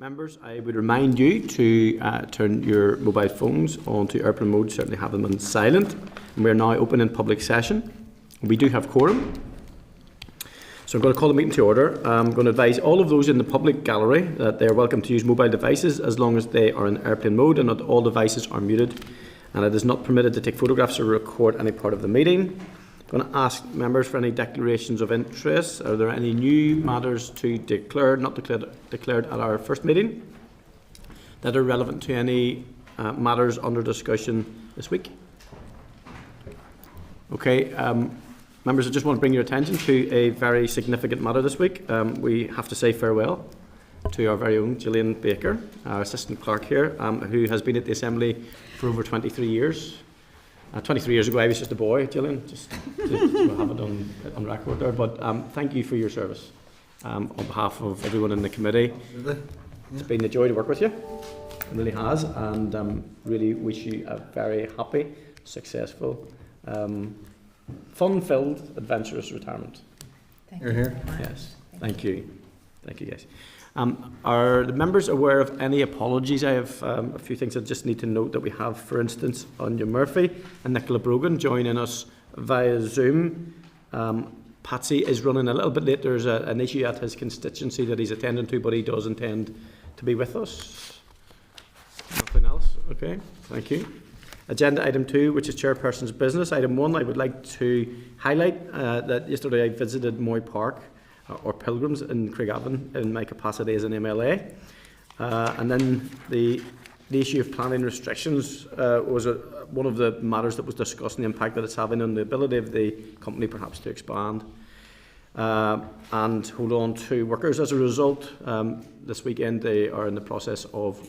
Members, I would remind you to turn your mobile phones onto airplane mode, certainly have them on silent. And we are now open in public session. We do have quorum. So I'm going to call the meeting to order. I'm going to advise all of those in the public gallery that they are welcome to use mobile devices as long as they are in airplane mode and that all devices are muted. And it is not permitted to take photographs or record any part of the meeting. I'm going to ask members for any declarations of interest. Are there any new matters to declare, not declared at our first meeting, that are relevant to any matters under discussion this week? Okay, members, I just want to bring your attention to a very significant matter this week. We have to say farewell to our very own Gillian Baker, our assistant clerk here, who has been at the Assembly for over 23 years. 23 years ago, I was just a boy, Gillian, just to have it on record there. But thank you for your service on behalf of everyone in the committee. It's been a joy to work with you. It really has, and really wish you a very happy, successful, fun-filled, adventurous retirement. You're here? Yes, thank you. Thank you, guys. Are the members aware of any apologies? I have a few things I just need to note that we have, for instance, Anya Murphy and Nicola Brogan joining us via Zoom. Patsy is running a little bit late. There's an issue at his constituency that he's attending to, but he does intend to be with us. Nothing else? Okay, thank you. Agenda item 2, which is chairperson's business. Item 1, I would like to highlight that yesterday I visited Moy Park, or Pilgrims in Craigavon in my capacity as an MLA. And then the issue of planning restrictions was one of the matters that was discussed, and the impact that it's having on the ability of the company perhaps to expand and hold on to workers. As a result, this weekend they are in the process of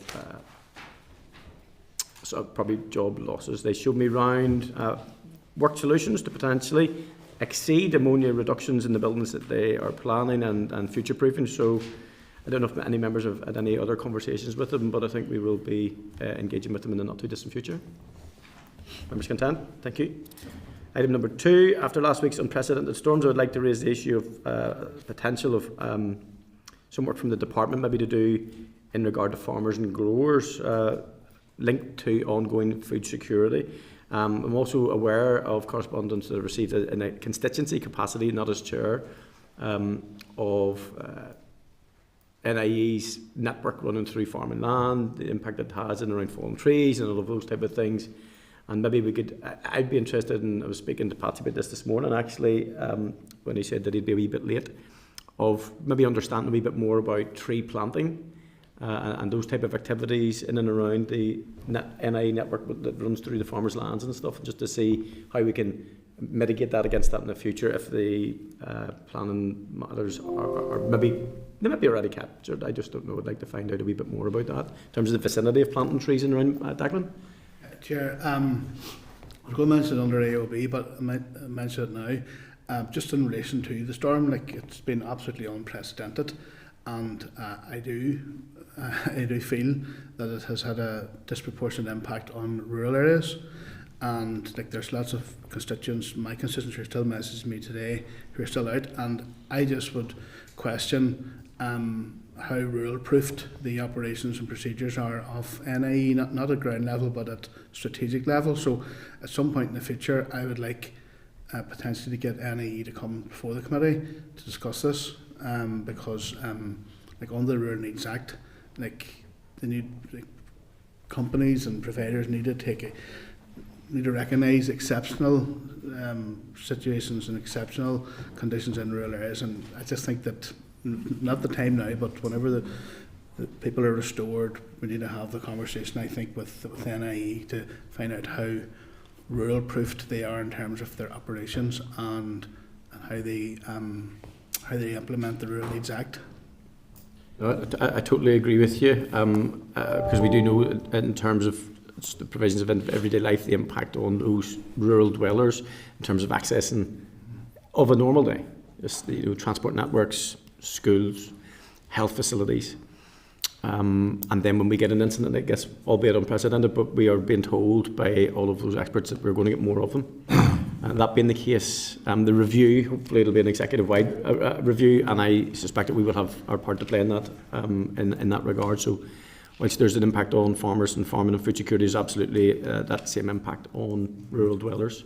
probably job losses. They showed me round work solutions to potentially exceed ammonia reductions in the buildings that they are planning and future-proofing. So I don't know if any members have had any other conversations with them, but I think we will be engaging with them in the not-too-distant future. Members content? Thank you. Item number 2, after last week's unprecedented storms, I would like to raise the issue of potential of some work from the department maybe to do in regard to farmers and growers linked to ongoing food security. I'm also aware of correspondence that I received in a constituency capacity, not as chair, of NIE's network running through farming land, the impact it has in around fallen trees and all of those type of things. And maybe we could, I'd be interested in, I was speaking to Patsy about this morning actually, when he said that he'd be a wee bit late, of maybe understanding a wee bit more about tree planting and those type of activities in and around the NIE network that runs through the farmers' lands and stuff, just to see how we can mitigate that against that in the future if the planning matters are maybe, they might be already captured. I just don't know. I'd like to find out a wee bit more about that in terms of the vicinity of planting trees in around Daglin. Chair, I was going to mention it under AOB, but I might mention it now. Just in relation to the storm, like it's been absolutely unprecedented, and I do feel that it has had a disproportionate impact on rural areas, and like there's lots of constituents, my constituents who are still messaging me today who are still out, and I just would question how rural-proofed the operations and procedures are of NIE, not at ground level but at strategic level. So at some point in the future I would like potentially to get NIE to come before the committee to discuss this, because like under the Rural Needs Act, like they need, like, companies and providers need to recognise exceptional situations and exceptional conditions in rural areas, and I just think that not the time now, but whenever the people are restored, we need to have the conversation, I think, with NIE to find out how rural-proofed they are in terms of their operations and how they implement the Rural Needs Act. I totally agree with you, because we do know in terms of the provisions of everyday life, the impact on those rural dwellers in terms of accessing of a normal day, just the transport networks, schools, health facilities, and then when we get an incident, I guess, albeit unprecedented, but we are being told by all of those experts that we're going to get more of them. That being the case, the review, hopefully it'll be an executive-wide review, and I suspect that we will have our part to play in that, in that regard. So whilst there's an impact on farmers and farming and food security, there's absolutely that same impact on rural dwellers.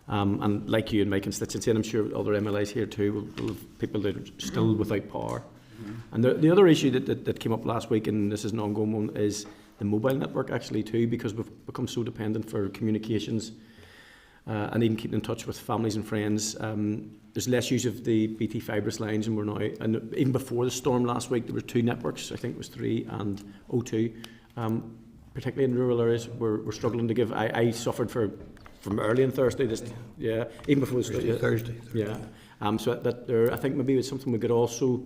And like you in my constituency, and I'm sure other MLAs here too, will have people that are still without power. And the other issue that came up last week, and this is an ongoing one, is the mobile network actually too, because we've become so dependent for communications and even keeping in touch with families and friends. There's less use of the BT fibrous lines, and we're now, and even before the storm last week, there were 2 networks, I think it was 3 and O2. Particularly in rural areas, we're struggling to give. I suffered from early on Thursday, even before Thursday. Yeah. So that there, I think maybe it's something we could also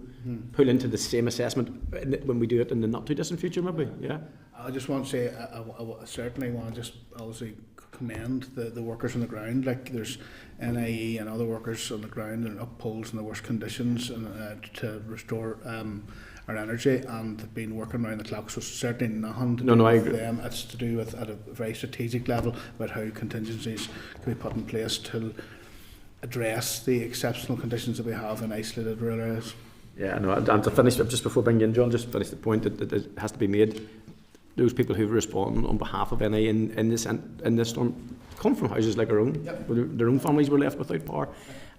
pull into the same assessment when we do it in the not too distant future, maybe. Yeah. I just want to say, I certainly want to just obviously commend the workers on the ground. Like there's NIE and other workers on the ground and up poles in the worst conditions and to restore our energy, and they've been working around the clock. So certainly nothing to do with them. It's to do with at a very strategic level about how contingencies can be put in place to address the exceptional conditions that we have in isolated rural areas. Yeah, no, and to finish, just before bringing in John, just finish the point that it has to be made. Those people who respond on behalf of NI in this storm come from houses like our own. Yep. Where their own families were left without power,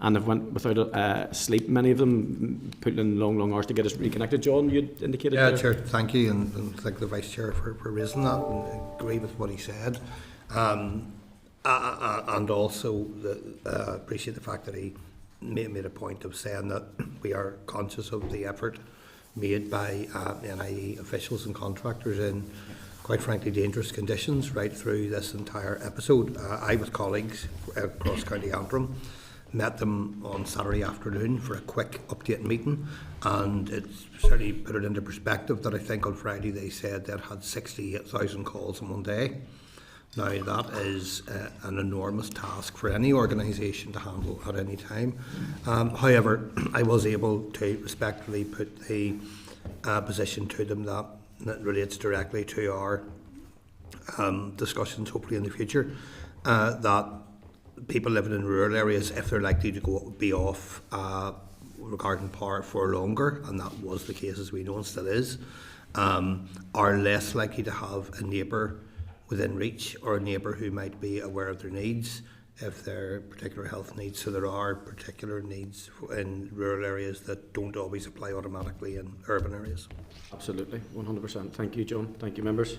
and have went without sleep. Many of them put in long hours to get us reconnected. John, you indicated. Yeah, Chair, thank you, and thank the Vice Chair for raising that, and agree with what he said. And also appreciate the fact that he made a point of saying that we are conscious of the effort made by NIE officials and contractors in, quite frankly, dangerous conditions right through this entire episode. I, with colleagues across County Antrim, met them on Saturday afternoon for a quick update meeting, and it certainly put it into perspective that I think on Friday they said they'd had 68,000 calls in one day. Now that is an enormous task for any organisation to handle at any time. However, I was able to respectfully put the position to them that relates directly to our discussions hopefully in the future, that people living in rural areas, if they're likely to be off regarding power for longer, and that was the case as we know and still is, are less likely to have a neighbour within reach, or a neighbour who might be aware of their needs if they're particular health needs. So there are particular needs in rural areas that don't always apply automatically in urban areas. Absolutely, 100%. Thank you, John. Thank you, members.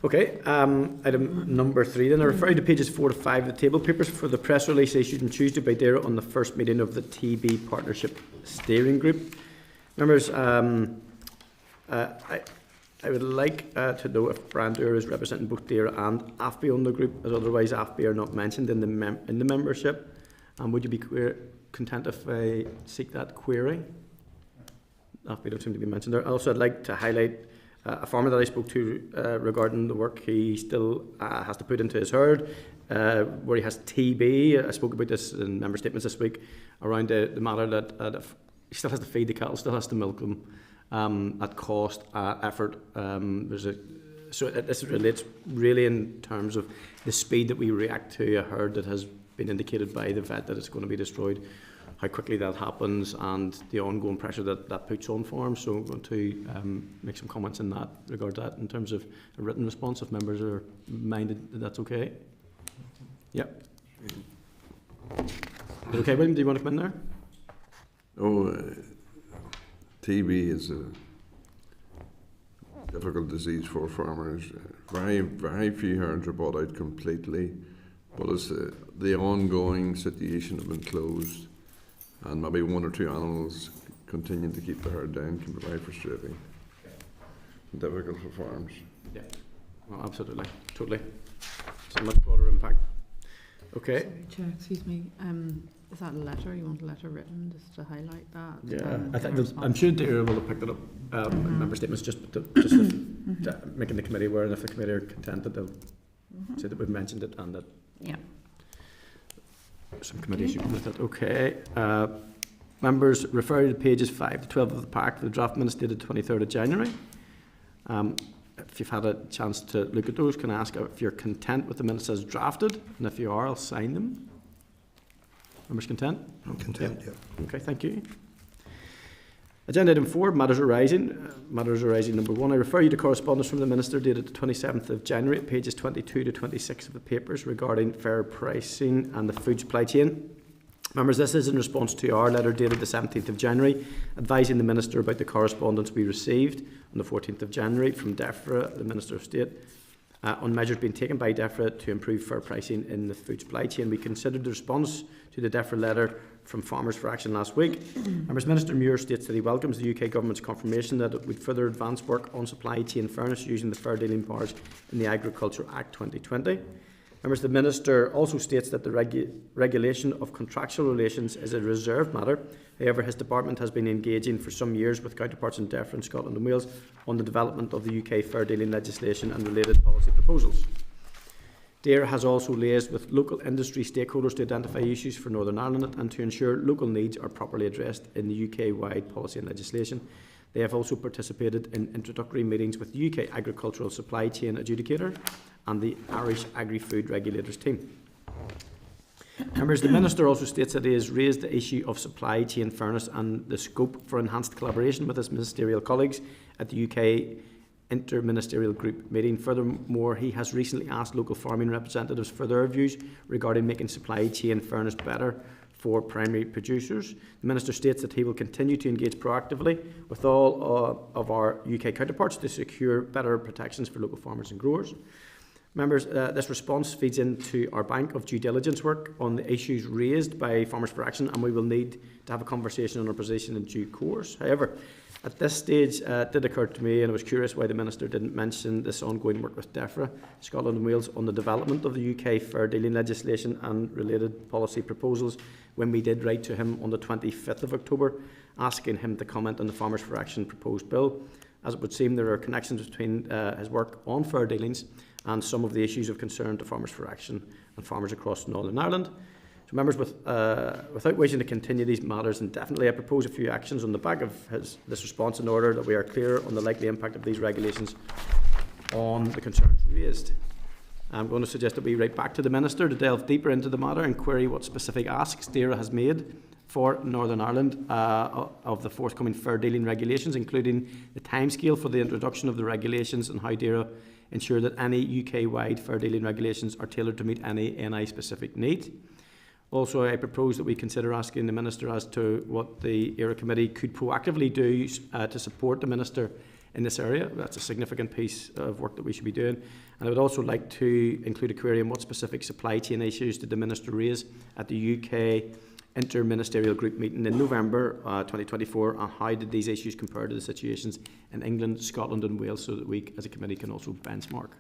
Okay, item number 3 then. I refer you to pages 4 to 5 of the table papers for the press release issued on Tuesday by DAERA on the first meeting of the TB Partnership Steering Group. Members, I would like to know if Brian Doer is representing both DAERA and AFBI on the group, as otherwise AFBI are not mentioned in the membership. And would you be content if I seek that query? AFBI don't seem to be mentioned there. Also, I'd like to highlight a farmer that I spoke to regarding the work he still has to put into his herd, where he has TB. I spoke about this in member statements this week, around the matter that he still has to feed the cattle, still has to milk them. At cost, effort. This relates really in terms of the speed that we react to a herd that has been indicated by the vet that it's going to be destroyed, how quickly that happens, and the ongoing pressure that puts on farms. So I'm going to make some comments in that regard to that in terms of a written response, if members are minded that that's okay. Yep. Okay, William, do you want to come in there? TB is a difficult disease for farmers. Very few herds are bought out completely, but as the ongoing situation have been closed, and maybe 1 or 2 animals continuing to keep the herd down, can be very frustrating and difficult for farms. Yeah, well, absolutely, totally. It's a much broader impact. Okay. Sorry, Chair, excuse me. Is that a letter? You want a letter written just to highlight that? Yeah, I think I'm sure DAERA will have picked it up in member statements just making the committee aware, and if the committee are content that they'll say that we've mentioned it and that some committee issue with it. Okay. Members, refer to pages 5 to 12 of the pack, the draft minutes dated 23rd of January. If you've had a chance to look at those, can I ask if you're content with the minutes as drafted? And if you are, I'll sign them. Members content? I'm content, yeah. Okay, thank you. Agenda item 4, matters arising. Matters arising number 1. I refer you to correspondence from the Minister dated the 27th of January, pages 22 to 26 of the papers regarding fair pricing and the food supply chain. Members, this is in response to our letter dated the 17th of January, advising the Minister about the correspondence we received on the 14th of January from DEFRA, the Minister of State, on measures being taken by DEFRA to improve fair pricing in the food supply chain. We considered the response to the DEFRA letter from Farmers for Action last week. Members, Minister Muir states that he welcomes the UK Government's confirmation that it would further advance work on supply chain fairness using the fair dealing powers in the Agriculture Act 2020. Members, the Minister also states that the regulation of contractual relations is a reserved matter. However, his department has been engaging for some years with counterparts in DEFRA in Scotland and Wales on the development of the UK fair dealing legislation and related policy proposals. DARE has also liaised with local industry stakeholders to identify issues for Northern Ireland and to ensure local needs are properly addressed in the UK-wide policy and legislation. They have also participated in introductory meetings with the UK Agricultural Supply Chain Adjudicator and the Irish Agri-Food Regulators team. Members, the Minister also states that he has raised the issue of supply chain fairness and the scope for enhanced collaboration with his ministerial colleagues at the UK Interministerial Group meeting. Furthermore, he has recently asked local farming representatives for their views regarding making supply chain fairness better for primary producers. The Minister states that he will continue to engage proactively with all of our UK counterparts to secure better protections for local farmers and growers. Members, this response feeds into our bank of due diligence work on the issues raised by Farmers for Action, and we will need to have a conversation on our position in due course. However, at this stage, it did occur to me, and I was curious why the Minister didn't mention this ongoing work with DEFRA, Scotland and Wales, on the development of the UK fair dealing legislation and related policy proposals when we did write to him on the 25th of October, asking him to comment on the Farmers for Action proposed bill. As it would seem, there are connections between his work on fair dealings and some of the issues of concern to Farmers for Action and farmers across Northern Ireland. So, members, without wishing to continue these matters indefinitely, I propose a few actions on the back of this response in order that we are clear on the likely impact of these regulations on the concerns raised. I'm going to suggest that we write back to the Minister to delve deeper into the matter and query what specific asks DARE has made for Northern Ireland of the forthcoming fair dealing regulations, including the timescale for the introduction of the regulations and how DARE ensure that any UK-wide fair dealing regulations are tailored to meet any NI-specific need. Also, I propose that we consider asking the Minister as to what the ERA Committee could proactively do to support the Minister in this area. That's a significant piece of work that we should be doing. And I would also like to include a query on what specific supply chain issues did the Minister raise at the UK Interministerial Group meeting in November 2024, and how did these issues compare to the situations in England, Scotland and Wales, so that we as a committee can also benchmark.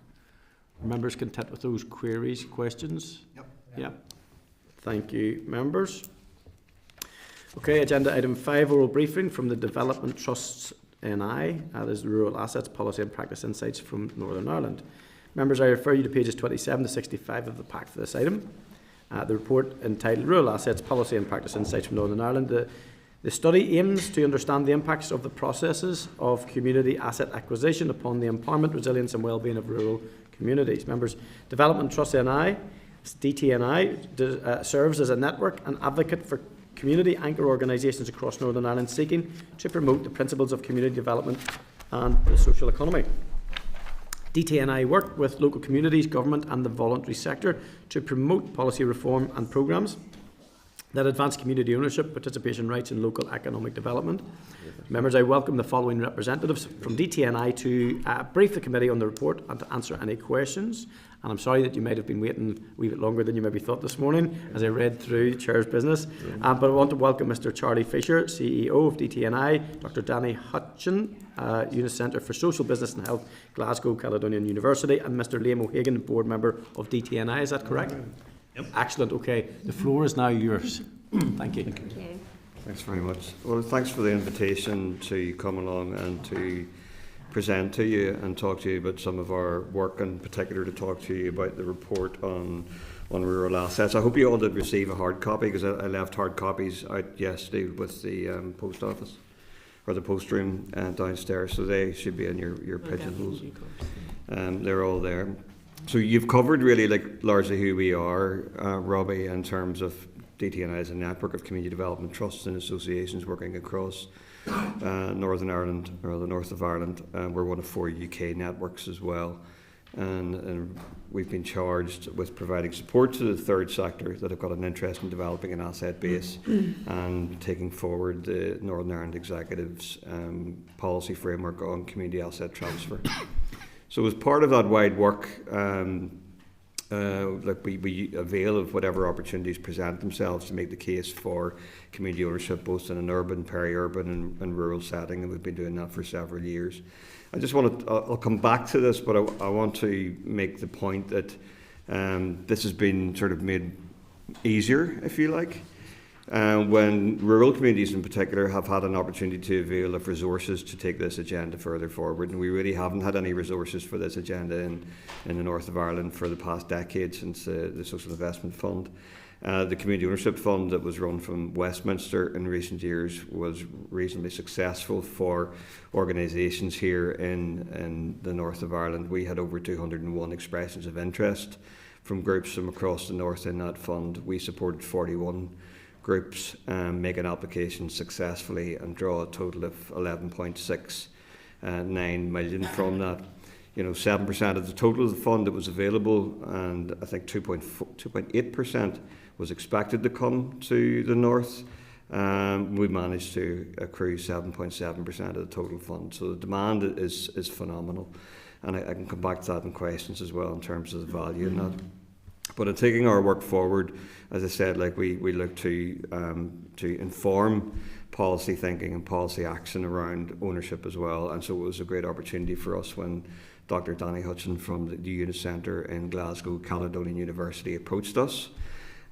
Are members content with those queries, questions? Yep. Yeah. Thank you, members. Okay, agenda item 5, oral briefing from the Development Trust's NI, that is the Rural Assets Policy and Practice Insights from Northern Ireland. Members, I refer you to pages 27 to 65 of the pack for this item. The report entitled Rural Assets Policy and Practice Insights from Northern Ireland. The study aims to understand the impacts of the processes of community asset acquisition upon the employment, resilience and wellbeing of rural communities. Members, Development Trust NI, DTNI, serves as a network and advocate for community anchor organisations across Northern Ireland seeking to promote the principles of community development and the social economy. DTNI work with local communities, government and the voluntary sector to promote policy reform and programmes that advance community ownership, participation rights and local economic development. Members, I welcome the following representatives from DTNI to brief the committee on the report and to answer any questions. And I'm sorry that you might have been waiting a wee bit longer than you maybe thought this morning as I read through the Chair's business. But I want to welcome Mr. Charlie Fisher, CEO of DTNI, Dr. Danny Hutchin, Unit Centre for Social Business and Health, Glasgow Caledonian University, and Mr. Liam O'Hagan, Board Member of DTNI. Is that correct? Yep. Excellent. Okay. The floor is now yours. Thank you. Thank you. Thanks very much. Well, thanks for the invitation to come along and to present to you and talk to you about some of our work, in particular to talk to you about the report on rural assets. I hope you all did receive a hard copy, because I left hard copies out yesterday with the post office or the post room downstairs, so they should be in your pigeonholes. They're all there. So you've covered really largely who we are, Robbie, in terms of DTNI is a network of community development trusts and associations working across Northern Ireland, or the north of Ireland. We're one of 4 UK networks as well. And we've been charged with providing support to the third sector that have got an interest in developing an asset base and taking forward the Northern Ireland Executive's policy framework on community asset transfer. So as part of that wide work, we avail of whatever opportunities present themselves to make the case for community ownership, both in an urban, peri-urban and rural setting, and we've been doing that for several years. I'll come back to this, but I want to make the point that this has been sort of made easier, if you like, when rural communities in particular have had an opportunity to avail of resources to take this agenda further forward. And we really haven't had any resources for this agenda in the north of Ireland for the past decade since the Social Investment Fund. The Community Ownership Fund that was run from Westminster in recent years was reasonably successful for organisations here in the north of Ireland. We had over 201 expressions of interest from groups from across the north in that fund. We supported 41 groups make an application successfully and draw a total of 11.69 million from that. 7% of the total of the fund that was available, and I think 2.8% was expected to come to the north. We managed to accrue 7.7% of the total fund. So the demand is phenomenal, and I can come back to that in questions as well in terms of the value in that. But in taking our work forward, as I said, we look to inform policy thinking and policy action around ownership as well. And so it was a great opportunity for us when Dr. Danny Hutchin from the Unit Centre in Glasgow, Caledonian University, approached us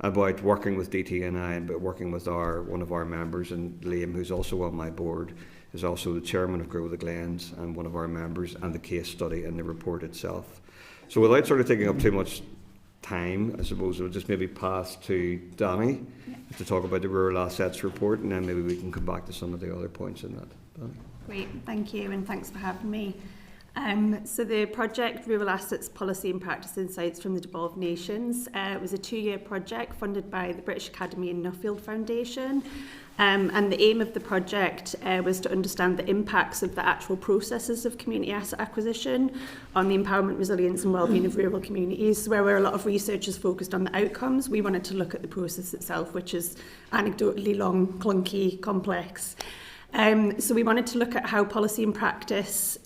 about working with DTNI and working with one of our members, and Liam, who's also on my board, is also the chairman of Grow the Glens and one of our members, and the case study and the report itself. So without sort of taking up too much time, I suppose we'll just maybe pass to Danny to talk about the Rural Assets Report, and then maybe we can come back to some of the other points in that. Danny. Great, thank you, and thanks for having me. So the project Rural Assets Policy and Practice Insights from the Devolved Nations was a 2-year project funded by the British Academy and Nuffield Foundation. And the aim of the project was to understand the impacts of the actual processes of community asset acquisition on the empowerment, resilience and wellbeing of rural communities. Where a lot of research is focused on the outcomes, we wanted to look at the process itself, which is anecdotally long, clunky, complex. So we wanted to look at how policy and practice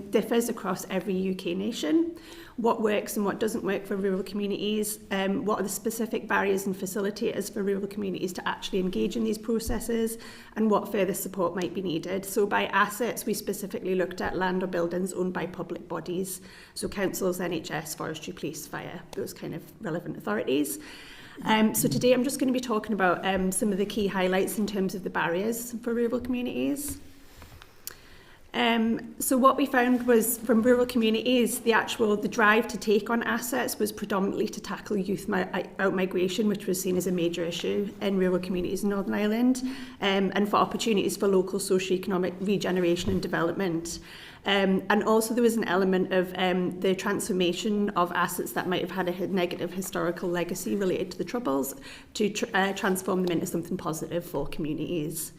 differs across every UK nation, what works and what doesn't work for rural communities, what are the specific barriers and facilitators for rural communities to actually engage in these processes, and what further support might be needed. So by assets, we specifically looked at land or buildings owned by public bodies, so councils, NHS, forestry, police, fire, those kind of relevant authorities. So today I'm just going to be talking about some of the key highlights in terms of the barriers for rural communities. So what we found was from rural communities, the drive to take on assets was predominantly to tackle youth out-migration, which was seen as a major issue in rural communities in Northern Ireland, and for opportunities for local socio-economic regeneration and development. And also there was an element of the transformation of assets that might have had a negative historical legacy related to the Troubles to transform them into something positive for communities.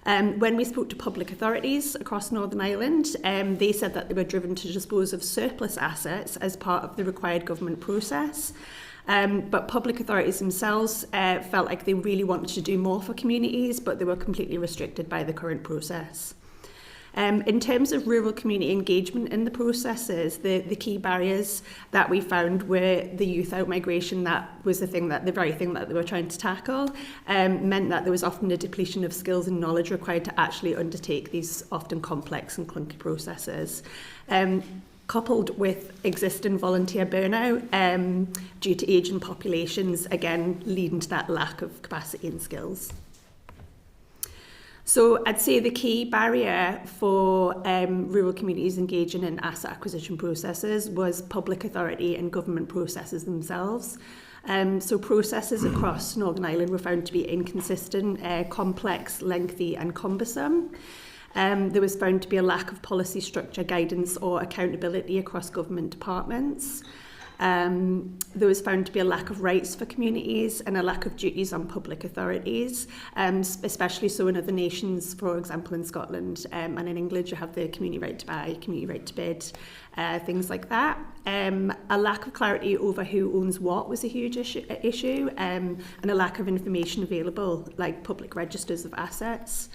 When we spoke to public authorities across Northern Ireland, they said that they were driven to dispose of surplus assets as part of the required government process. But public authorities themselves felt like they really wanted to do more for communities, but they were completely restricted by the current process. In terms of rural community engagement in the processes, the key barriers that we found were the youth out-migration. That was the very thing that they were trying to tackle, meant that there was often a depletion of skills and knowledge required to actually undertake these often complex and clunky processes. Coupled with existing volunteer burnout due to ageing populations, again leading to that lack of capacity and skills. So I'd say the key barrier for rural communities engaging in asset acquisition processes was public authority and government processes themselves. So processes across Northern Ireland were found to be inconsistent, complex, lengthy and cumbersome. There was found to be a lack of policy structure, guidance or accountability across government departments. There was found to be a lack of rights for communities and a lack of duties on public authorities, especially so in other nations, for example in Scotland and in England you have the community right to buy, community right to bid, things like that. A lack of clarity over who owns what was a huge issue and a lack of information available, like public registers of assets.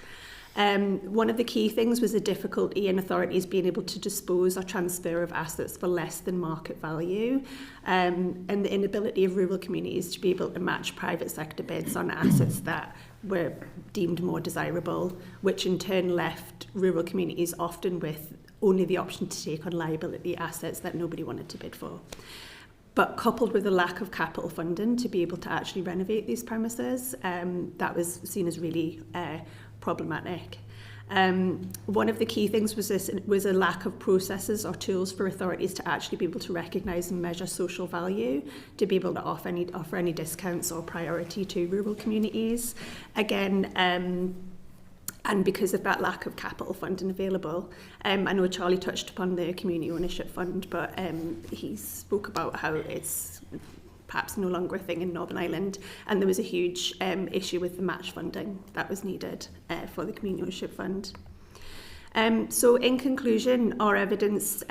One of the key things was the difficulty in authorities being able to dispose or transfer of assets for less than market value, and the inability of rural communities to be able to match private sector bids on assets that were deemed more desirable, which in turn left rural communities often with only the option to take on liability assets that nobody wanted to bid for. But coupled with a lack of capital funding to be able to actually renovate these premises, that was seen as really problematic. One of the key things was a lack of processes or tools for authorities to actually be able to recognise and measure social value, to be able to offer any discounts or priority to rural communities. Again, and because of that lack of capital funding available. I know Charlie touched upon the Community Ownership Fund, but he spoke about how it's perhaps no longer a thing in Northern Ireland, and there was a huge issue with the match funding that was needed for the Community Ownership Fund. So in conclusion, our evidence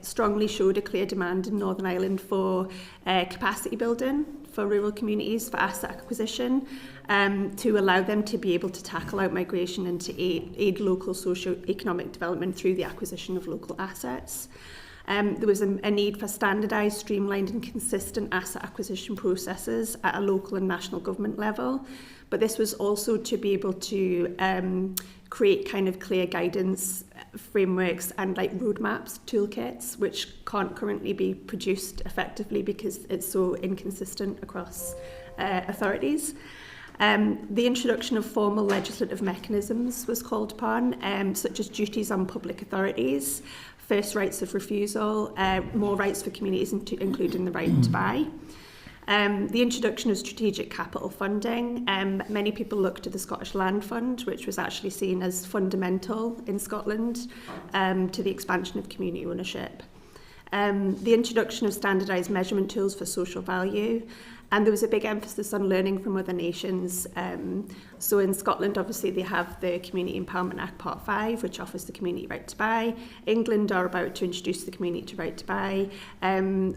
strongly showed a clear demand in Northern Ireland for capacity building for rural communities, for asset acquisition, to allow them to be able to tackle out migration and to aid local socio-economic development through the acquisition of local assets. There was a need for standardised, streamlined and consistent asset acquisition processes at a local and national government level. But this was also to be able to create kind of clear guidance frameworks and like roadmaps, toolkits, which can't currently be produced effectively because it's so inconsistent across authorities. The introduction of formal legislative mechanisms was called upon, such as duties on public authorities, first rights of refusal, more rights for communities, including the right to buy. The introduction of strategic capital funding. Many people look to the Scottish Land Fund, which was actually seen as fundamental in Scotland to the expansion of community ownership. The introduction of standardised measurement tools for social value. And there was a big emphasis on learning from other nations. So in Scotland, obviously, they have the Community Empowerment Act Part 5, which offers the community right to buy. England are about to introduce the community right to buy.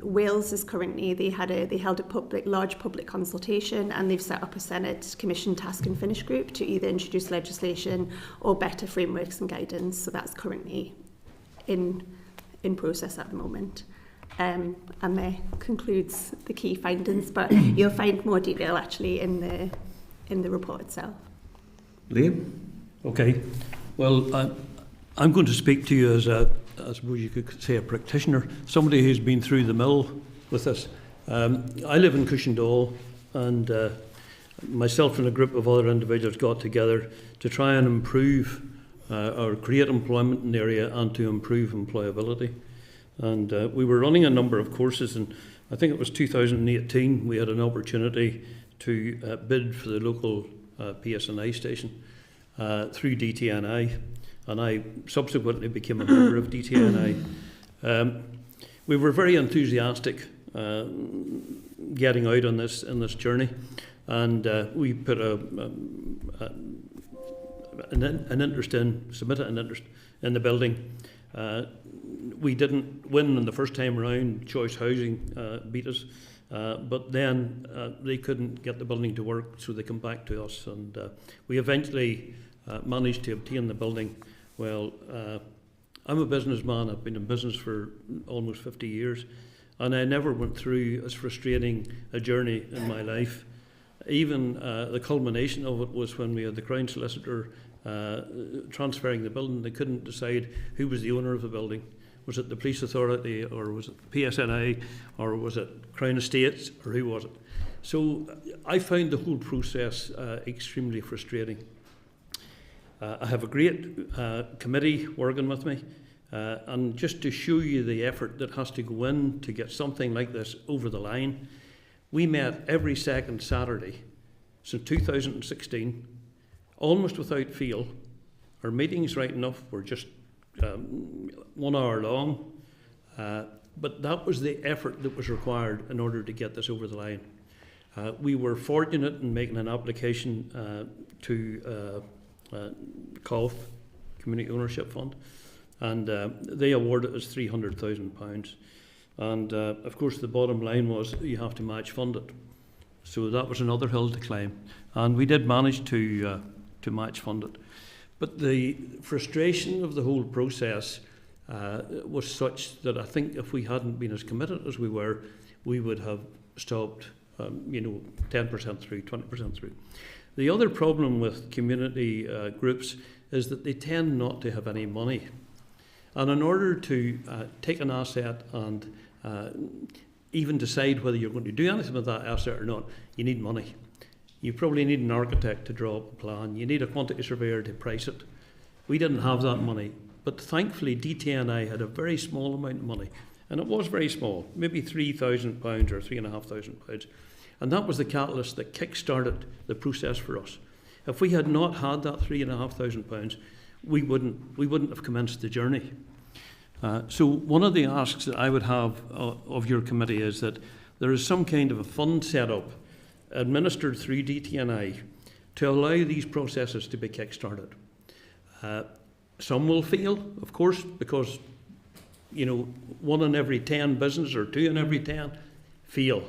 Wales is currently, they held a large public consultation, and they've set up a Senate Commission Task and Finish group to either introduce legislation or better frameworks and guidance. So that's currently in process at the moment. And that concludes the key findings, but you'll find more detail actually in the report itself. Liam? Okay. Well, I'm going to speak to you as I suppose you could say a practitioner, somebody who's been through the mill with this. I live in Cushendall, and myself and a group of other individuals got together to try and improve or create employment in the area and to improve employability. And we were running a number of courses, and I think it was 2018 we had an opportunity to bid for the local PSNI station through DTNI, and I subsequently became a member of DTNI. We were very enthusiastic getting out on this journey, and we put an interest in, submitted an interest in the building. We didn't win in the first time round. Choice Housing beat us, but then they couldn't get the building to work, so they come back to us, and we eventually managed to obtain the building. Well, I'm a businessman. I've been in business for almost 50 years, and I never went through as frustrating a journey in my life. Even the culmination of it was when we had the Crown Solicitor transferring the building. They couldn't decide who was the owner of the building. Was it the police authority, or was it PSNI, or was it Crown Estates, or who was it? So I found the whole process extremely frustrating. I have a great committee working with me, and just to show you the effort that has to go in to get something like this over the line, we met every second Saturday since 2016, almost without fail. Our meetings, right enough, were just 1 hour long, but that was the effort that was required in order to get this over the line. We were fortunate in making an application to COF, Community Ownership Fund, and they awarded us £300,000. And of course the bottom line was you have to match fund it. So that was another hill to climb. And we did manage to match fund it. But the frustration of the whole process was such that I think if we hadn't been as committed as we were, we would have stopped 10% through, 20% through. The other problem with community groups is that they tend not to have any money. And in order to take an asset and even decide whether you're going to do anything with that asset or not, you need money. You probably need an architect to draw up a plan. You need a quantity surveyor to price it. We didn't have that money. But thankfully, DTNI had a very small amount of money. And it was very small, maybe £3,000 or £3,500. And that was the catalyst that kick-started the process for us. If we had not had that £3,500, we wouldn't have commenced the journey. So one of the asks that I would have of your committee is that there is some kind of a fund set up, administered through DTNI, to allow these processes to be kick-started. Some will fail, of course, because 1 in every 10 businesses or 2 in every 10 fail.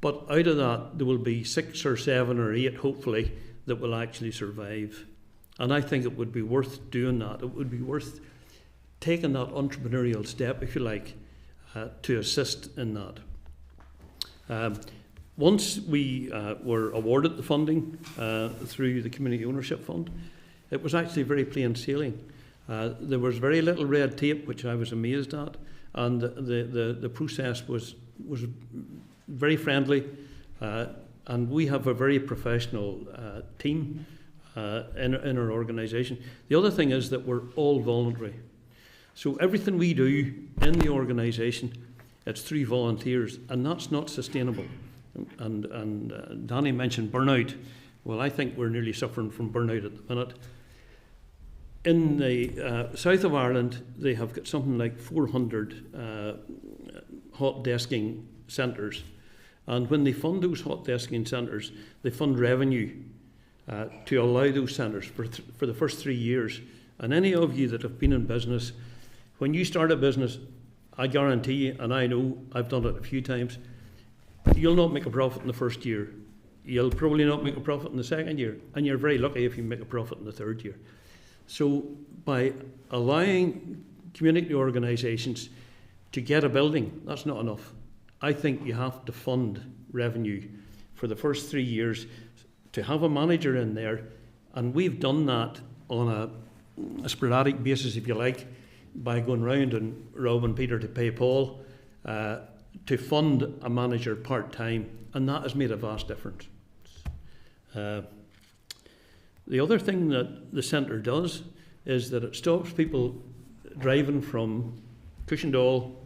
But out of that, there will be 6 or 7 or 8, hopefully, that will actually survive. And I think it would be worth doing that. It would be worth taking that entrepreneurial step, if you like, to assist in that. Once we were awarded the funding through the Community Ownership Fund, it was actually very plain sailing. There was very little red tape, which I was amazed at, and the process was very friendly, and we have a very professional team in our organisation. The other thing is that we're all voluntary. So everything we do in the organisation, it's through volunteers, and that's not sustainable. And Danny mentioned burnout. Well, I think we're nearly suffering from burnout at the minute. In the south of Ireland, they have got something like 400 hot desking centres. And when they fund those hot desking centres, they fund revenue to allow those centres for the first 3 years. And any of you that have been in business, when you start a business, I guarantee you, and I know I've done it a few times, you'll not make a profit in the first year. You'll probably not make a profit in the second year. And you're very lucky if you make a profit in the third year. So by allowing community organisations to get a building, that's not enough. I think you have to fund revenue for the first 3 years to have a manager in there, and we've done that on a sporadic basis, if you like, by going round and robbing Peter to pay Paul, to fund a manager part-time, and that has made a vast difference. The other thing that the centre does is that it stops people driving from Cushendall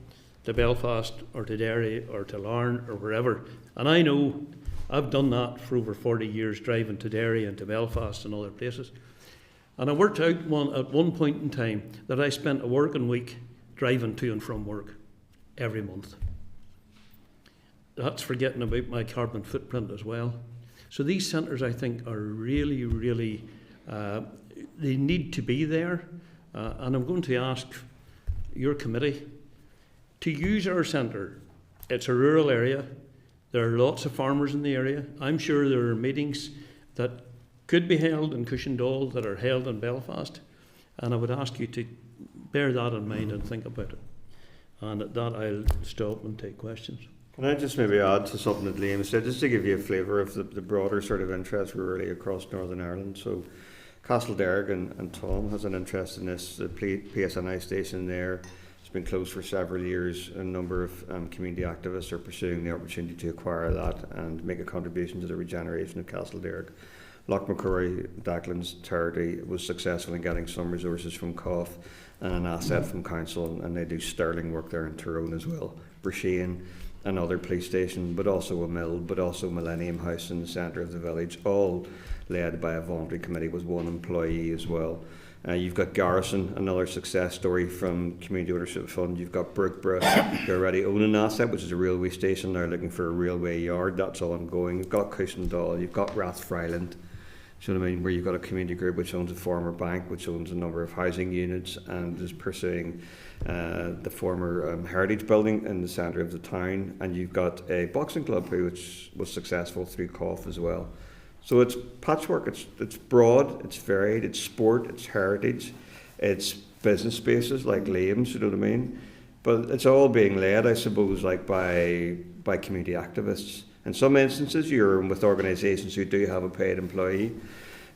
to Belfast or to Derry or to Larne or wherever. And I know I've done that for over 40 years, driving to Derry and to Belfast and other places. And I worked out at one point in time that I spent a working week driving to and from work every month. That's forgetting about my carbon footprint as well. So these centres, I think, are really, really, they need to be there. And I'm going to ask your committee to use our centre. It's a rural area. There are lots of farmers in the area. I'm sure there are meetings that could be held in Cushendall that are held in Belfast. And I would ask you to bear that in mind and think about it. And at that, I'll stop and take questions. Can I just maybe add to something that Liam said, just to give you a flavour of the broader sort of interest rurally across Northern Ireland. So Castlederg and Tom has an interest in this. The PSNI station there has been closed for several years. A number of community activists are pursuing the opportunity to acquire that and make a contribution to the regeneration of Castlederg. Lochmacrory, Declan's territory, was successful in getting some resources from COF and an asset from council, and they do sterling work there in Tyrone as well. Brashane, another police station, but also a mill, but also Millennium House in the centre of the village, all led by a voluntary committee with one employee as well. You've got Garrison, another success story from Community Ownership Fund. You've got Brookborough, who already own an asset, which is a railway station. They're looking for a railway yard. That's ongoing. You've got Cushendall. You've got Rathfriland. Do you know what I mean? Where you've got a community group which owns a former bank, which owns a number of housing units and is pursuing the former heritage building in the centre of the town. And you've got a boxing club which was successful through COF as well. So it's patchwork, it's broad, it's varied, it's sport, it's heritage, it's business spaces like Liam's, you know what I mean? But it's all being led, I suppose, like by community activists. In some instances, you're with organisations who do have a paid employee.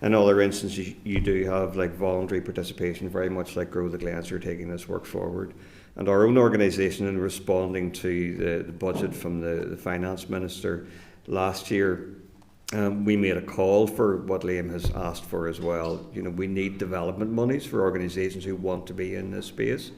In other instances, you do have like voluntary participation, very much like Grow the Glens, who are taking this work forward. And our own organisation, in responding to the budget from the Finance Minister last year, we made a call for what Liam has asked for as well. You know, we need development monies for organisations who want to be in this space.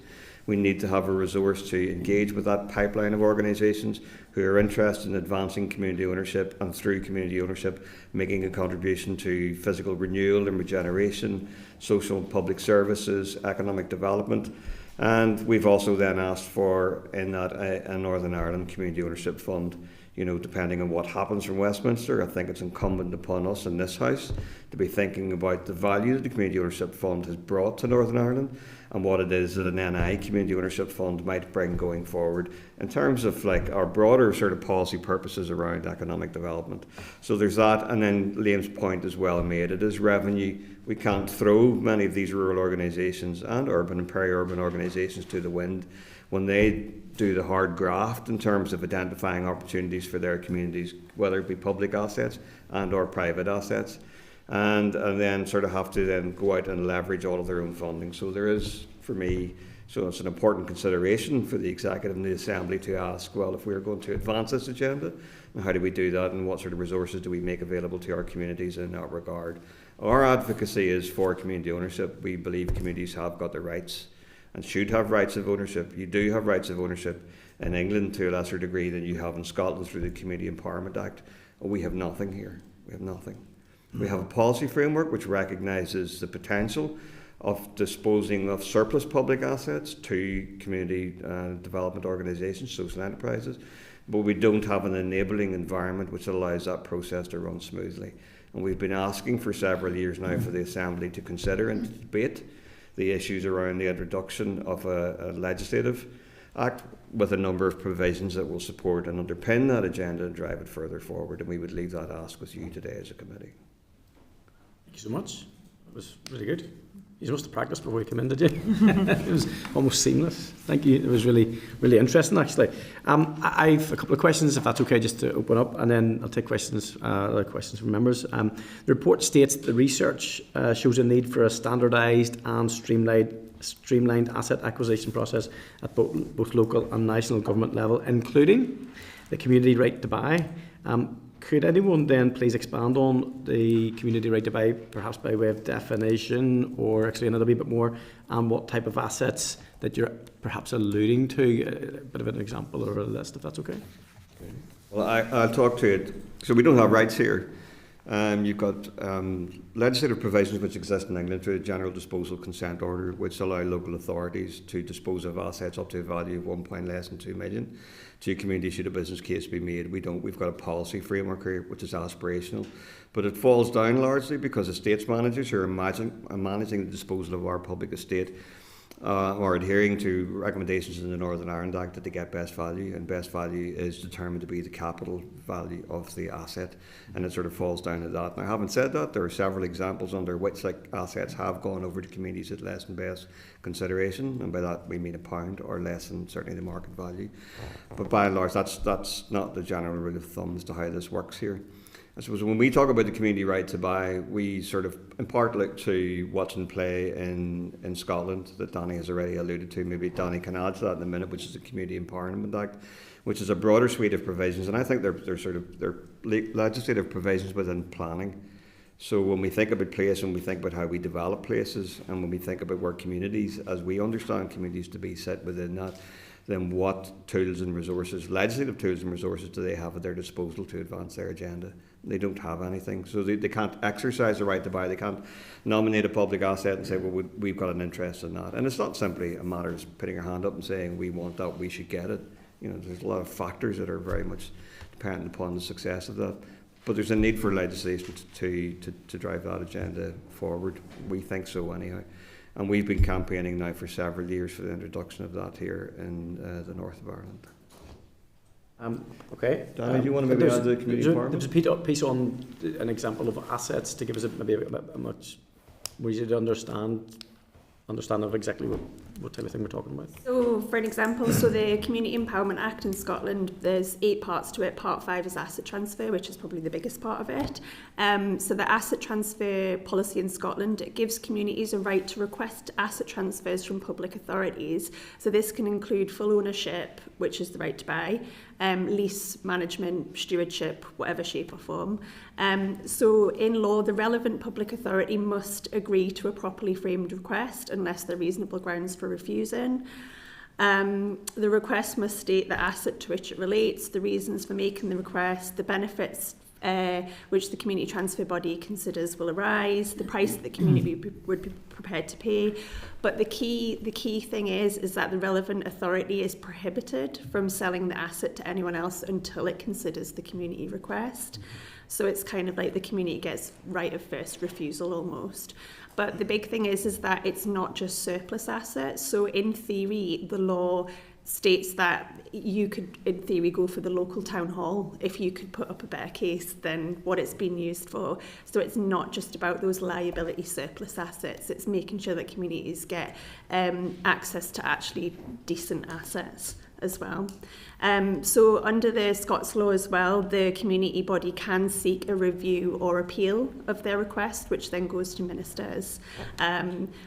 We need to have a resource to engage with that pipeline of organisations who are interested in advancing community ownership, and through community ownership making a contribution to physical renewal and regeneration, social and public services, economic development. And we've also then asked for, in that, a Northern Ireland Community Ownership Fund. You know, depending on what happens from Westminster, I think it's incumbent upon us in this House to be thinking about the value that the Community Ownership Fund has brought to Northern Ireland and what it is that an NI Community Ownership Fund might bring going forward in terms of like our broader sort of policy purposes around economic development. So there's that, and then Liam's point as well made, it is revenue. We can't throw many of these rural organisations and urban and peri-urban organisations to the wind when they do the hard graft in terms of identifying opportunities for their communities, whether it be public assets and or private assets, and then sort of have to then go out and leverage all of their own funding. So there is, for me, so it's an important consideration for the Executive and the Assembly to ask, well, if we're going to advance this agenda, how do we do that, and what sort of resources do we make available to our communities in that regard? Our advocacy is for community ownership. We believe communities have got the rights and should have rights of ownership. You do have rights of ownership in England to a lesser degree than you have in Scotland through the Community Empowerment Act. We have nothing here. We have nothing. We have a policy framework which recognises the potential of disposing of surplus public assets to community development organisations, social enterprises, but we don't have an enabling environment which allows that process to run smoothly. And we've been asking for several years now for the Assembly to consider and to debate the issues around the introduction of a legislative act with a number of provisions that will support and underpin that agenda and drive it further forward. And we would leave that ask with you today as a committee. Thank you so much. It was really good. You must have practiced before you came in, did you? It was almost seamless. Thank you. It was really, really interesting, actually. I've a couple of questions, if that's okay, just to open up, and then I'll take questions, other questions from members. The report states that the research shows a need for a standardised and streamlined asset acquisition process at both local and national government level, including the community right to buy. Could anyone then please expand on the community right to buy, perhaps by way of definition, or explain a little bit more on what type of assets that you're perhaps alluding to? A bit of an example or a list, if that's okay. Well, I'll talk to it. So we don't have rights here. You've got legislative provisions which exist in England through the General Disposal Consent Order, which allow local authorities to dispose of assets up to a value of 1 point less than 2 million to a community should a business case be made. We don't. We've got a policy framework here which is aspirational, but it falls down largely because estates managers who are managing the disposal of our public estate are adhering to recommendations in the Northern Ireland Act that they get best value, and best value is determined to be the capital value of the asset, and it sort of falls down to that. Now, having said that, there are several examples under which assets have gone over to communities at less than best consideration, and by that we mean £1 or less than certainly the market value. But by and large, that's not the general rule of thumb as to how this works here. I suppose when we talk about the community right to buy, we sort of in part look to what's in play in Scotland that Danny has already alluded to. Maybe Danny can add to that in a minute, which is the Community Empowerment Act, which is a broader suite of provisions. And I think they're legislative provisions within planning So when we think about place, and we think about how we develop places, and when we think about where communities, as we understand communities to be, sit within that, then what tools and resources, legislative tools and resources, do they have at their disposal to advance their agenda? They don't have anything. So they can't exercise the right to buy. They can't nominate a public asset and say, well, we've got an interest in that. And it's not simply a matter of putting your hand up and saying, we want that, we should get it. You know, there's a lot of factors that are very much dependent upon the success of that. But there's a need for legislation to drive that agenda forward. We think so anyhow. And we've been campaigning now for several years for the introduction of that here in the north of Ireland. Okay. Danny, do you want to maybe add to the community department? There's a piece on an example of assets to give us maybe a much more easy to understand of exactly what type of thing we're talking about. So, for an example, the Community Empowerment Act in Scotland, there's 8 parts to it. Part 5 is asset transfer, which is probably the biggest part of it. So the asset transfer policy in Scotland, it gives communities a right to request asset transfers from public authorities. So this can include full ownership, which is the right to buy, lease, management, stewardship, whatever shape or form. So in law, the relevant public authority must agree to a properly framed request unless there are reasonable grounds for refusing. The request must state the asset to which it relates, the reasons for making the request, the benefits which the community transfer body considers will arise, the price that the community would be prepared to pay. But the key thing is that the relevant authority is prohibited from selling the asset to anyone else until it considers the community request. So it's kind of like the community gets right of first refusal almost. But the big thing is that it's not just surplus assets. So in theory, the law states that you could, in theory, go for the local town hall if you could put up a better case than what it's been used for. So it's not just about those liability surplus assets, it's making sure that communities get access to actually decent assets as well. So under the Scots law as well, the community body can seek a review or appeal of their request, which then goes to ministers.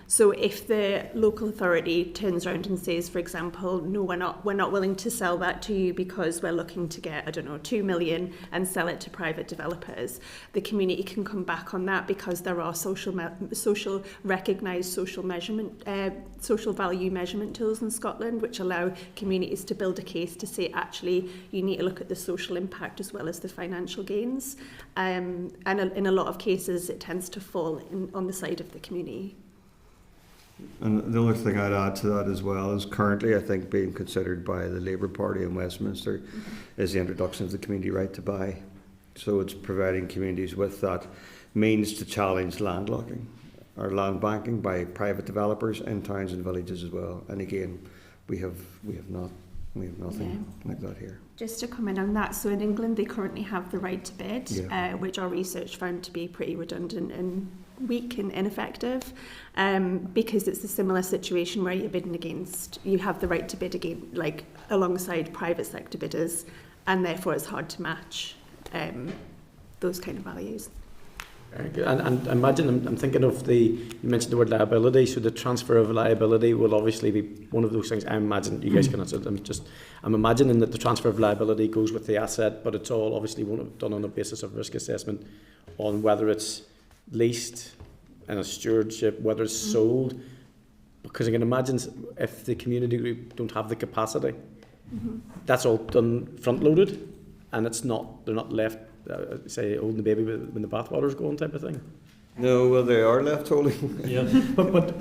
So if the local authority turns around and says, for example, no, we're not willing to sell that to you because we're looking to get, 2 million and sell it to private developers, the community can come back on that because there are recognised social value measurement tools in Scotland which allow communities to build a case to say, actually, you need to look at the social impact as well as the financial gains. And in a lot of cases, it tends to fall on the side of the community. And the other thing I'd add to that as well is currently, I think, being considered by the Labour Party in Westminster is the introduction of the community right to buy. So it's providing communities with that means to challenge landlocking or land banking by private developers in towns and villages as well. And again, we have nothing like that here. Just to comment on that, so in England they currently have the right to bid, which our research found to be pretty redundant and weak and ineffective, because it's a similar situation where you're bidding against, you have the right to bid again, like alongside private sector bidders, and therefore it's hard to match those kind of values. Very good. And imagine, I'm thinking of you mentioned the word liability, so the transfer of liability will obviously be one of those things. I imagine, you guys can answer, I'm imagining that the transfer of liability goes with the asset, but it's all obviously done on a basis of risk assessment on whether it's leased and a stewardship, whether it's sold, because I can imagine if the community group don't have the capacity, that's all done front-loaded, and they're not left say holding the baby when the bathwater's going type of thing. No, well, they are left holding. Yeah. But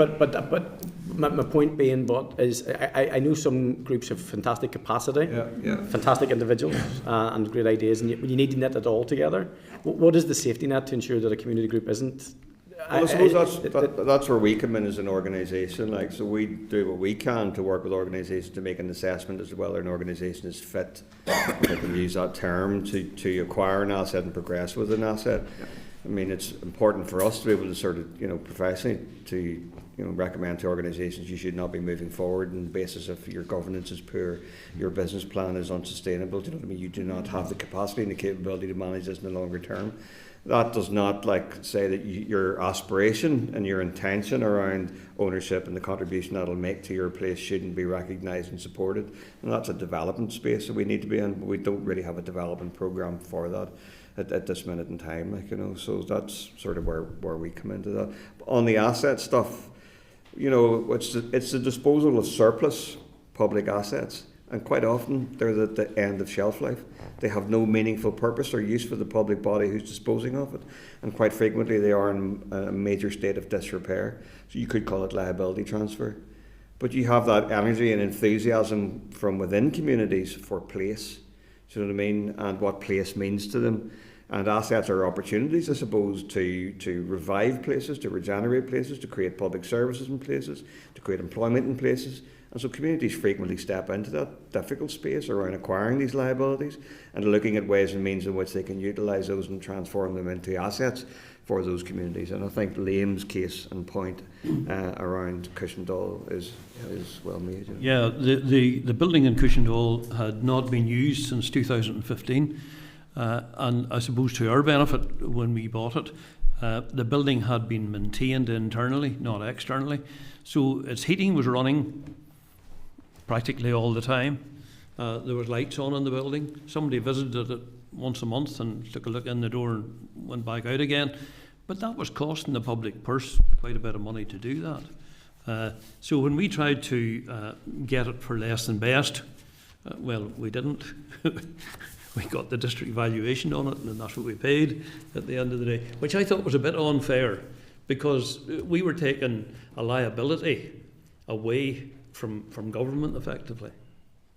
my point being, is I know some groups have fantastic capacity, fantastic individuals, and great ideas, and you need to knit it all together. What is the safety net to ensure that a community group isn't? Well, I suppose that's where we come in as an organisation. Like, so we do what we can to work with organisations to make an assessment as to whether an organisation is fit, if I can use that term, to acquire an asset and progress with an asset. I mean, it's important for us to be able to sort of, professionally to, recommend to organisations you should not be moving forward on the basis of your governance is poor, your business plan is unsustainable. Do you know what I mean? You do not have the capacity and the capability to manage this in the longer term. That does not say that your aspiration and your intention around ownership and the contribution that'll make to your place shouldn't be recognised and supported. And that's a development space that we need to be in, but we don't really have a development programme for that. at this minute in time, like, you know. So that's sort of where we come into that. On the asset stuff, you know, it's the disposal of surplus public assets, and quite often they're at the end of shelf life. They have no meaningful purpose or use for the public body who's disposing of it, and quite frequently they are in a major state of disrepair. So you could call it liability transfer. But you have that energy and enthusiasm from within communities for place, do you know what I mean, and what place means to them. And assets are opportunities, I suppose, to revive places, to regenerate places, to create public services in places, to create employment in places. And so communities frequently step into that difficult space around acquiring these liabilities and looking at ways and means in which they can utilise those and transform them into assets for those communities. And I think Liam's case and point around Cushendall is well made. You know. Yeah, the building in Cushendall had not been used since 2015. And I suppose to our benefit when we bought it, the building had been maintained internally, not externally. So its heating was running practically all the time. There was lights on in the building. Somebody visited it once a month and took a look in the door and went back out again. But that was costing the public purse quite a bit of money to do that. So when we tried to get it for less than best, well, we didn't. We got the district valuation on it, and that's what we paid at the end of the day, which I thought was a bit unfair, because we were taking a liability away from government effectively.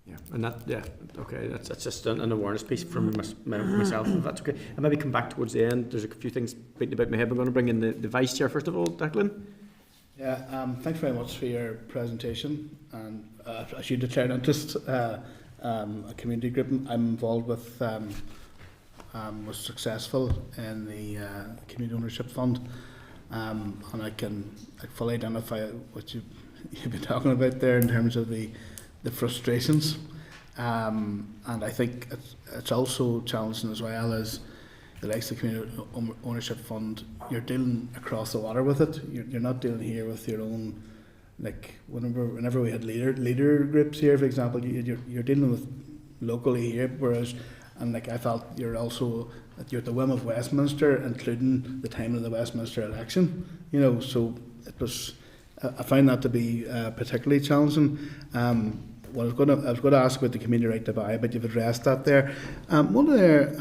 Yeah, and that's just an awareness piece from myself, if that's okay. And maybe come back towards the end. There's a few things beating about my head. I'm going to bring in the Vice Chair first of all, Declan. Yeah, thanks very much for your presentation. And as you declared interest, a community group I'm involved with was successful in the Community Ownership Fund, and I fully identify what you've been talking about there in terms of the frustrations, and I think it's also challenging as well as the likes of the Community Ownership Fund. You're dealing across the water with it. You're not dealing here with your own. Like whenever we had leader groups here, for example, you're dealing with locally here, whereas, and like I felt you're at the whim of Westminster, including the time of the Westminster election. You know, so it was. I find that to be particularly challenging. What I was going to ask about the community right to buy, but you've addressed that there. One of their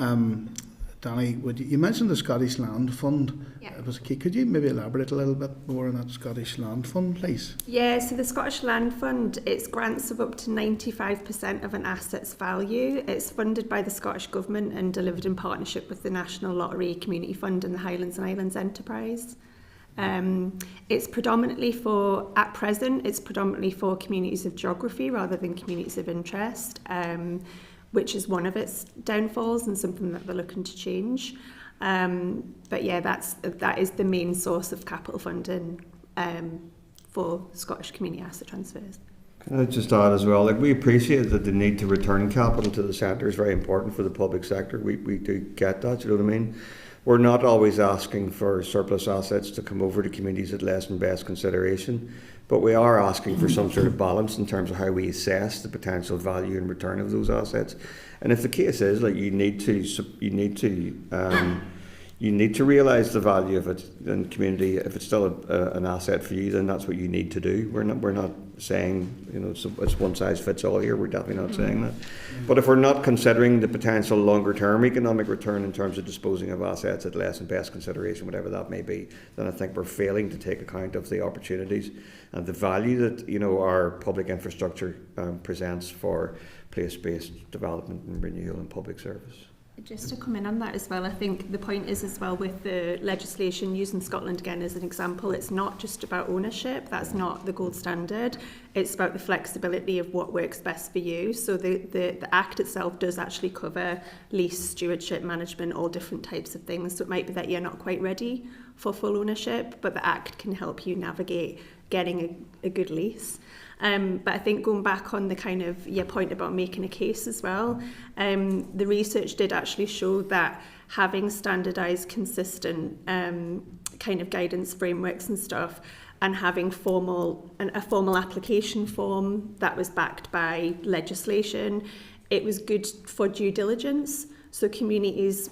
Danny, you mentioned the Scottish Land Fund. Yeah. It was a key. Could you maybe elaborate a little bit more on that Scottish Land Fund, please? Yeah, so the Scottish Land Fund, it's grants of up to 95% of an asset's value. It's funded by the Scottish Government and delivered in partnership with the National Lottery Community Fund and the Highlands and Islands Enterprise. It's predominantly at present, it's predominantly for communities of geography rather than communities of interest. Which is one of its downfalls and something that they're looking to change. But yeah, that is the main source of capital funding for Scottish community asset transfers. Can I just add as well, like, we appreciate that the need to return capital to the centre is very important for the public sector. We do get that, you know what I mean? We're not always asking for surplus assets to come over to communities at less than best consideration, but we are asking for some sort of balance in terms of how we assess the potential value and return of those assets. And if the case is like you need to realise the value of it in community, if it's still an asset for you, then that's what you need to do. We're not saying, you know, it's one size fits all here. We're definitely not saying that. But if we're not considering the potential longer term economic return in terms of disposing of assets at less than best consideration, whatever that may be, then I think we're failing to take account of the opportunities and the value that, you know, our public infrastructure presents for place-based development and renewal and public service. Just to come in on that as well, I think the point is as well with the legislation, using Scotland again as an example, it's not just about ownership, that's not the gold standard, it's about the flexibility of what works best for you. So the Act itself does actually cover lease, stewardship, management, all different types of things. So it might be that you're not quite ready for full ownership, but the Act can help you navigate getting a good lease. But I think going back on the kind of your point about making a case as well, the research did actually show that having standardised, consistent kind of guidance frameworks and stuff, and having a formal application form that was backed by legislation, it was good for due diligence. So communities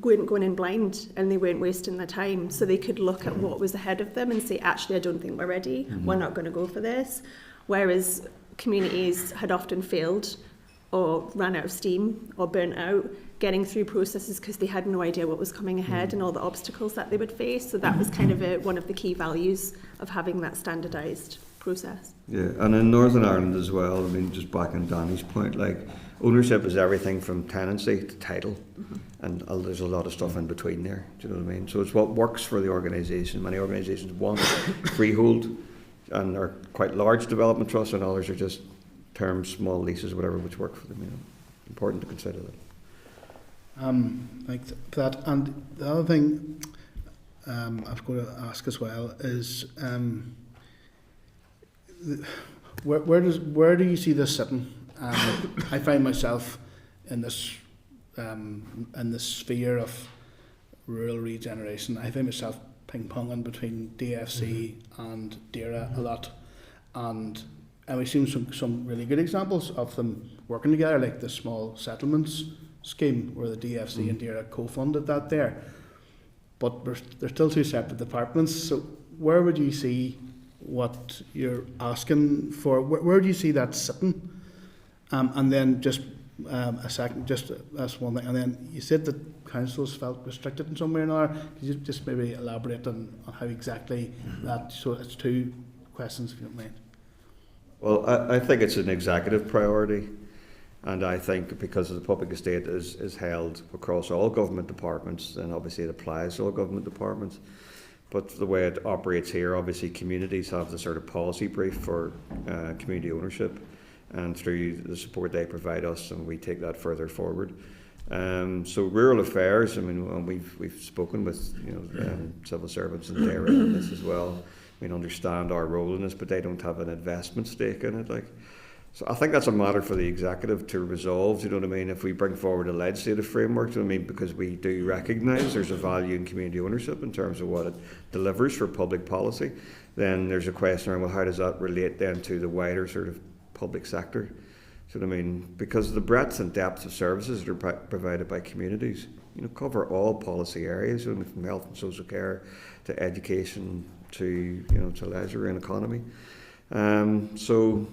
weren't going in blind and they weren't wasting their time. So they could look at what was ahead of them and say, actually, I don't think we're ready. We're not going to go for this. Whereas communities had often failed or ran out of steam or burnt out getting through processes because they had no idea what was coming ahead and all the obstacles that they would face. So that was kind of one of the key values of having that standardised process. Yeah, and in Northern Ireland as well, I mean, just back on Danny's point, like, ownership is everything from tenancy to title, and there's a lot of stuff in between there, do you know what I mean? So it's what works for the organisation. Many organisations want freehold and are quite large development trusts, and others are just term small leases, whatever, which work for them. You know, important to consider that. Like that, and the other thing I've got to ask as well is where do you see this sitting? I find myself in this sphere of rural regeneration. I find myself ping-ponging between DFC and DAERA a lot, and we've seen some really good examples of them working together, like the small settlements scheme where the DFC and DAERA co-funded that there. But they're still two separate departments. So where would you see what you're asking for? Where do you see that sitting? And then just a second, just that's one thing. And then you said that councils felt restricted in some way or another. Could you just maybe elaborate on how exactly that? So it's two questions, if you don't mind. Well, I think it's an executive priority, and I think because the public estate is held across all government departments, then obviously it applies to all government departments. But the way it operates here, obviously communities have the sort of policy brief for community ownership, and through the support they provide us, and we take that further forward. So rural affairs, I mean, we've spoken with civil servants and DAERA on this as well. We understand our role in this, but they don't have an investment stake in it. So I think that's a matter for the executive to resolve. You know what I mean? If we bring forward a legislative framework, you know what I mean, because we do recognise there's a value in community ownership in terms of what it delivers for public policy, then there's a question around, well, how does that relate then to the wider sort of public sector? So I mean, because the breadth and depth of services that are provided by communities, cover all policy areas, from health and social care to education to to leisure and economy. So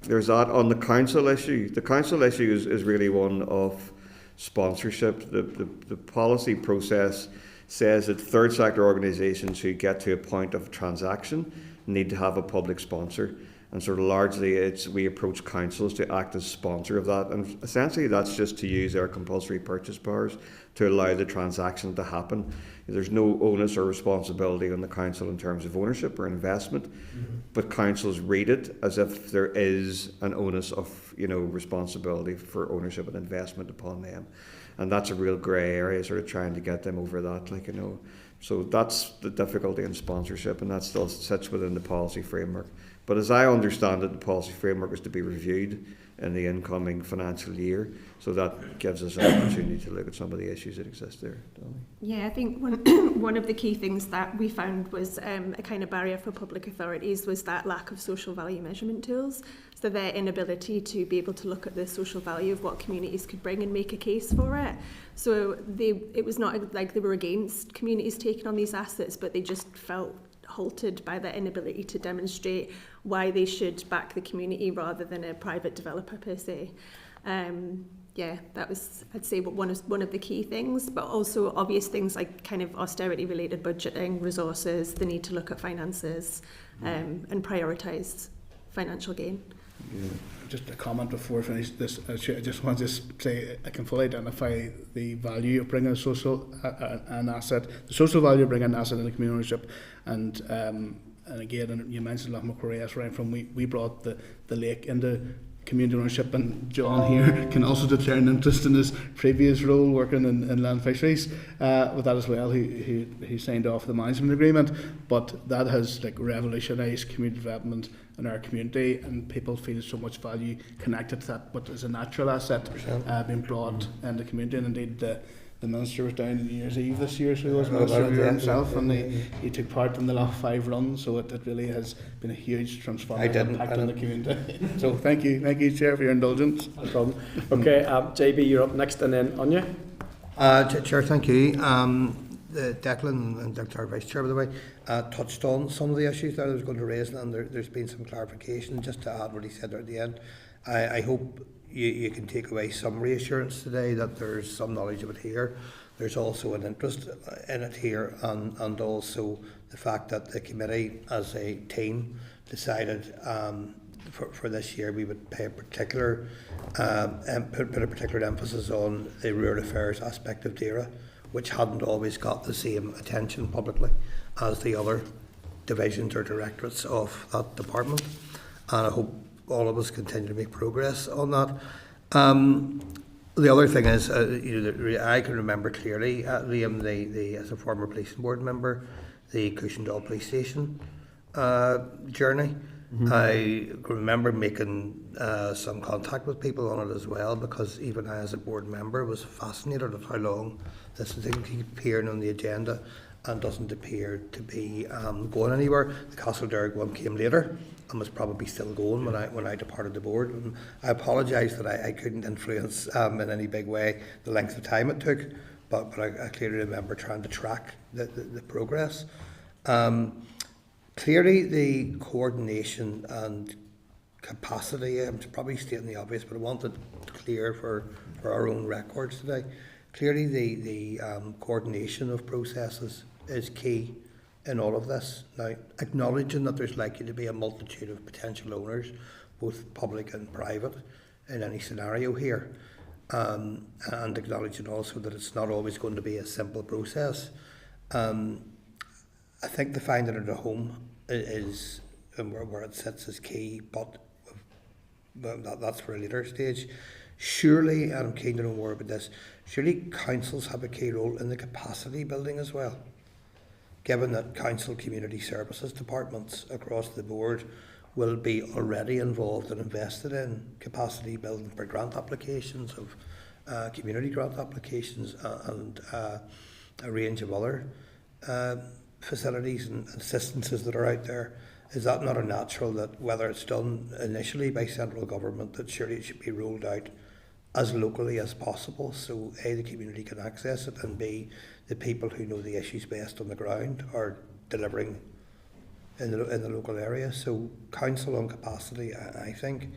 there's that. On the council issue, is really one of sponsorship. The policy process says that third sector organisations who get to a point of transaction need to have a public sponsor. And sort of largely we approach councils to act as sponsor of that. And essentially that's just to use our compulsory purchase powers to allow the transaction to happen. There's no onus or responsibility on the council in terms of ownership or investment, but councils read it as if there is an onus of responsibility for ownership and investment upon them. And that's a real grey area, sort of trying to get them over that, So that's the difficulty in sponsorship, and that still sits within the policy framework. But as I understand it, the policy framework is to be reviewed in the incoming financial year, so that gives us an opportunity to look at some of the issues that exist there. Yeah, I think one of the key things that we found was a kind of barrier for public authorities was that lack of social value measurement tools. So their inability to be able to look at the social value of what communities could bring and make a case for it. So it was not like they were against communities taking on these assets, but they just felt halted by their inability to demonstrate why they should back the community rather than a private developer per se. That was, I'd say, one of the key things, but also obvious things like kind of austerity related budgeting, resources, the need to look at finances and prioritise financial gain. Yeah. Just a comment before I finish this. I just want to say I can fully identify the value of bringing an asset, the social value of bringing an asset into community ownership, and again, and you mentioned Loch Macquarie, that's right from we brought the lake into community ownership, and John here can also declare an interest in his previous role working in land fisheries with that as well, who signed off the management agreement. But that has revolutionised community development in our community, and people feel so much value connected to that, but as a natural asset being brought into the community. And indeed the Minister was down on New Year's Eve this year, so he was Minister there himself, and he took part in the last 5 runs, so it really has been a huge transformative impact on the community. So thank you Chair, for your indulgence. No problem. Okay, JB, you're up next, and then Anya. Chair, thank you. Declan and Dr. Vice Chair, by the way, touched on some of the issues that I was going to raise, and there's been some clarification. Just to add what he said there at the end, I hope you can take away some reassurance today that there's some knowledge of it here. There's also an interest in it here, and also the fact that the committee as a team decided for this year we would pay a particular put a particular emphasis on the rural affairs aspect of DAERA, which hadn't always got the same attention publicly as the other divisions or directorates of that department. And I hope all of us continue to make progress on that. The other thing is, I can remember clearly, Liam, as a former police board member, the Cushendall Police Station journey. Mm-hmm. I remember making some contact with people on it as well, because even I, as a board member, was fascinated at how long this thing keeps appearing on the agenda and doesn't appear to be going anywhere. The Castlederg one came later and was probably still going when I departed the board. And I apologise that I couldn't influence in any big way the length of time it took, but I clearly remember trying to track the progress. Clearly, the coordination and capacity, I'm probably stating the obvious, but I want it clear for our own records today. Clearly, the coordination of processes is key in all of this. Now, acknowledging that there's likely to be a multitude of potential owners, both public and private, in any scenario here, and acknowledging also that it's not always going to be a simple process. I think the finding it at home is, and where it sits, is key, but that's for a later stage. Surely, and I'm keen to know more about this, surely councils have a key role in the capacity building as well, given that council community services departments across the board will be already involved and invested in capacity building for grant applications, of community grant applications, and a range of other facilities and assistances that are out there. Is that not a natural that, whether it's done initially by central government, that surely it should be rolled out as locally as possible, so A, the community can access it, and B, the people who know the issues best on the ground are delivering in the local area. So council on capacity, I think,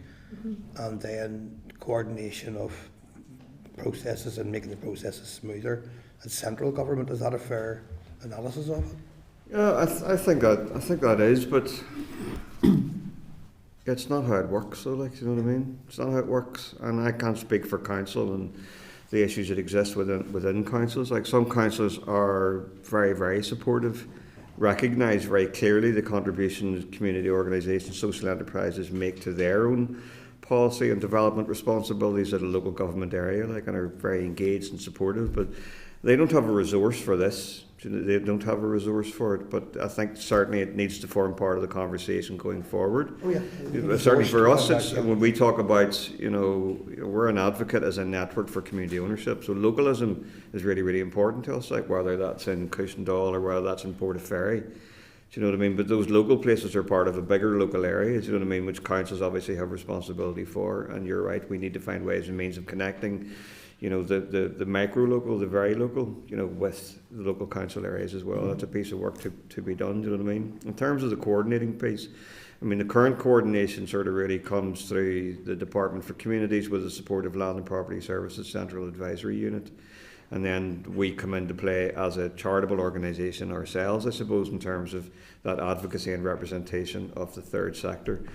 and then coordination of processes and making the processes smoother at central government. Is that a fair analysis of it? Yeah, I think that is, but it's not how it works. So, like, you know what I mean? It's not how it works, and I can't speak for council and the issues that exist within councils. Like, some councils are very, very supportive, recognise very clearly the contributions community organisations, social enterprises make to their own policy and development responsibilities at a local government area, like, and are very engaged and supportive. But they don't have a resource for this. They don't have a resource for it, but I think certainly it needs to form part of the conversation going forward. Oh, yeah. Certainly for us, it's, when we talk about, we're an advocate as a network for community ownership, so localism is really, really important to us, like whether that's in Cushendall or whether that's in Portaferry. Do you know what I mean? But those local places are part of a bigger local area, do you know what I mean, which councils obviously have responsibility for, and you're right, we need to find ways and means of connecting the micro local, the very local, with the local council areas as well. Mm-hmm. That's a piece of work to be done, do you know what I mean? In terms of the coordinating piece, I mean, the current coordination sort of really comes through the Department for Communities with the support of Land and Property Services Central Advisory Unit. And then we come into play as a charitable organisation ourselves, I suppose, in terms of that advocacy and representation of the third sector.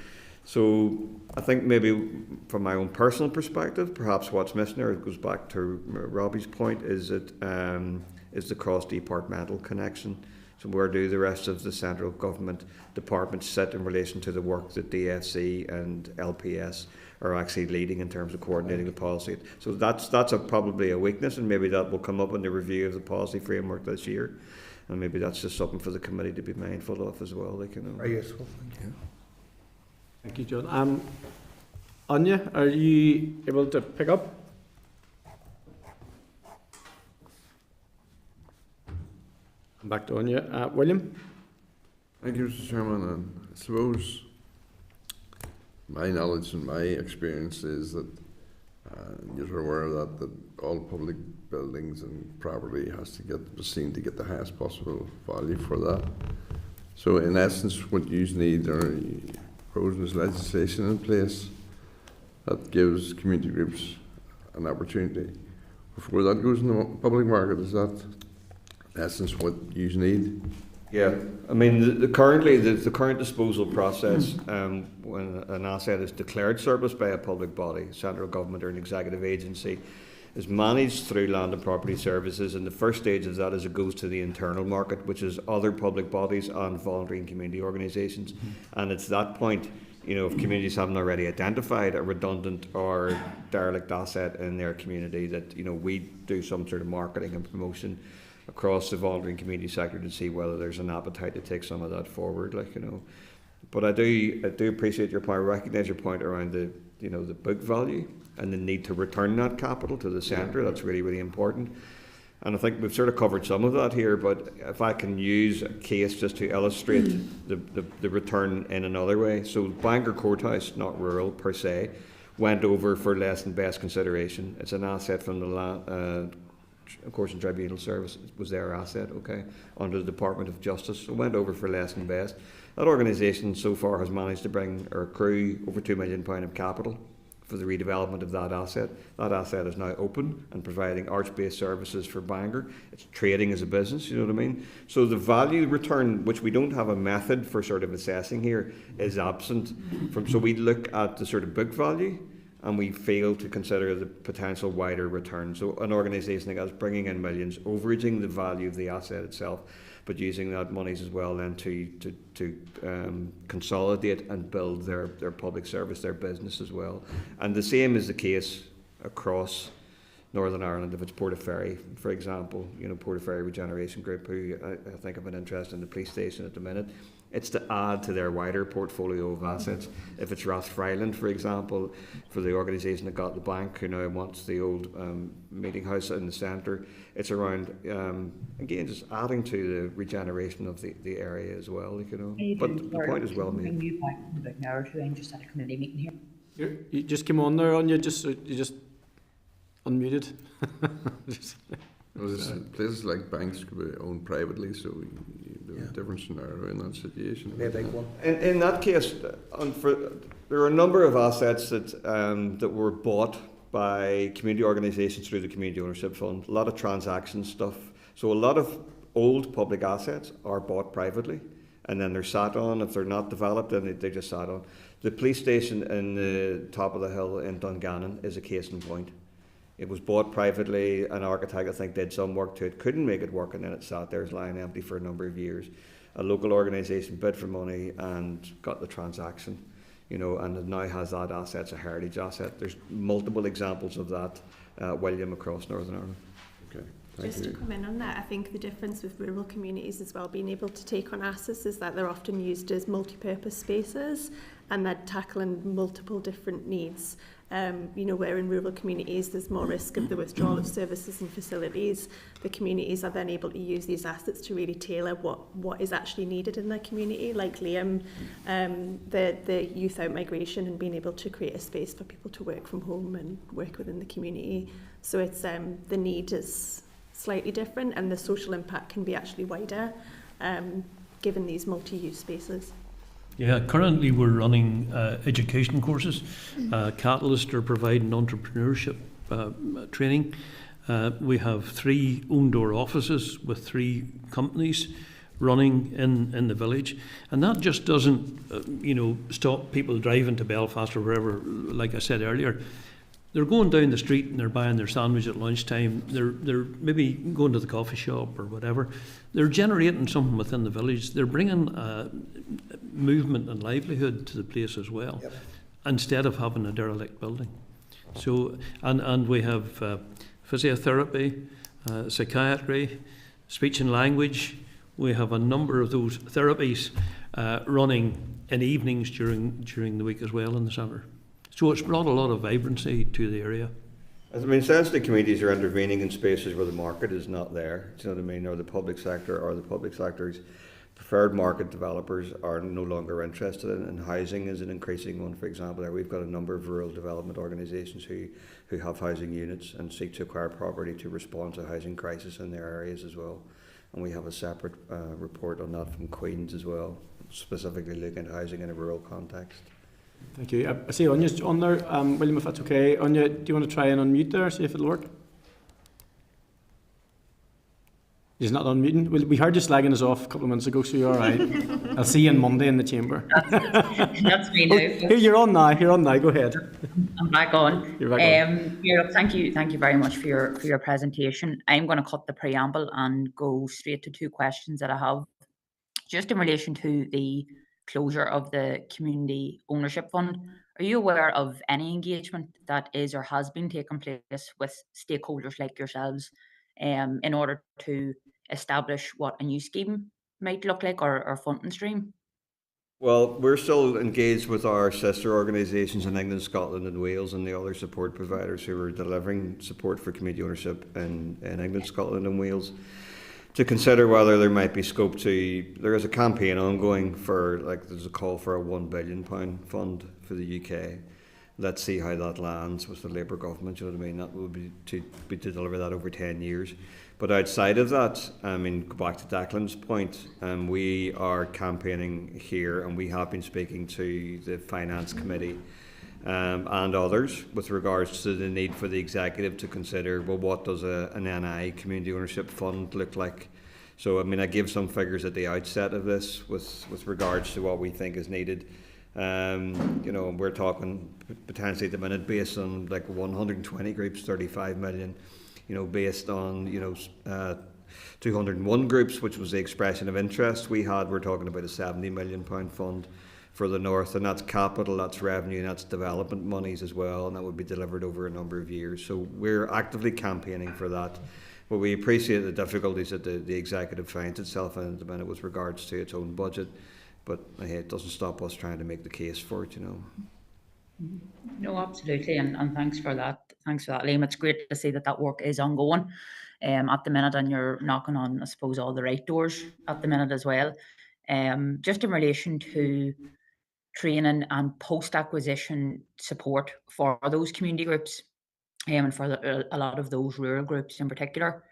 So I think maybe from my own personal perspective, perhaps what's missing there, it goes back to Robbie's point, is the cross-departmental connection. So where do the rest of the central government departments sit in relation to the work that DFC and LPS are actually leading in terms of coordinating the policy? So that's probably a weakness, and maybe that will come up in the review of the policy framework this year. And maybe that's just something for the committee to be mindful of as well. Very useful, thank you. Thank you, John. Anya, are you able to pick up? Come back to Anya. William? Thank you, Mr. Chairman. And I suppose my knowledge and my experience is that You're aware of that all public buildings and property has to get seen to get the highest possible value for that. So in essence, what you need are proposing legislation in place that gives community groups an opportunity before that goes in the public market. Is that in essence what you need? Yeah, I mean, the current disposal process, when an asset is declared surplus by a public body, central government or an executive agency, is managed through Land and Property Services, and the first stage of that is it goes to the internal market, which is other public bodies and voluntary and community organisations. And it's that point, you know, if communities haven't already identified a redundant or derelict asset in their community, that, you know, we do some sort of marketing and promotion across the voluntary and community sector to see whether there's an appetite to take some of that forward, like, you know. But I do appreciate your point. I recognise your point around the, you know, the book value and the need to return that capital to the centre. That's really, really important. And I think we've sort of covered some of that here, but if I can use a case just to illustrate the return in another way. So Bangor Courthouse, not rural per se, went over for less than best consideration. It's an asset from the Courts and Tribunal Service. It was their asset, okay, under the Department of Justice. So it went over for less than best. That organisation so far has managed to bring or accrue over £2 million of capital for the redevelopment of that asset. That asset is now open and providing arch-based services for Bangor. It's trading as a business, you know what I mean? So the value return, which we don't have a method for sort of assessing here, is absent. So we look at the sort of book value and we fail to consider the potential wider return. So an organisation like that is bringing in millions, overaging the value of the asset itself, but using that monies as well then to consolidate and build their public service, their business as well. And the same is the case across Northern Ireland. If it's Portaferry, for example, you know, Portaferry Regeneration Group, who I think have an interest in the police station at the minute, it's to add to their wider portfolio of assets. If it's Rathfriland, for example, for the organisation that got the bank, who now wants the old meeting house in the centre, it's around, again, just adding to the regeneration of the area as well, you know. But the point is well made. You back in about an hour or two, I'm just at a committee meeting here. You just came on there, and you just unmuted. Places like banks could be owned privately, so you have a different scenario in that situation. Yeah, big one. In that case, there are a number of assets that were bought by community organisations through the Community Ownership Fund. A lot of transaction stuff. So a lot of old public assets are bought privately, and then they're sat on. If they're not developed, then they just sat on. The police station in the top of the hill in Dungannon is a case in point. It was bought privately. An architect, I think, did some work to it, couldn't make it work, and then it sat there lying empty for a number of years. A local organisation bid for money and got the transaction, you know, and it now has that asset, it's a heritage asset. There's multiple examples of that, William, across Northern Ireland. Okay. Just to come in on that, I think the difference with rural communities as well, being able to take on assets, is that they're often used as multi-purpose spaces and they're tackling multiple different needs. You know, where in rural communities there's more risk of the withdrawal of services and facilities. The communities are then able to use these assets to really tailor what is actually needed in their community, like Liam, the youth out migration and being able to create a space for people to work from home and work within the community. So it's the need is slightly different and the social impact can be actually wider given these multi-use spaces. Yeah, currently we're running education courses. Catalyst are providing entrepreneurship training. We have 3 own-door offices with 3 companies running in the village, and that just doesn't, stop people driving to Belfast or wherever. Like I said earlier, they're going down the street and they're buying their sandwich at lunchtime. They're maybe going to the coffee shop or whatever. They're generating something within the village. They're bringing movement and livelihood to the place as well, yep, instead of having a derelict building. So, and we have physiotherapy, psychiatry, speech and language. We have a number of those therapies running in evenings during the week as well in the centre. So it's brought a lot of vibrancy to the area. I mean, sensitive communities are intervening in spaces where the market is not there, do you know what I mean, or the public sector or the public sector's preferred market developers are no longer interested in housing is an increasing one. For example, there we've got a number of rural development organisations who have housing units and seek to acquire property to respond to a housing crisis in their areas as well. And we have a separate report on that from Queen's as well, specifically looking at housing in a rural context. Thank you. I see Anya's on there. William, if that's okay. Anya, do you want to try and unmute there, see if it'll work? He's not unmuting. We heard you slagging us off a couple of minutes ago, so you're all right. I'll see you on Monday in the chamber. That's me now. Here, you're on now. Go ahead. I'm back on. You're back on. Yeah, look, thank you very much for your presentation. I'm going to cut the preamble and go straight to two questions that I have. Just in relation to the closure of the Community Ownership Fund, are you aware of any engagement that is or has been taking place with stakeholders like yourselves in order to establish what a new scheme might look like or funding stream? Well, we're still engaged with our sister organisations in England, Scotland and Wales and the other support providers who are delivering support for community ownership in England, Scotland and Wales to consider whether there might be scope to... There is a campaign ongoing for, there's a call for a £1 billion fund for the UK. Let's see how that lands with the Labour government, you know what I mean? That will be to deliver that over 10 years. But outside of that, go back to Declan's point, we are campaigning here and we have been speaking to the Finance Committee and others with regards to the need for the executive to consider, well, what does an NI, Community Ownership Fund, look like? So, I gave some figures at the outset of this with regards to what we think is needed. We're talking potentially at the minute based on 120 groups, 35 million, based on, 201 groups, which was the expression of interest we had. We're talking about a £70 million fund for the North, and that's capital, that's revenue, and that's development monies as well, and that would be delivered over a number of years. So we're actively campaigning for that. But we appreciate the difficulties that the executive finds itself in at the minute with regards to its own budget. But hey, it doesn't stop us trying to make the case for it, No, absolutely, and thanks for that. Thanks for that, Liam. It's great to see that work is ongoing at the minute, and you're knocking on, I suppose, all the right doors at the minute as well. Just in relation to training and post-acquisition support for those community groups, and for a lot of those rural groups in particular,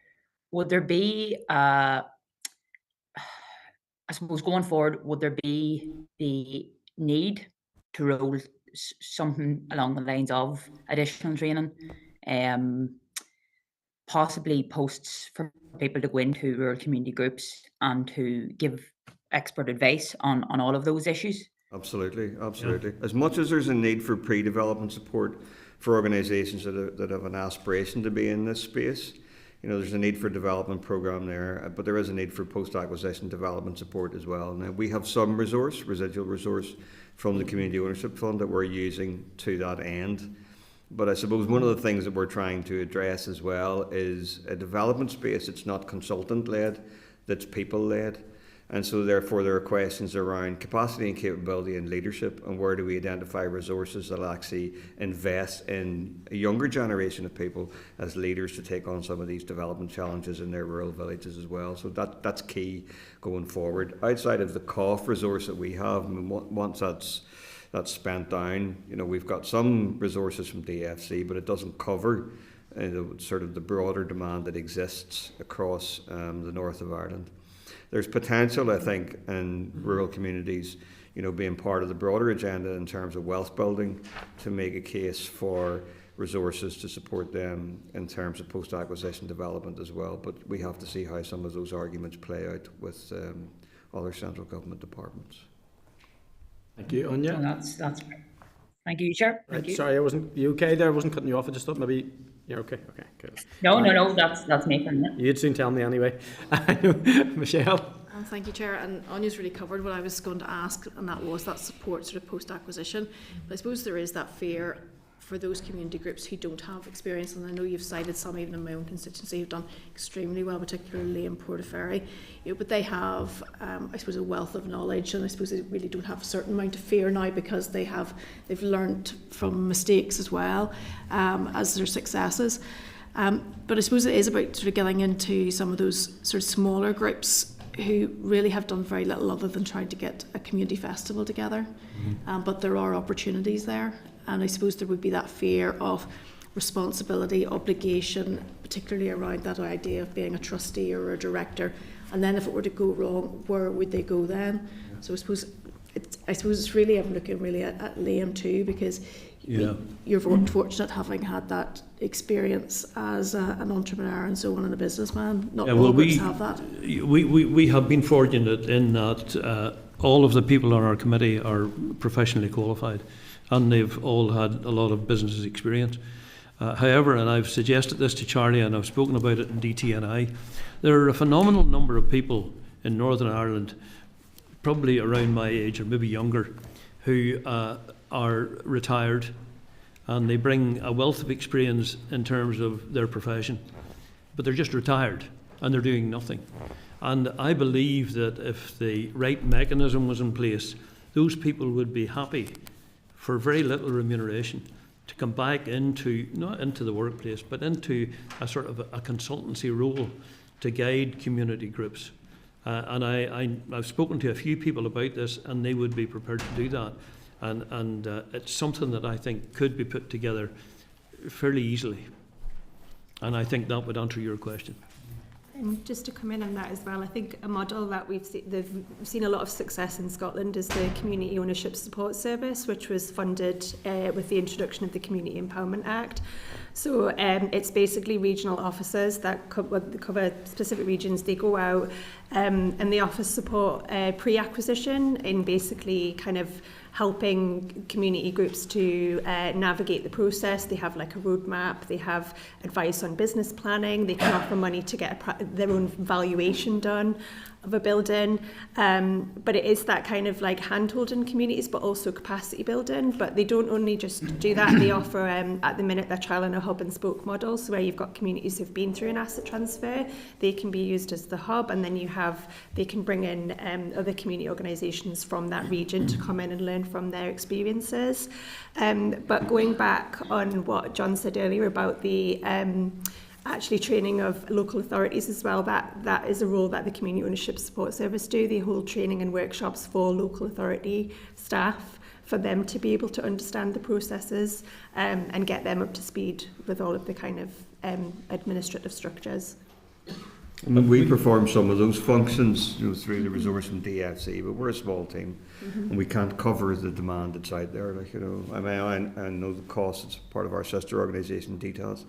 would there be, I suppose going forward, would there be the need to roll something along the lines of additional training, possibly posts for people to go into rural community groups and to give expert advice on all of those issues? Absolutely. Yeah. As much as there's a need for pre-development support for organisations that have an aspiration to be in this space, there's a need for a development programme there, but there is a need for post-acquisition development support as well. Now, we have some residual resource from the Community Ownership Fund that we're using to that end. But I suppose one of the things that we're trying to address as well is a development space that's not consultant-led, that's people-led. And so therefore there are questions around capacity and capability and leadership, and where do we identify resources that will actually invest in a younger generation of people as leaders to take on some of these development challenges in their rural villages as well. So that's key going forward. Outside of the COF resource that we have, once that's spent down, we've got some resources from DFC, but it doesn't cover the broader demand that exists across the north of Ireland. There's potential, I think, in rural communities, being part of the broader agenda in terms of wealth building, to make a case for resources to support them in terms of post-acquisition development as well. But we have to see how some of those arguments play out with other central government departments. Thank you, Anya. So that's great. Thank you, Chair. Thank you. Sorry, you okay there? I wasn't cutting you off. I just thought maybe you're okay. Okay, good. No, that's me from it. You'd soon tell me anyway. Michelle. Thank you, Chair. And Anya's really covered what I was going to ask, and that was that support sort of post-acquisition. But I suppose there is that fear for those community groups who don't have experience, and I know you've cited some even in my own constituency who've done extremely well, particularly in Portaferry, but they have I suppose a wealth of knowledge, and I suppose they really don't have a certain amount of fear now because they've learnt from mistakes as well as their successes. But I suppose it is about sort of getting into some of those sort of smaller groups who really have done very little other than trying to get a community festival together. But there are opportunities there, and I suppose there would be that fear of responsibility, obligation, particularly around that idea of being a trustee or a director. And then if it were to go wrong, where would they go then? So I suppose it's really, I'm looking really at Liam too, because you're fortunate having had that experience as an entrepreneur and so on, and a businessman. Not all groups have that. We have been fortunate in that all of the people on our committee are professionally qualified, and they've all had a lot of business experience. However, and I've suggested this to Charlie, and I've spoken about it in DTNI, there are a phenomenal number of people in Northern Ireland, probably around my age or maybe younger, who are retired, and they bring a wealth of experience in terms of their profession, but they're just retired and they're doing nothing. And I believe that if the right mechanism was in place, those people would be happy for very little remuneration to come back into, not into the workplace, but into a sort of a consultancy role to guide community groups. And I've spoken to a few people about this, and they would be prepared to do that. And it's something that I think could be put together fairly easily. And I think that would answer your question. And just to come in on that as well, I think a model that we've seen a lot of success in Scotland is the Community Ownership Support Service, which was funded with the introduction of the Community Empowerment Act. So it's basically regional officers that cover specific regions. They go out and they offer support pre-acquisition in basically kind of helping community groups to navigate the process. They have like a roadmap, they have advice on business planning, they can offer money to get their own valuation done of a building. But it is that kind of like hand-holding communities, but also capacity building. But they don't only just do that, they offer at the minute they're trialling a hub and spoke model, so where you've got communities who've been through an asset transfer, they can be used as the hub, and then they can bring in other community organisations from that region to come in and learn from their experiences. But going back on what John said earlier about the actually training of local authorities as well, that is a role that the Community Ownership Support Service do. They hold training and workshops for local authority staff for them to be able to understand the processes and get them up to speed with all of the kind of administrative structures. And we perform some of those functions, through the resource from DFC, but we're a small team, and we can't cover the demand that's out there. I know the cost. It's part of our sister organisation, Details,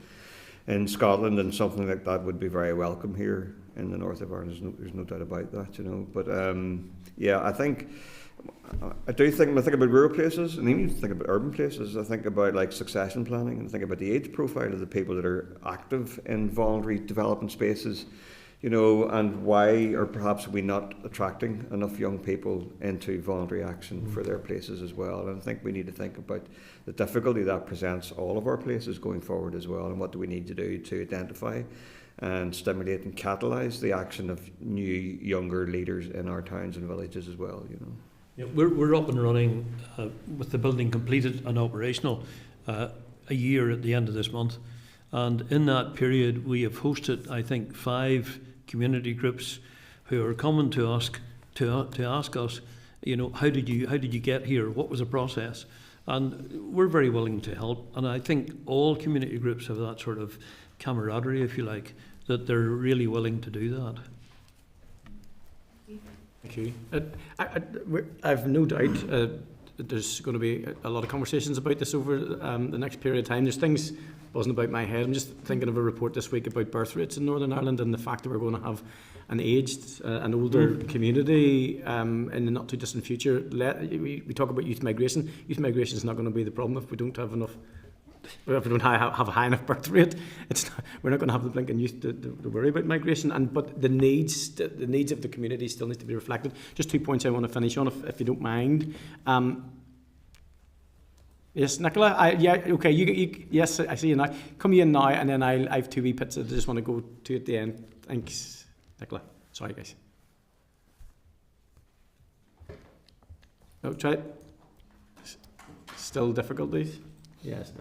in Scotland, and something like that would be very welcome here in the north of Ireland. There's no doubt about that, But I think about rural places, and even think about urban places. I think about like succession planning, and think about the age profile of the people that are active in voluntary development spaces. And why, or perhaps are we not attracting enough young people into voluntary action for their places as well? And I think we need to think about the difficulty that presents all of our places going forward as well, and what do we need to do to identify and stimulate and catalyse the action of new, younger leaders in our towns and villages as well, Yeah, we're up and running with the building completed and operational a year at the end of this month. And in that period, we have hosted, I think, 5 community groups who are coming to ask us, how did you get here? What was the process? And we're very willing to help. And I think all community groups have that sort of camaraderie, if you like, that they're really willing to do that. Thank you. I've no doubt that there's going to be a lot of conversations about this over the next period of time. There's things buzzing about my head. I'm just thinking of a report this week about birth rates in Northern Ireland, and the fact that we're going to have an aged, an older community in the not too distant future. We talk about youth migration. Youth migration is not going to be the problem if we don't have enough. If we don't have a high enough birth rate, we're not going to have the blinking youth to worry about migration. But the needs of the community still need to be reflected. Just 2 points I want to finish on, if you don't mind. Yes, Nicola. Okay. Yes, I see you now. Come in now, and then I have 2 wee bits that I just want to go to at the end. Thanks, Nicola. Sorry, guys. No, try it. Still difficulties. Yes.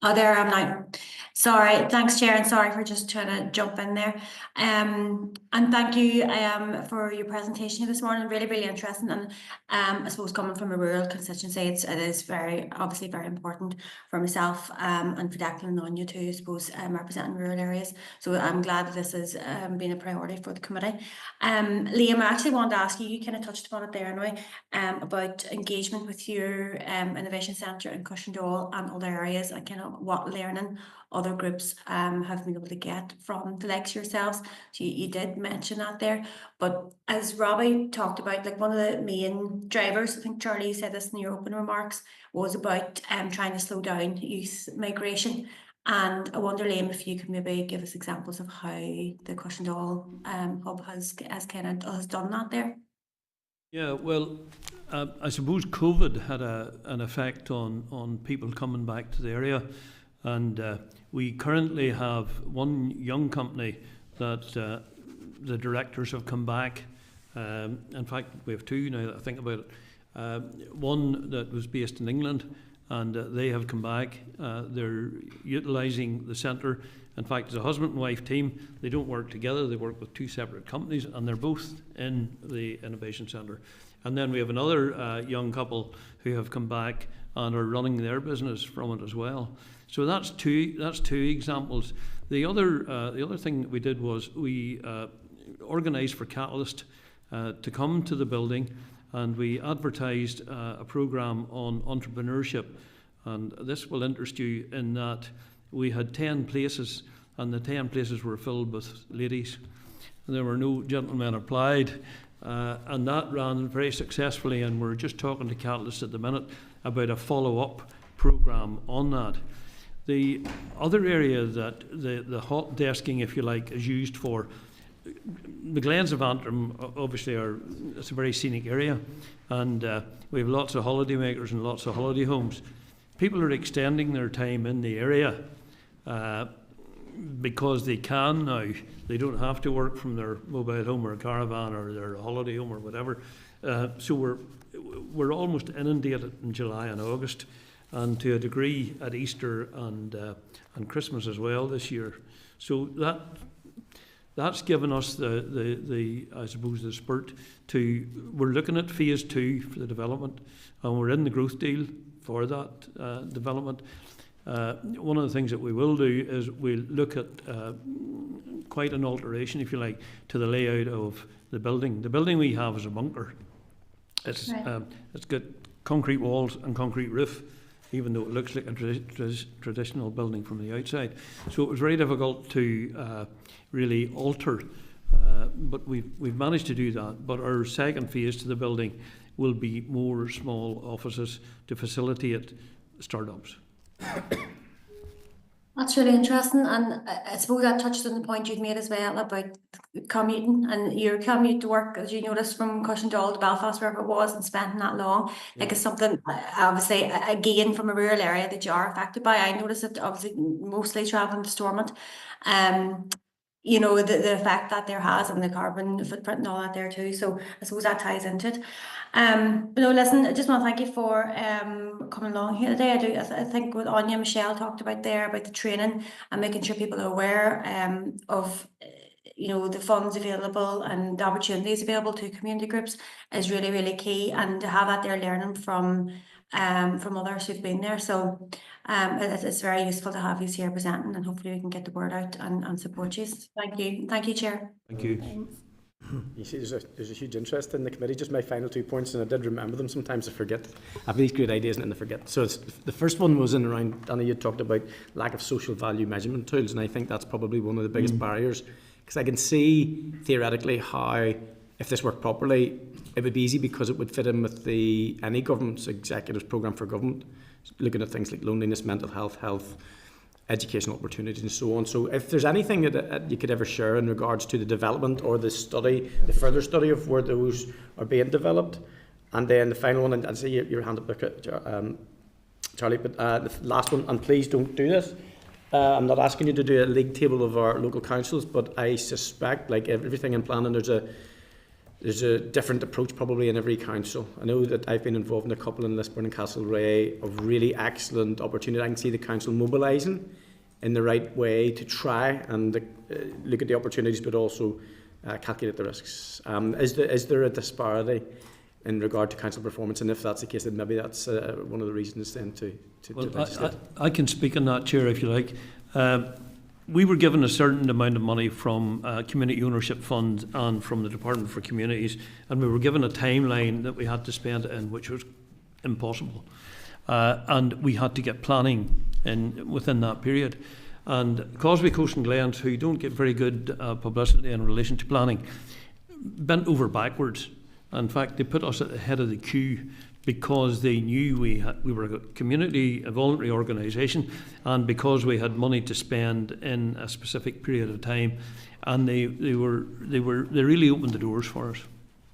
Oh, there I am now. Sorry, thanks, Chair, and sorry for just trying to jump in there. And thank you for your presentation this morning. Really, really interesting. And I suppose coming from a rural constituency, it is obviously very important for myself and for Declan and Anya too, I suppose, representing rural areas. So I'm glad that this has been a priority for the committee. Liam, I actually wanted to ask you, you kind of touched upon it there now, about engagement with your innovation centre in Cushendall and other areas, and kind of what learning other groups have been able to get from the likes of yourselves. So you did mention that there, but as Robbie talked about, like one of the main drivers, I think Charlie said this in your opening remarks, was about trying to slow down youth migration. And I wonder, Liam, if you could maybe give us examples of how the Cushendall hub has done that there. Yeah, well, I suppose COVID had an effect on people coming back to the area, and we currently have one young company that the directors have come back. In fact, we have two now that I think about it. One that was based in England, and they have come back. They're utilising the centre. In fact, as a husband and wife team, they don't work together. They work with two separate companies, and they're both in the Innovation Centre. And then we have another young couple who have come back and are running their business from it as well. So that's two examples. The other thing that we did was we organised for Catalyst to come to the building, and we advertised a programme on entrepreneurship. And this will interest you in that we had 10 places, and the 10 places were filled with ladies. And there were no gentlemen applied, and that ran very successfully. And we're just talking to Catalyst at the minute about a follow-up programme on that. The other area that the hot desking, if you like, is used for, the Glens of Antrim obviously it's a very scenic area, and we have lots of holiday makers and lots of holiday homes. People are extending their time in the area because they can now. They don't have to work from their mobile home or caravan or their holiday home or whatever. So we're almost inundated in July and August, and to a degree at Easter and Christmas as well this year. So that's given us the I suppose the spurt to. We're looking at phase 2 for the development, and we're in the growth deal for that development. One of the things that we will do is we'll look at quite an alteration, if you like, to the layout of the building. The building we have is a bunker. It's got concrete walls and concrete roof, even though it looks like a traditional building from the outside. So it was very difficult to really alter, but we've managed to do that. But our second phase to the building will be more small offices to facilitate startups. That's really interesting, and I suppose that touched on the point you've made as well about commuting, and your commute to work, as you noticed, from Cushendall to Belfast, wherever it was, and spending that long, like it's something, obviously, again, from a rural area that you are affected by. I noticed it, obviously, mostly travelling to Stormont. You know, the effect that there has on the carbon footprint and all that there too. So I suppose that ties into it. But no, listen, I just want to thank you for coming along here today. I think what Anya and Michelle talked about there, about the training and making sure people are aware of you know, the funds available and the opportunities available to community groups is really, really key, and to have that there learning from others who've been there. So it's very useful to have you here presenting, and hopefully we can get the word out and support you. Thank you, Chair. Thank you. Thanks. You see, there's a huge interest in the committee. Just my final 2 points, and I did remember them. Sometimes I forget. I have these great ideas and then I forget. So the first one was in around, Danny, you talked about lack of social value measurement tools, and I think that's probably one of the biggest barriers, because I can see theoretically how, if this worked properly, it would be easy, because it would fit in with any government's executive programme for government, looking at things like loneliness, mental health, educational opportunities and so on. So if there's anything that you could ever share in regards to the development or the further study of where those are being developed. And then the final one, and I see your hand up, Charlie, but the last one, and please don't do this. I'm not asking you to do a league table of our local councils, but I suspect, like everything in planning, there's there's a different approach probably in every council. I know that I've been involved in a couple in Lisburn and Castlereagh of really excellent opportunity. I can see the council mobilising in the right way to try and look at the opportunities, but also calculate the risks. Is there a disparity in regard to council performance? And if that's the case, then maybe that's one of the reasons then to legislate. I can speak on that, Chair, if you like. We were given a certain amount of money from Community Ownership Fund and from the Department for Communities, and we were given a timeline that we had to spend in, which was impossible. And we had to get planning within that period. And Causeway Coast and Glens, who don't get very good publicity in relation to planning, bent over backwards. In fact, they put us at the head of the queue because they knew we were a community, a voluntary organisation, and because we had money to spend in a specific period of time, and they really opened the doors for us.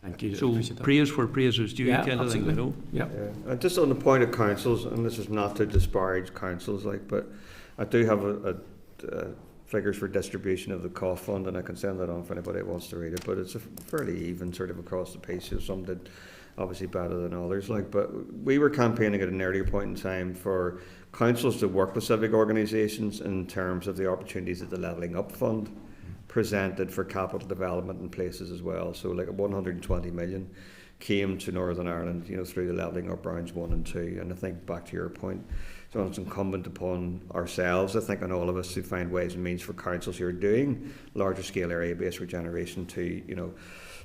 Thank you. So praise where praise is due, kind of thing, you know. Yeah. And just on the point of councils, and this is not to disparage councils, but I do have figures for distribution of the COF fund, and I can send that on if anybody wants to read it. But it's a fairly even sort of across the piece. So some did obviously better than others. But we were campaigning at an earlier point in time for councils to work with civic organisations in terms of the opportunities that the Levelling Up Fund presented for capital development in places as well. So 120 million came to Northern Ireland, through the Levelling Up rounds 1 and 2. And I think back to your point, so it's incumbent upon ourselves, I think, on all of us to find ways and means for councils who are doing larger scale area-based regeneration to,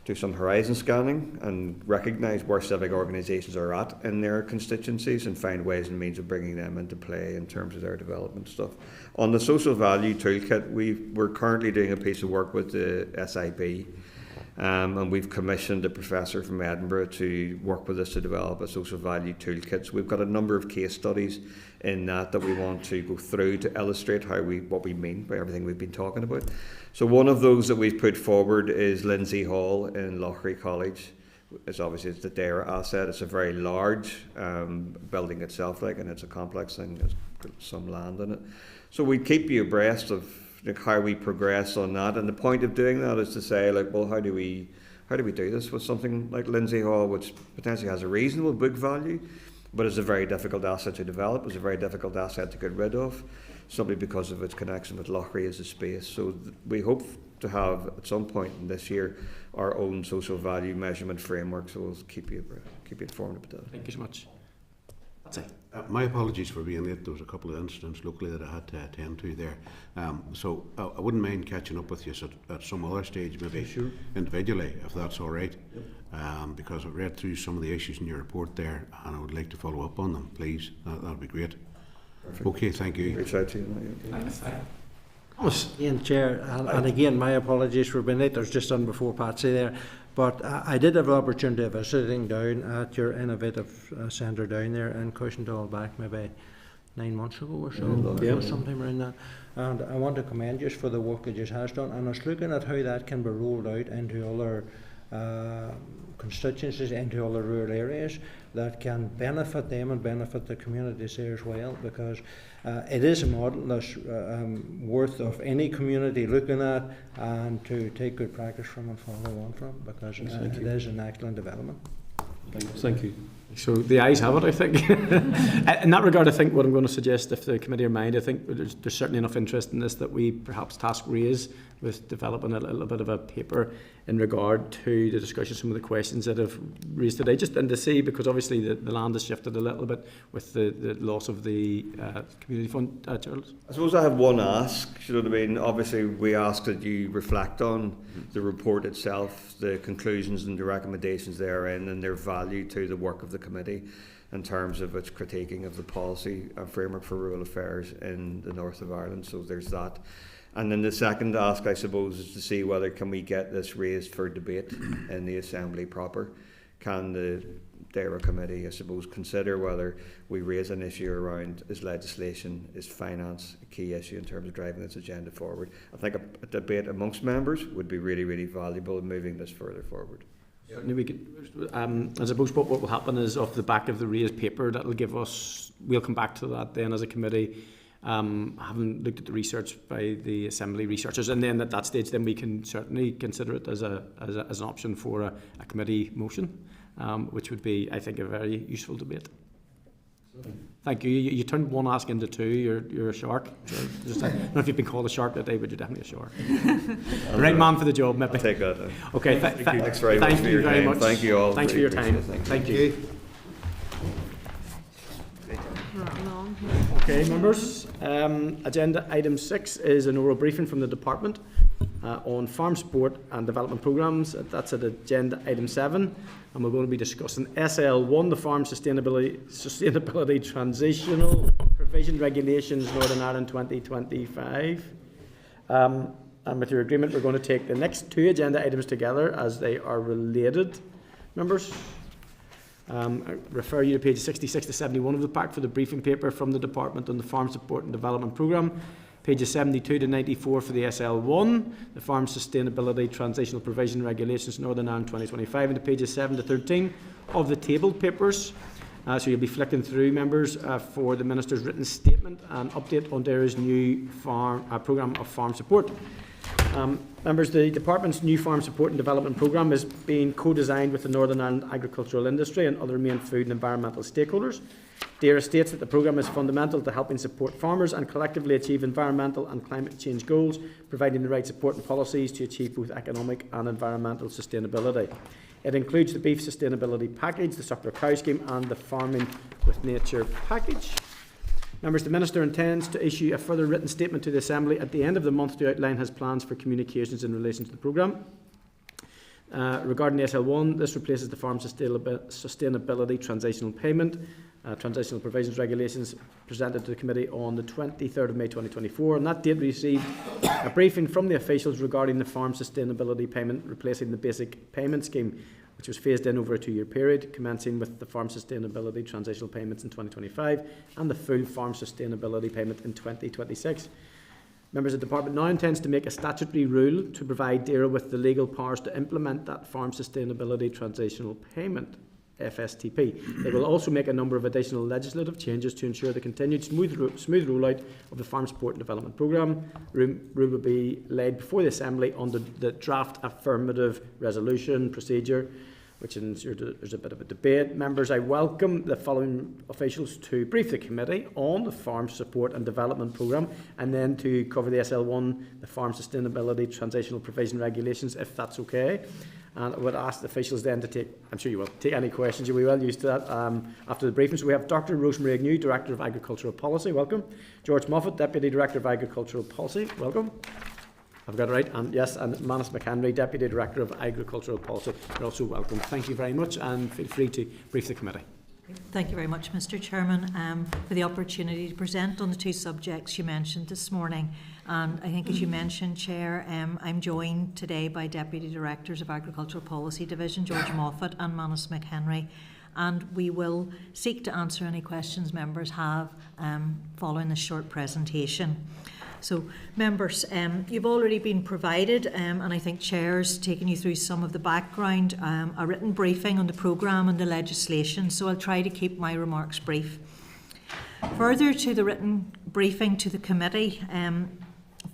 do some horizon scanning and recognise where civic organisations are at in their constituencies and find ways and means of bringing them into play in terms of their development stuff. On the social value toolkit, we're currently doing a piece of work with the SIB, and we've commissioned a professor from Edinburgh to work with us to develop a social value toolkit. So we've got a number of case studies in that we want to go through to illustrate what we mean by everything we've been talking about. So one of those that we've put forward is Lindsay Hall in Loughry College. It's the Dara asset. It's a very large building itself, and it's a complex thing. There's some land in it. So we keep you abreast of how we progress on that. And the point of doing that is to say, well, how do we do this with something like Lindsay Hall, which potentially has a reasonable book value, but is a very difficult asset to develop, is a very difficult asset to get rid of, simply because of its connection with Loughry as a space. So we hope to have, at some point in this year, our own social value measurement framework, so we'll keep you informed about that. Thank you so much. That's it. My apologies for being late. There was a couple of incidents locally that I had to attend to there. So I wouldn't mind catching up with you at some other stage, maybe individually, if that's all right. Yep. Because I've read through some of the issues in your report there, and I would like to follow up on them, please. That would be great. Perfect. Okay, thank you. Reach out to you. Thomas. Ian, Chair, and again, my apologies for being late. I was just on before Patsy there. But I did have the opportunity of visiting down at your innovative centre down there in Cushendall back maybe 9 months ago or so, or sometime around that. And I want to commend you for the work that you have done. And I was looking at how that can be rolled out into other constituencies, into other rural areas that can benefit them and benefit the communities there as well, because it is a model that's worth of any community looking at and to take good practice from and follow on from, because it is an excellent development. Thank you. So the ayes have it, I think. In that regard, I think what I'm going to suggest, if the committee are mind, I think there's certainly enough interest in this that we perhaps task Raise with developing a little bit of a paper in regard to the discussion, some of the questions that have raised today, just and to see, because obviously the land has shifted a little bit with the loss of the community fund. Charles? I suppose I have one ask, obviously we ask that you reflect on the report itself, the conclusions and the recommendations therein and their value to the work of the committee in terms of its critiquing of the policy and framework for rural affairs in the north of Ireland. So there's that. And then the second ask, I suppose, is to see whether can we get this raised for debate in the Assembly proper. Can the DAERA committee, I suppose, consider whether we raise an issue around is legislation, is finance a key issue in terms of driving this agenda forward. I think a debate amongst members would be really, really valuable in moving this further forward. We could, I suppose what will happen is off the back of the raised paper, that'll give us, we'll come back to that then as a committee having looked at the research by the Assembly researchers, and then at that stage then we can certainly consider it as an option for a committee motion, which would be, I think, a very useful debate. Thank you. You turned one ask into two. You're a shark. So I don't know if you've been called a shark that day, but you're definitely a shark. The right man for the job, maybe. I'll take that. Okay. Thanks very much for your time. Thank you all. Thanks for your time. Thank you. Okay, members. Agenda item 6 is an oral briefing from the department on farm support and development programmes. That's at agenda item 7, and we're going to be discussing SL1, the Farm Sustainability Transitional Provision Regulations, Northern Ireland 2025. And with your agreement, we're going to take the next 2 agenda items together as they are related. Members, I refer you to pages 66 to 71 of the pack for the briefing paper from the department on the Farm Support and Development Programme. Pages 72 to 94 for the SL1, the Farm Sustainability Transitional Provision Regulations Northern Ireland 2025, and to pages 7 to 13 of the tabled papers. So you'll be flicking through, members, for the Minister's written statement and update on Dairy's new programme of farm support. Members, the Department's new Farm Support and Development Programme is being co-designed with the Northern Ireland agricultural industry and other main food and environmental stakeholders. DAERA states that the programme is fundamental to helping support farmers and collectively achieve environmental and climate change goals, providing the right support and policies to achieve both economic and environmental sustainability. It includes the Beef Sustainability Package, the Suckler Cow Scheme and the Farming with Nature Package. Members, the Minister intends to issue a further written statement to the Assembly at the end of the month to outline his plans for communications in relation to the programme. Regarding the SL1, this replaces the Farm Sustainability Transitional Payment, Transitional Provisions Regulations presented to the Committee on the 23rd of May 2024. On that date, we received a briefing from the officials regarding the Farm Sustainability Payment replacing the Basic Payment Scheme, which was phased in over a 2-year period, commencing with the Farm Sustainability Transitional Payments in 2025 and the full Farm Sustainability Payment in 2026. Members, the Department now intends to make a statutory rule to provide DAERA with the legal powers to implement that Farm Sustainability Transitional Payment, FSTP. They will also make a number of additional legislative changes to ensure the continued smooth rollout of the Farm Support and Development Programme. Rule will be laid before the Assembly under the draft affirmative resolution procedure, which ensures there's a bit of a debate. Members, I welcome the following officials to brief the committee on the Farm Support and Development Programme and then to cover the SL1, the Farm Sustainability Transitional Provision Regulations, if that's okay. And I would ask the officials then to take, I'm sure you will, take any questions. You'll be well used to that after the briefing. So we have Dr. Rosemary Agnew, Director of Agricultural Policy, welcome. George Moffat, Deputy Director of Agricultural Policy, welcome. I've got it right, and yes, and Manus McHenry, Deputy Director of Agricultural Policy, you're also welcome. Thank you very much, and feel free to brief the committee. Thank you very much, Mr. Chairman, for the opportunity to present on the 2 subjects you mentioned this morning. And I think, as you mentioned, Chair, I'm joined today by Deputy Directors of Agricultural Policy Division, George Moffat and Manus McHenry, and we will seek to answer any questions members have following this short presentation. So, members, you've already been provided, and I think Chair's taken you through some of the background, a written briefing on the programme and the legislation, so I'll try to keep my remarks brief. Further to the written briefing to the committee,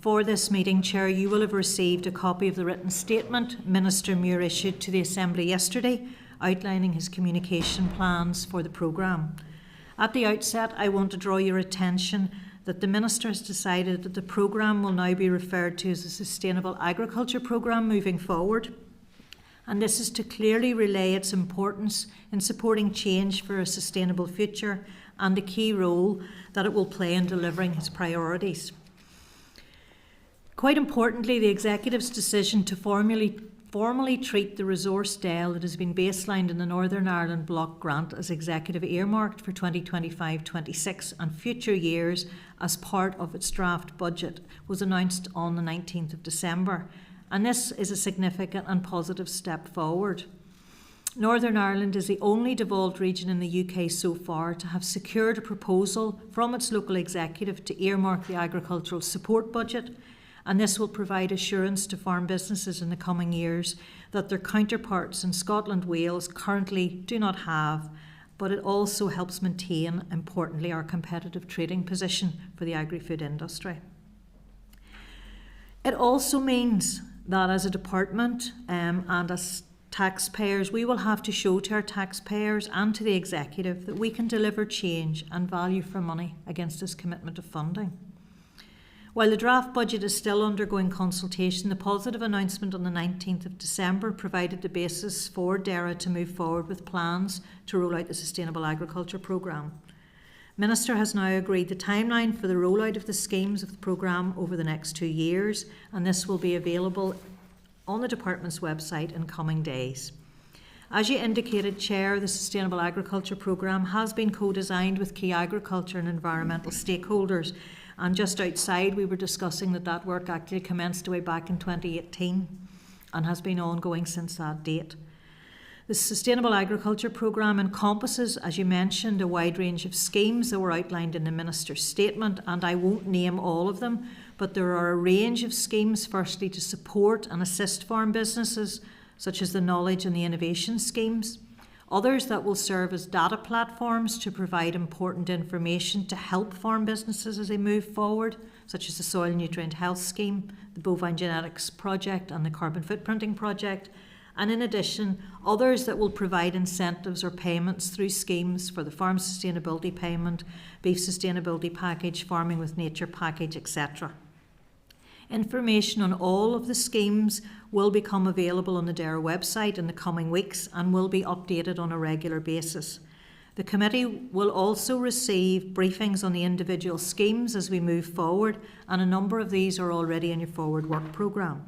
for this meeting, Chair, you will have received a copy of the written statement Minister Muir issued to the Assembly yesterday, outlining his communication plans for the programme. At the outset, I want to draw your attention that the Minister has decided that the programme will now be referred to as a Sustainable Agriculture Programme moving forward. And this is to clearly relay its importance in supporting change for a sustainable future and the key role that it will play in delivering its priorities. Quite importantly, the Executive's decision to formally treat the resource DEL that has been baselined in the Northern Ireland Block Grant as Executive earmarked for 2025-26 and future years as part of its draft budget was announced on the 19th of December, and this is a significant and positive step forward. Northern Ireland is the only devolved region in the UK so far to have secured a proposal from its local executive to earmark the agricultural support budget, and this will provide assurance to farm businesses in the coming years that their counterparts in Scotland, Wales currently do not have but it also helps maintain, importantly, our competitive trading position for the agri-food industry. It also means that as a department and as taxpayers, we will have to show to our taxpayers and to the executive that we can deliver change and value for money against this commitment of funding. While the draft budget is still undergoing consultation, the positive announcement on the 19th of December provided the basis for DAERA to move forward with plans to roll out the Sustainable Agriculture Programme. Minister has now agreed the timeline for the rollout of the schemes of the programme over the next 2 years, and this will be available on the Department's website in coming days. As you indicated, Chair, the Sustainable Agriculture Programme has been co-designed with key agriculture and environmental stakeholders, and just outside we were discussing that work actually commenced way back in 2018 and has been ongoing since that date. The Sustainable Agriculture Programme encompasses, as you mentioned, a wide range of schemes that were outlined in the Minister's statement, and I won't name all of them, but there are a range of schemes, firstly to support and assist farm businesses, such as the Knowledge and the Innovation schemes. Others that will serve as data platforms to provide important information to help farm businesses as they move forward, such as the Soil Nutrient Health Scheme, the Bovine Genetics Project and the Carbon Footprinting Project. And in addition, others that will provide incentives or payments through schemes for the Farm Sustainability Payment, Beef Sustainability Package, Farming with Nature Package, etc. Information on all of the schemes will become available on the DAERA website in the coming weeks and will be updated on a regular basis. The committee will also receive briefings on the individual schemes as we move forward, and a number of these are already in your forward work programme.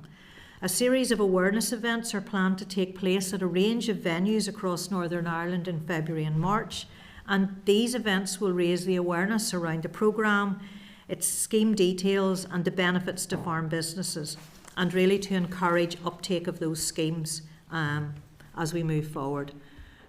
A series of awareness events are planned to take place at a range of venues across Northern Ireland in February and March, and these events will raise the awareness around the programme, its scheme details and the benefits to farm businesses, and really to encourage uptake of those schemes as we move forward.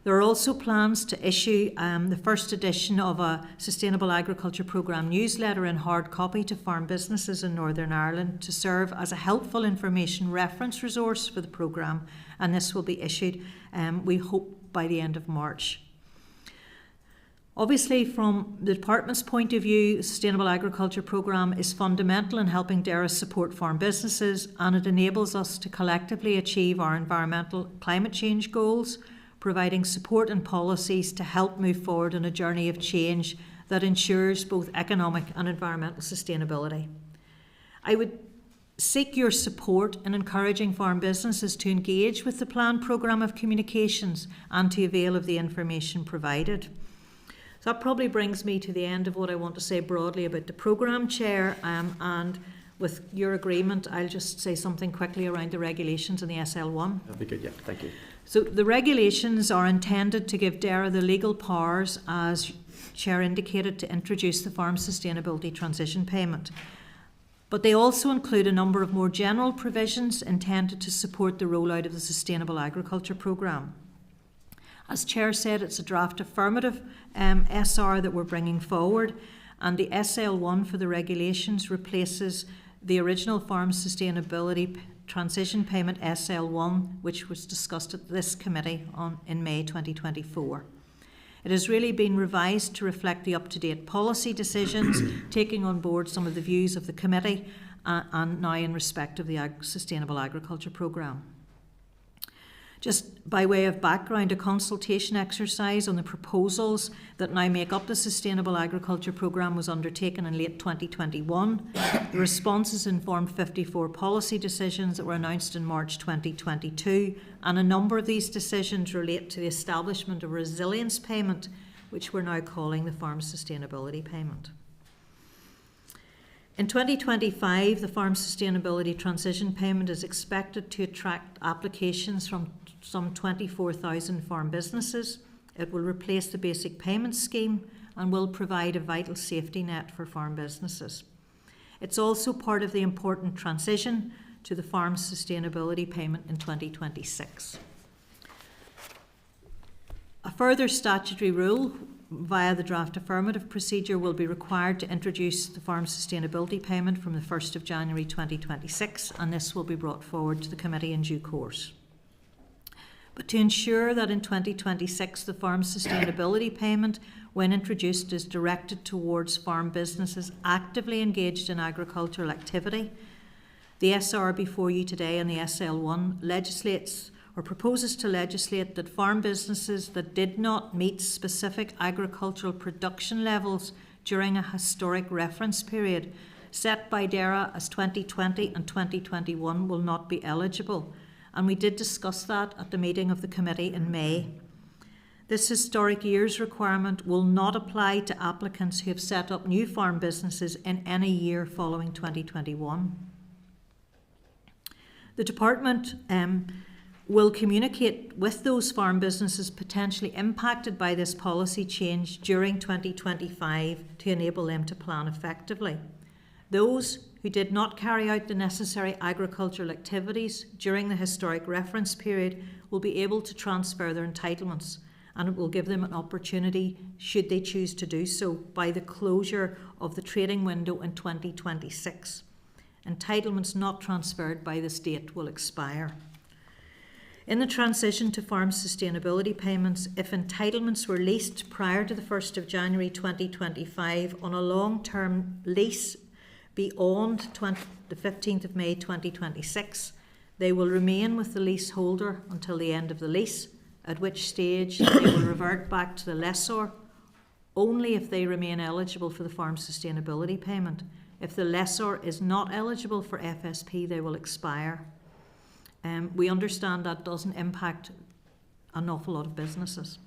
There are also plans to issue the first edition of a Sustainable Agriculture Programme newsletter in hard copy to farm businesses in Northern Ireland to serve as a helpful information reference resource for the programme, and this will be issued, we hope, by the end of March. Obviously, from the Department's point of view, the Sustainable Agriculture Programme is fundamental in helping DAERA support farm businesses, and it enables us to collectively achieve our environmental climate change goals, providing support and policies to help move forward on a journey of change that ensures both economic and environmental sustainability. I would seek your support in encouraging farm businesses to engage with the planned programme of communications and to avail of the information provided. So that probably brings me to the end of what I want to say broadly about the programme, Chair, and with your agreement, I'll just say something quickly around the regulations and the SL1. That'd be good, yeah, thank you. So the regulations are intended to give DAERA the legal powers, as Chair indicated, to introduce the Farm Sustainability Transition Payment. But they also include a number of more general provisions intended to support the rollout of the Sustainable Agriculture Programme. As Chair said, it's a draft affirmative SR that we're bringing forward, and the SL1 for the regulations replaces the original Farm Sustainability Transition Payment SL1, which was discussed at this committee in May 2024. It has really been revised to reflect the up-to-date policy decisions, taking on board some of the views of the committee and now in respect of the Sustainable Agriculture Programme. Just by way of background, a consultation exercise on the proposals that now make up the Sustainable Agriculture Programme was undertaken in late 2021. The responses informed 54 policy decisions that were announced in March 2022, and a number of these decisions relate to the establishment of a resilience payment, which we're now calling the Farm Sustainability Payment. In 2025, the Farm Sustainability Transition Payment is expected to attract applications from some 24,000 farm businesses. It will replace the basic payment scheme and will provide a vital safety net for farm businesses. It's also part of the important transition to the Farm Sustainability Payment in 2026. A further statutory rule via the draft affirmative procedure will be required to introduce the Farm Sustainability Payment from the 1st of January 2026, and this will be brought forward to the committee in due course. but to ensure that in 2026 the farm sustainability payment, when introduced, is directed towards farm businesses actively engaged in agricultural activity. The SR before you today and the SL1 legislates or proposes to legislate that farm businesses that did not meet specific agricultural production levels during a historic reference period set by DERA as 2020 and 2021 will not be eligible. And we did discuss that at the meeting of the committee in May. This historic years requirement will not apply to applicants who have set up new farm businesses in any year following 2021. The department will communicate with those farm businesses potentially impacted by this policy change during 2025 to enable them to plan effectively. Those who did not carry out the necessary agricultural activities during the historic reference period will be able to transfer their entitlements, and it will give them an opportunity, should they choose to do so, by the closure of the trading window in 2026. Entitlements not transferred by this date will expire. In the transition to farm sustainability payments, if entitlements were leased prior to the 1st of January 2025 on a long-term lease beyond the 15th of May 2026, they will remain with the leaseholder until the end of the lease, at which stage they will revert back to the lessor only if they remain eligible for the farm sustainability payment. If the lessor is not eligible for FSP, they will expire. We understand that doesn't impact an awful lot of businesses.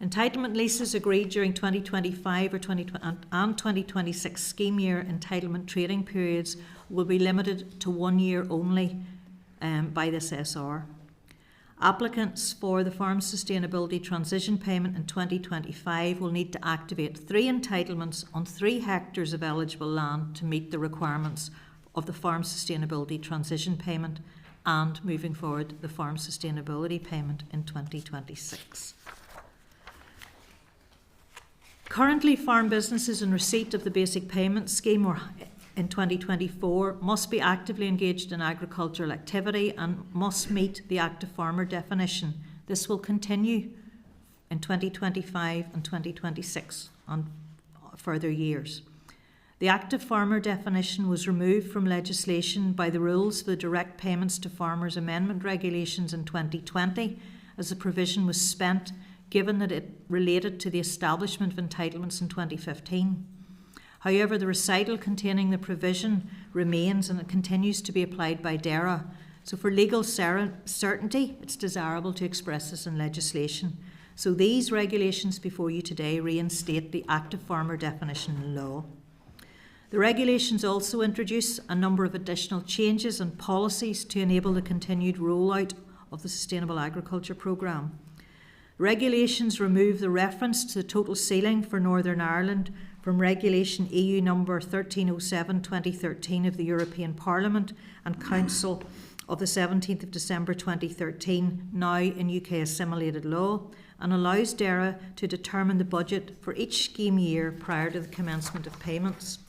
Entitlement leases agreed during 2025 and 2026 scheme year entitlement trading periods will be limited to 1 year only by this SR. Applicants for the Farm Sustainability Transition Payment in 2025 will need to activate 3 entitlements on 3 hectares of eligible land to meet the requirements of the Farm Sustainability Transition Payment and, moving forward, the Farm Sustainability Payment in 2026. Currently, farm businesses in receipt of the Basic Payment Scheme or in 2024 must be actively engaged in agricultural activity and must meet the active farmer definition. This will continue in 2025 and 2026 and further years. The active farmer definition was removed from legislation by the rules for the Direct Payments to Farmers Amendment Regulations in 2020 as the provision was spent, given that it related to the establishment of entitlements in 2015. However, the recital containing the provision remains and it continues to be applied by DERA. So for legal certainty, it's desirable to express this in legislation. So these regulations before you today reinstate the active farmer definition in law. The regulations also introduce a number of additional changes and policies to enable the continued rollout of the Sustainable Agriculture Programme. Regulations remove the reference to the total ceiling for Northern Ireland from Regulation EU number 1307/2013 of the European Parliament and Council of the 17th of December 2013, now in UK assimilated law, and allows DERA to determine the budget for each scheme year prior to the commencement of payments.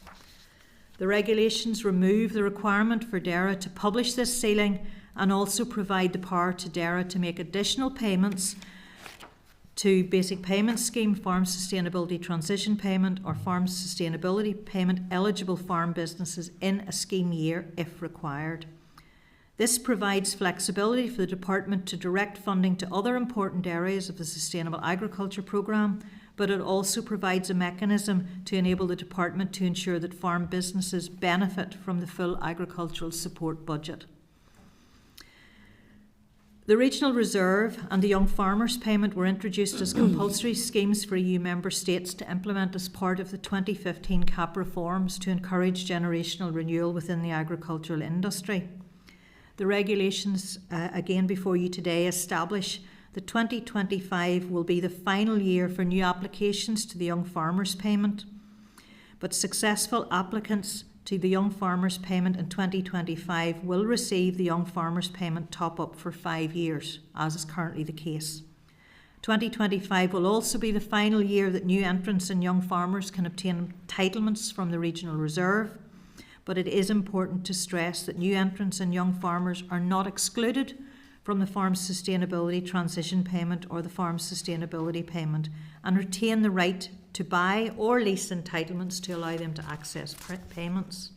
The regulations remove the requirement for DERA to publish this ceiling and also provide the power to DERA to make additional payments to Basic Payment Scheme, Farm Sustainability Transition Payment or Farm Sustainability Payment eligible farm businesses in a scheme year if required. This provides flexibility for the Department to direct funding to other important areas of the Sustainable Agriculture Programme, but it also provides a mechanism to enable the Department to ensure that farm businesses benefit from the full agricultural support budget. The Regional Reserve and the Young Farmers Payment were introduced as compulsory schemes for EU member states to implement as part of the 2015 CAP reforms to encourage generational renewal within the agricultural industry. The regulations, again before you today, establish that 2025 will be the final year for new applications to the Young Farmers Payment, but successful applicants to the Young Farmers Payment in 2025 will receive the Young Farmers Payment top-up for 5 years, as is currently the case. 2025 will also be the final year that new entrants and young farmers can obtain entitlements from the Regional Reserve, but it is important to stress that new entrants and young farmers are not excluded from the Farm Sustainability Transition Payment or the Farm Sustainability Payment, and retain the right to buy or lease entitlements to allow them to access payments.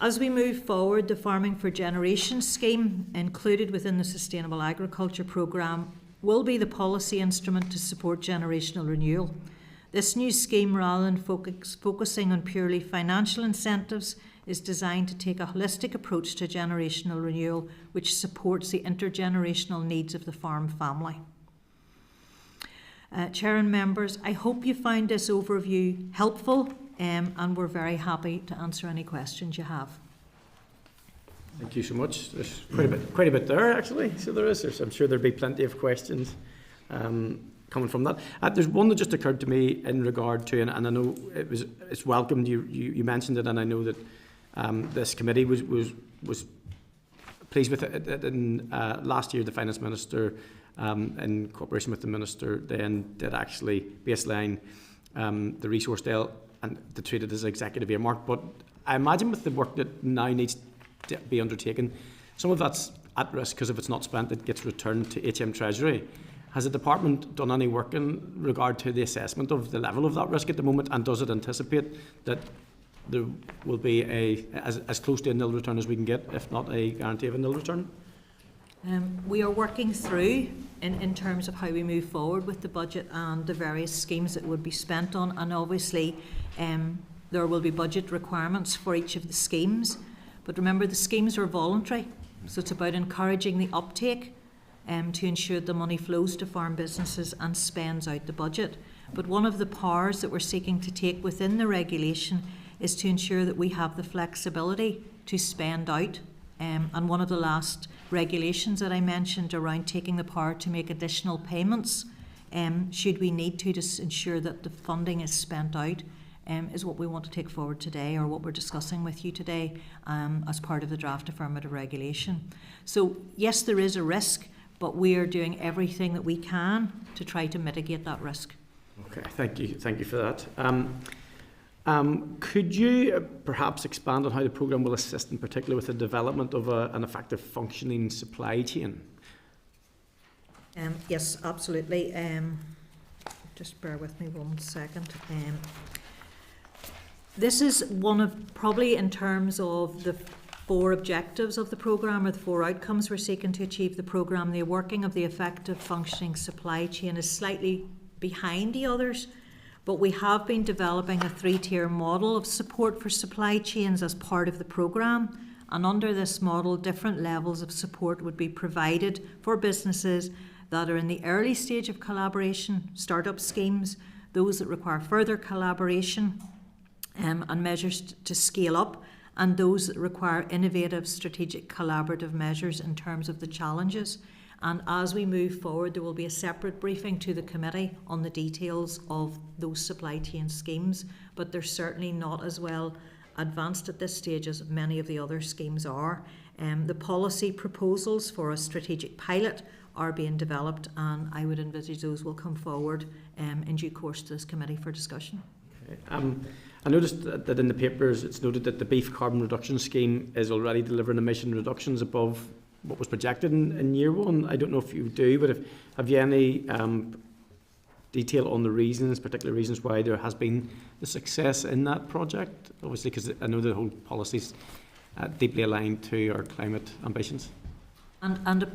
As we move forward, the Farming for Generations scheme, included within the Sustainable Agriculture Programme, will be the policy instrument to support generational renewal. This new scheme, rather than focusing on purely financial incentives, is designed to take a holistic approach to generational renewal, which supports the intergenerational needs of the farm family. Chair and members, I hope you found this overview helpful, and we're very happy to answer any questions you have. Thank you so much. There's quite a bit there, actually. So there is. I'm sure there'll be plenty of questions coming from that. There's one that just occurred to me in regard to, and I know it's welcomed. You mentioned it, and I know that this committee was pleased with it. And last year, the Finance Minister, in cooperation with the Minister, then did actually baseline the resource deal and to treat it as executive earmark. But I imagine with the work that now needs to be undertaken, some of that's at risk because if it's not spent, it gets returned to HM Treasury. Has the department done any work in regard to the assessment of the level of that risk at the moment, and does it anticipate that there will be as close to a nil return as we can get, if not a guarantee of a nil return? We are working through in terms of how we move forward with the budget and the various schemes that would be spent on, and obviously there will be budget requirements for each of the schemes. But remember, the schemes are voluntary, so it's about encouraging the uptake to ensure the money flows to farm businesses and spends out the budget. But one of the powers that we're seeking to take within the regulation is to ensure that we have the flexibility to spend out. And one of the last regulations that I mentioned around taking the power to make additional payments, should we need to ensure that the funding is spent out, is what we want to take forward today, or what we're discussing with you today as part of the draft affirmative regulation. So yes, there is a risk, but we are doing everything that we can to try to mitigate that risk. Okay, thank you for that. Could you perhaps expand on how the programme will assist in particular with the development of an effective functioning supply chain? Yes, absolutely. Just bear with me 1 second. This is one of, probably in terms of the 4 objectives of the programme, or the 4 outcomes we're seeking to achieve the programme, the working of the effective functioning supply chain is slightly behind the others. But we have been developing a 3-tier model of support for supply chains as part of the programme. And under this model, different levels of support would be provided for businesses that are in the early stage of collaboration, startup schemes, those that require further collaboration and measures to scale up, and those that require innovative strategic collaborative measures in terms of the challenges. And as we move forward, there will be a separate briefing to the committee on the details of those supply chain schemes, but they're certainly not as well advanced at this stage as many of the other schemes are. The policy proposals for a strategic pilot are being developed, and I would envisage those will come forward in due course to this committee for discussion. Okay. I noticed that in the papers it's noted that the beef carbon reduction scheme is already delivering emission reductions above what was projected in year 1. I don't know if you do, but have you any detail on the reasons, particular reasons why there has been the success in that project? Obviously, because I know the whole policy is deeply aligned to our climate ambitions. And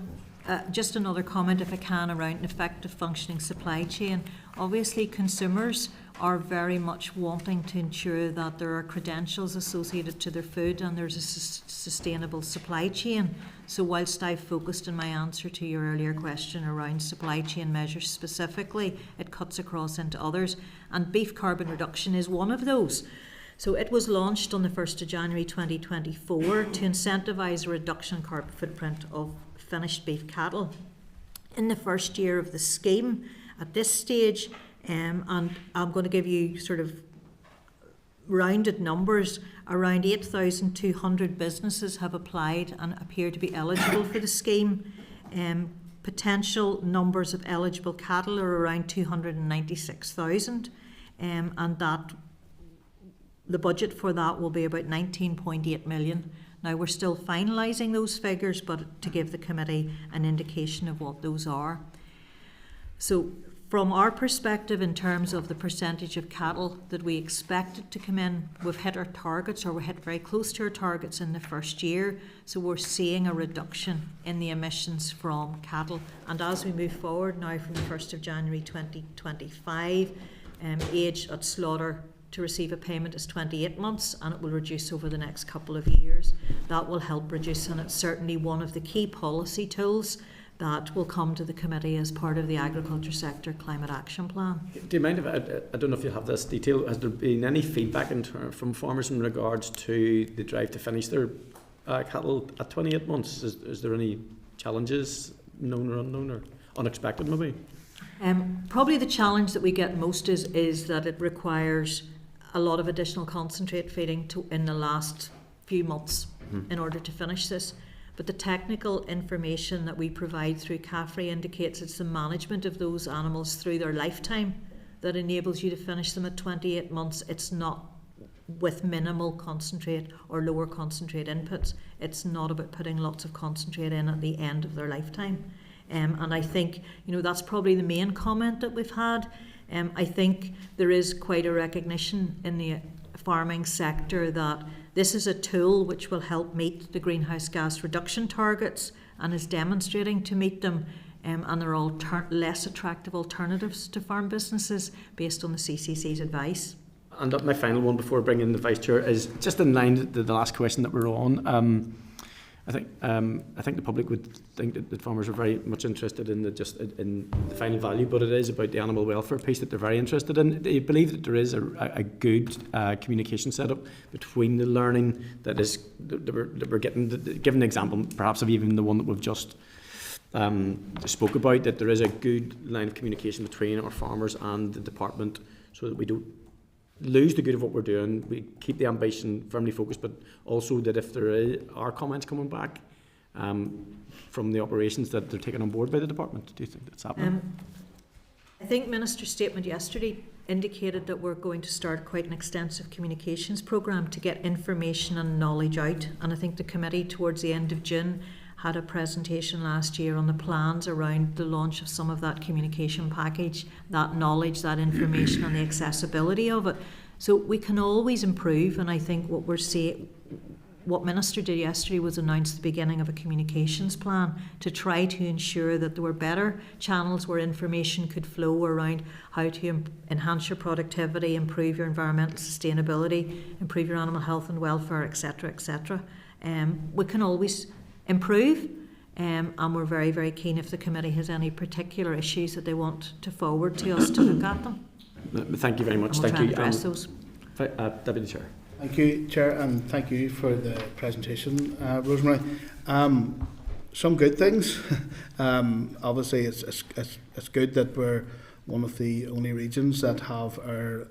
just another comment, if I can, around an effective functioning supply chain. Obviously, consumers are very much wanting to ensure that there are credentials associated to their food and there's a sustainable supply chain. So whilst I've focused in my answer to your earlier question around supply chain measures specifically, it cuts across into others, and beef carbon reduction is one of those. So it was launched on the 1st of January 2024 to incentivise a reduction in carbon footprint of finished beef cattle. In the first year of the scheme, at this stage, and I'm going to give you sort of rounded numbers, around 8,200 businesses have applied and appear to be eligible for the scheme. Potential numbers of eligible cattle are around 296,000, and that the budget for that will be about 19.8 million Now, we're still finalising those figures, but to give the committee an indication of what those are. So, from our perspective, in terms of the percentage of cattle that we expected to come in, we've hit our targets, or we're hit very close to our targets in the first year. So we're seeing a reduction in the emissions from cattle. And as we move forward now from the 1st of January 2025, age at slaughter to receive a payment is 28 months, and it will reduce over the next couple of years. That will help reduce, and it's certainly one of the key policy tools that will come to the committee as part of the agriculture sector climate action plan. Do you mind if I don't know if you have this detail? Has there been any feedback from farmers in regards to the drive to finish their cattle at 28 months? Is there any challenges, known or unknown, or unexpected maybe? Probably the challenge that we get most is that it requires a lot of additional concentrate feeding in the last few months in order to finish this. But the technical information that we provide through CAFRE indicates it's the management of those animals through their lifetime that enables you to finish them at 28 months. It's not with minimal concentrate or lower concentrate inputs. It's not about putting lots of concentrate in at the end of their lifetime. And I think, that's probably the main comment that we've had. I think there is quite a recognition in the farming sector that this is a tool which will help meet the greenhouse gas reduction targets and is demonstrating to meet them, and there are less attractive alternatives to farm businesses based on the CCC's advice. And my final one before bringing in the Vice Chair is just in line with the last question that we're on. I think the public would think that farmers are very much interested in in the final value, but it is about the animal welfare piece that they're very interested in. Do you believe that there is a good communication setup between the learning that we're getting? Give an example, perhaps of even the one that we've just spoke about. That there is a good line of communication between our farmers and the department, so that we don't lose the good of what we're doing, we keep the ambition firmly focused, but also that if there are comments coming back from the operations, that they're taken on board by the department. Do you think that's happening? I think Minister's statement yesterday indicated that we're going to start quite an extensive communications programme to get information and knowledge out, and I think the committee towards the end of June had a presentation last year on the plans around the launch of some of that communication package, that knowledge, that information and the accessibility of it. So we can always improve, and I think what Minister did yesterday was announce the beginning of a communications plan to try to ensure that there were better channels where information could flow around how to enhance your productivity, improve your environmental sustainability, improve your animal health and welfare, etc., etc. We can always improve, and we're very, very keen if the committee has any particular issues that they want to forward to us to look at them. Thank you very much. We'll thank you. Address those. Deputy Chair. Thank you, Chair, and thank you for the presentation, Rosemary. Some good things. Obviously, it's good that we're one of the only regions that have our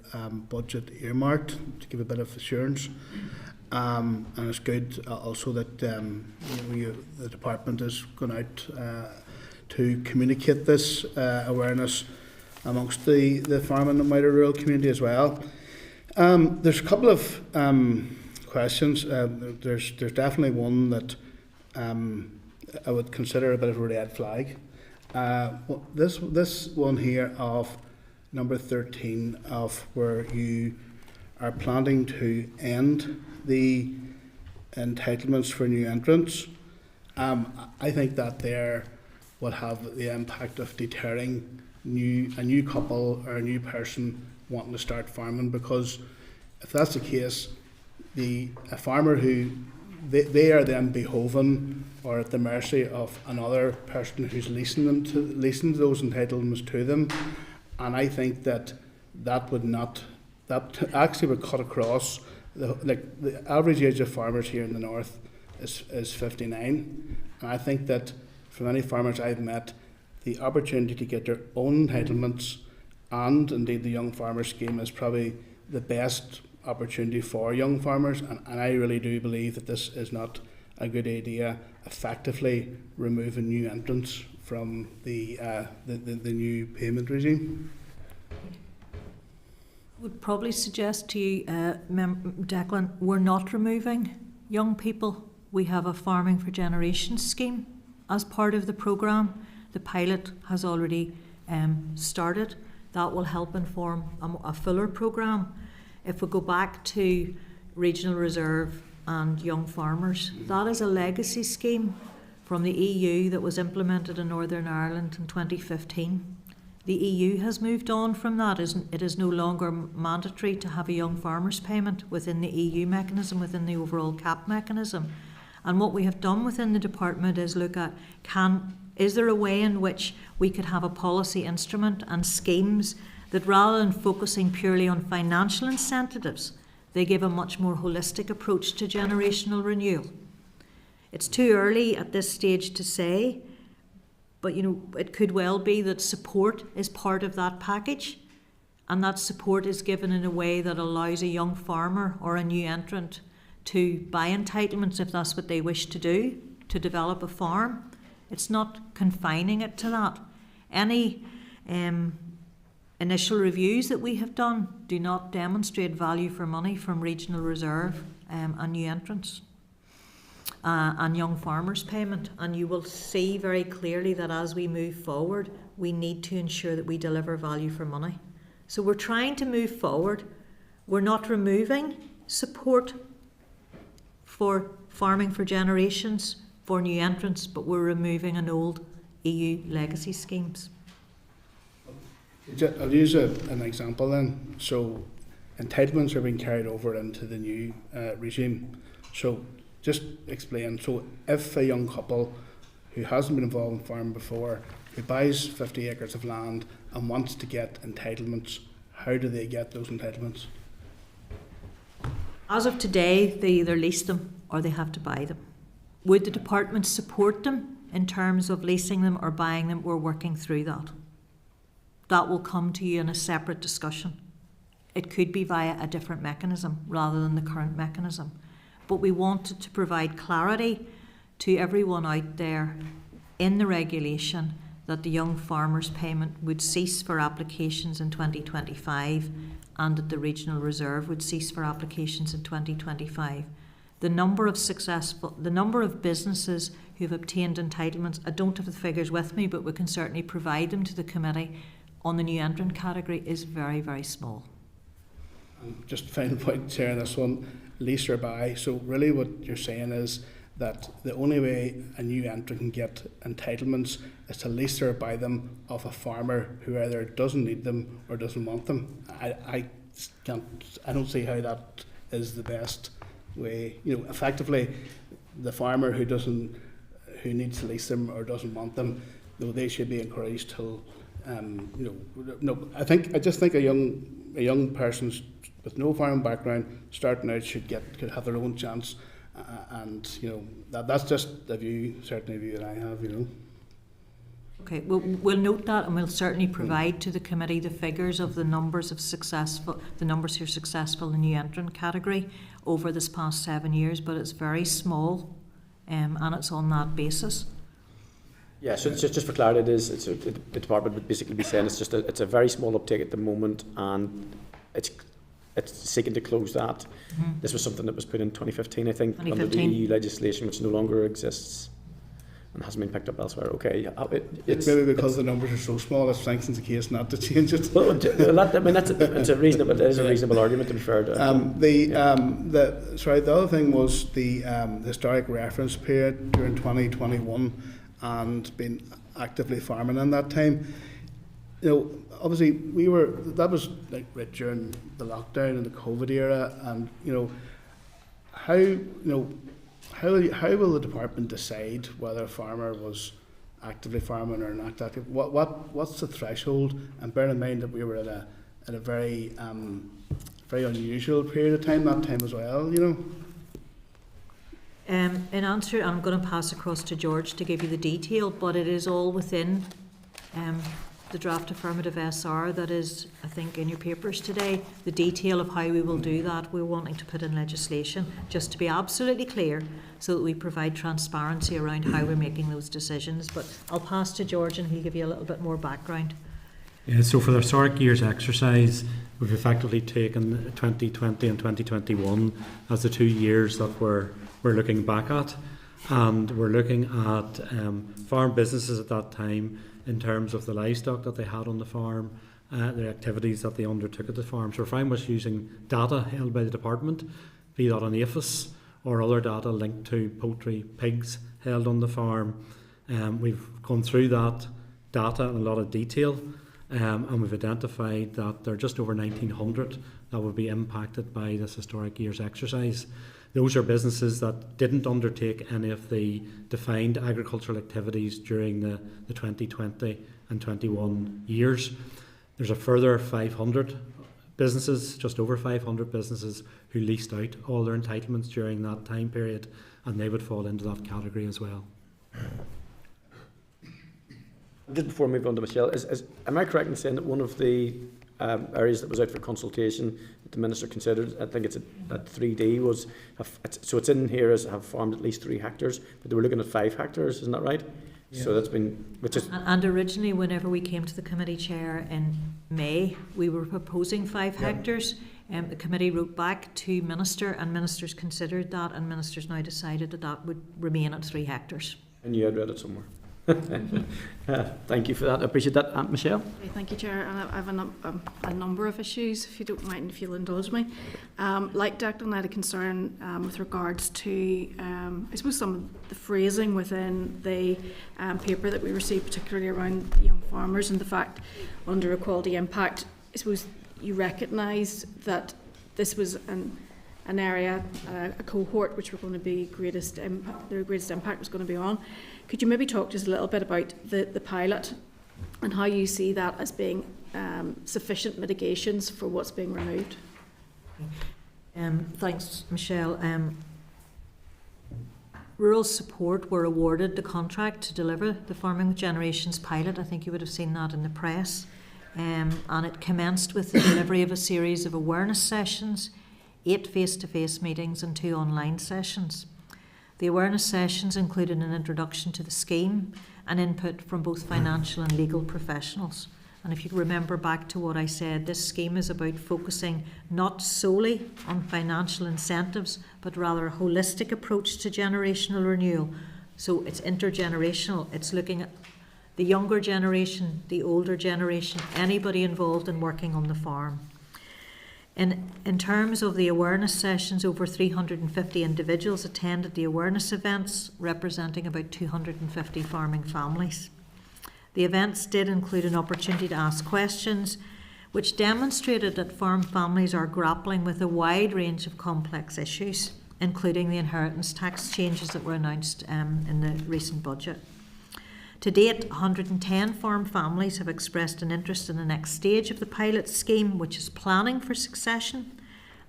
budget earmarked to give a bit of assurance. And it's good also that the department has gone out to communicate this awareness amongst the farming and wider rural community as well. There's a couple of questions. There's definitely one that I would consider a bit of a red flag. This one here of number 13 of where you are planning to end the entitlements for new entrants. I think that there would have the impact of deterring a new couple or a new person wanting to start farming, because if that's the case, a farmer who they are then beholden or at the mercy of another person who's leasing those entitlements to them, and I think that actually would cut across. The average age of farmers here in the north is 59, and I think that for many farmers I've met, the opportunity to get their own entitlements and indeed the Young Farmer Scheme is probably the best opportunity for young farmers, and I really do believe that this is not a good idea, effectively removing new entrants from the new payment regime. Would probably suggest to you, Declan, we're not removing young people we have a Farming for Generations scheme as part of the programme. The pilot has already started. That will help inform a fuller programme. If we go back to Regional Reserve and Young Farmers, that is a legacy scheme from the EU that was implemented in Northern Ireland in 2015. The EU has moved on from that. It is no longer mandatory to have a Young Farmers payment within the EU mechanism, within the overall CAP mechanism. And what we have done within the department is look at, is there a way in which we could have a policy instrument and schemes that, rather than focusing purely on financial incentives, they give a much more holistic approach to generational renewal. It's too early at this stage to say, but it could well be that support is part of that package, and that support is given in a way that allows a young farmer or a new entrant to buy entitlements if that's what they wish to do, to develop a farm. It's not confining it to that. Any initial reviews that we have done do not demonstrate value for money from Regional Reserve and new entrants and Young Farmers payment. And you will see very clearly that as we move forward, we need to ensure that we deliver value for money. So we're trying to move forward. We're not removing support for Farming for Generations for new entrants, but we're removing an old EU legacy schemes. I'll use an example then. So entitlements are being carried over into the new regime. So just explain. So if a young couple who hasn't been involved in farming before, who buys 50 acres of land and wants to get entitlements, how do they get those entitlements? As of today, they either lease them or they have to buy them. Would the department support them in terms of leasing them or buying them? We're working through that. That will come to you in a separate discussion. It could be via a different mechanism rather than the current mechanism. But we wanted to provide clarity to everyone out there in the regulation that the Young Farmers payment would cease for applications in 2025 and that the Regional Reserve would cease for applications in 2025. The number of businesses who have obtained entitlements, I don't have the figures with me, but we can certainly provide them to the committee on the new entrant category, is very, very small. And just final point, Chair, this one, lease or buy. So really what you're saying is that the only way a new entrant can get entitlements is to lease or buy them off a farmer who either doesn't need them or doesn't want them. I don't see how that is the best way. Effectively, the farmer who needs to lease them or doesn't want them, though, they should be encouraged to. I just think a young person with no farming background starting out could have their own chance, and that's just a view that I have. Okay, we'll note that, and we'll certainly provide to the committee the figures of the numbers who are successful in the new entrant category over this past 7 years, but it's very small, and it's on that basis. Yeah, so just for clarity, the department would basically be saying it's a very small uptake at the moment, and it's seeking to close that. Mm-hmm. This was something that was put in 2015, I think, under the EU legislation, which no longer exists and hasn't been picked up elsewhere. Okay, it's maybe because the numbers are so small, it strengthens the case not to change it. Well, it's a reasonable argument, to be fair. The other thing was the historic reference period during 2021 and been actively farming in that time. Obviously that was like right during the lockdown and the COVID era, and how will the department decide whether a farmer was actively farming or not active? What's the threshold? And bear in mind that we were at a very very unusual period of time that time as well. In answer, I'm going to pass across to George to give you the detail, but it is all within the draft affirmative SR that is, I think, in your papers today. The detail of how we will do that, we're wanting to put in legislation, just to be absolutely clear, so that we provide transparency around how we're making those decisions. But I'll pass to George and he'll give you a little bit more background. Yeah, so for the historic years exercise, we've effectively taken 2020 and 2021 as the 2 years that were we're looking back at. And we're looking at farm businesses at that time in terms of the livestock that they had on the farm, the activities that they undertook at the farm. So we're very much using data held by the department, be that on APHIS or other data linked to poultry, pigs held on the farm. We've gone through that data in a lot of detail, and we've identified that there are just over 1,900 that will be impacted by this historic year's exercise. Those are businesses that didn't undertake any of the defined agricultural activities during the 2020 and 21 years. There's a further 500 businesses, just over 500 businesses, who leased out all their entitlements during that time period, and they would fall into that category as well. Just before we move on to Michelle, am I correct in saying that one of the areas that was out for consultation that the Minister considered, I think it's at 3D, was, so it's in here as have farmed at least 3 hectares, but they were looking at 5 hectares, isn't that right? Yeah. So that's been... And originally, whenever we came to the committee chair in May, we were proposing 5 hectares. The committee wrote back to Minister, and Ministers considered that, and Ministers now decided that that would remain at 3 hectares. And you had read it somewhere. Thank you for that. I appreciate that. Michelle? Okay, thank you, Chair. And I have a number of issues, if you don't mind, if you'll indulge me. Like Declan, I had a concern with regards to, I suppose, some of the phrasing within the paper that we received, particularly around young farmers, and the fact under equality impact, I suppose you recognised that this was an area, a cohort which were going to be their greatest impact was going to be on. Could you maybe talk to us a little bit about the pilot and how you see that as being sufficient mitigations for what's being removed? Thanks, Michelle. Rural Support were awarded the contract to deliver the Farming with Generations pilot. I think you would have seen that in the press. And it commenced with the delivery of a series of awareness sessions, 8 face-to-face meetings and 2 online sessions. The awareness sessions included an introduction to the scheme and input from both financial and legal professionals. And if you remember back to what I said, this scheme is about focusing not solely on financial incentives, but rather a holistic approach to generational renewal. So it's intergenerational. It's looking at the younger generation, the older generation, anybody involved in working on the farm. In terms of the awareness sessions, over 350 individuals attended the awareness events, representing about 250 farming families. The events did include an opportunity to ask questions, which demonstrated that farm families are grappling with a wide range of complex issues, including the inheritance tax changes that were announced in the recent budget. To date, 110 farm families have expressed an interest in the next stage of the pilot scheme, which is planning for succession,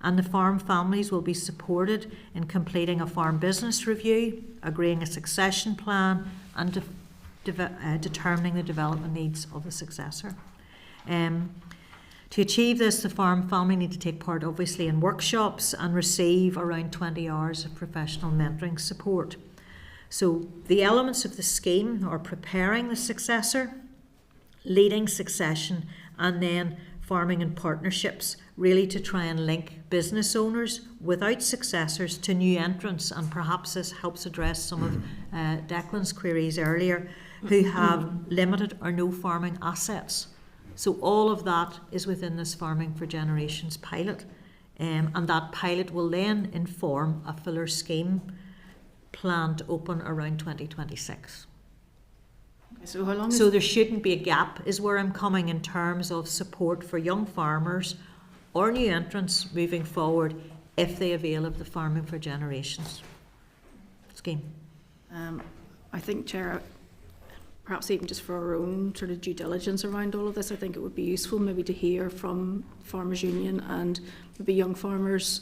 and the farm families will be supported in completing a farm business review, agreeing a succession plan, and determining the development needs of the successor. To achieve this, the farm family need to take part, obviously, in workshops and receive around 20 hours of professional mentoring support. So the elements of the scheme are preparing the successor, leading succession, and then farming in partnerships, really to try and link business owners without successors to new entrants. And perhaps this helps address some of Declan's queries earlier, who have limited or no farming assets. So all of that is within this Farming for Generations pilot. And that pilot will then inform a fuller scheme planned to open around 2026. So how long? So there shouldn't be a gap, is where I'm coming, in terms of support for young farmers or new entrants moving forward if they avail of the Farming for Generations scheme. I think, Chair, perhaps even just for our own sort of due diligence around all of this, I think it would be useful maybe to hear from Farmers Union and maybe young farmers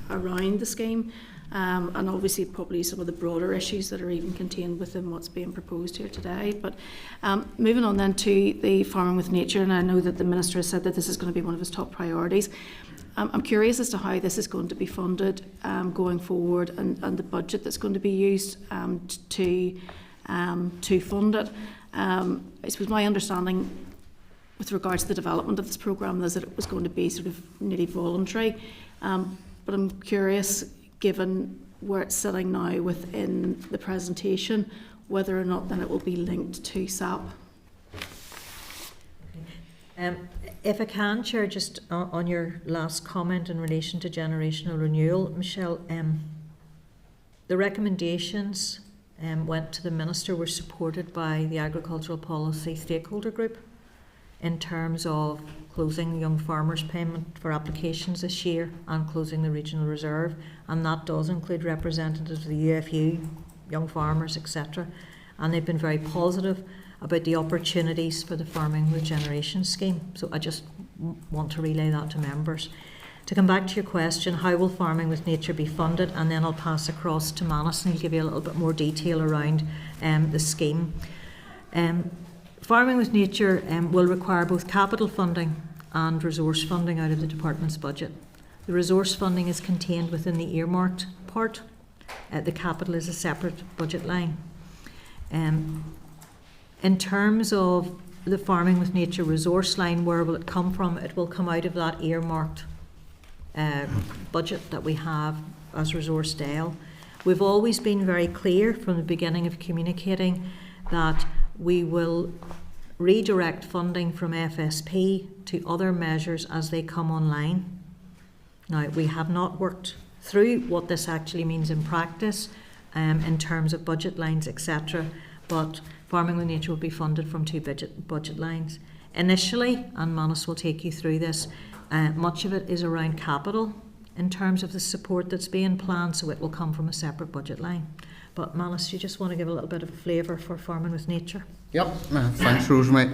around the scheme. And obviously probably some of the broader issues that are even contained within what's being proposed here today. But moving on then to the Farming with Nature, and I know that the Minister has said that this is going to be one of his top priorities. I'm curious as to how this is going to be funded going forward, and the budget that's going to be used to fund it. I suppose my understanding with regards to the development of this programme is that it was going to be sort of nearly voluntary. But I'm curious, given where it's sitting now within the presentation, whether or not then it will be linked to SAP. If I can, Chair, just on your last comment in relation to generational renewal, Michelle, the recommendations went to the Minister, were supported by the Agricultural Policy Stakeholder Group in terms of closing young farmers' payment for applications this year and closing the regional reserve, and that does include representatives of the UFU, young farmers, etc. And they've been very positive about the opportunities for the Farming with Generation scheme. So I just want to relay that to members. To come back to your question, how will Farming with Nature be funded? And then I'll pass across to Manus and he'll give you a little bit more detail around the scheme. Farming with Nature will require both capital funding and resource funding out of the department's budget. The resource funding is contained within the earmarked part. The capital is a separate budget line. In terms of the Farming with Nature resource line, where will it come from? It will come out of that earmarked budget that we have as Resource Dale. We've always been very clear from the beginning of communicating that we will redirect funding from FSP to other measures as they come online. Now, we have not worked through what this actually means in practice in terms of budget lines, etc., but Farming with Nature will be funded from two budget lines. Initially, and Manus will take you through this, much of it is around capital in terms of the support that's being planned, so it will come from a separate budget line. But Manus, you just want to give a little bit of a flavour for Farming with Nature? Yep, thanks Rosemary.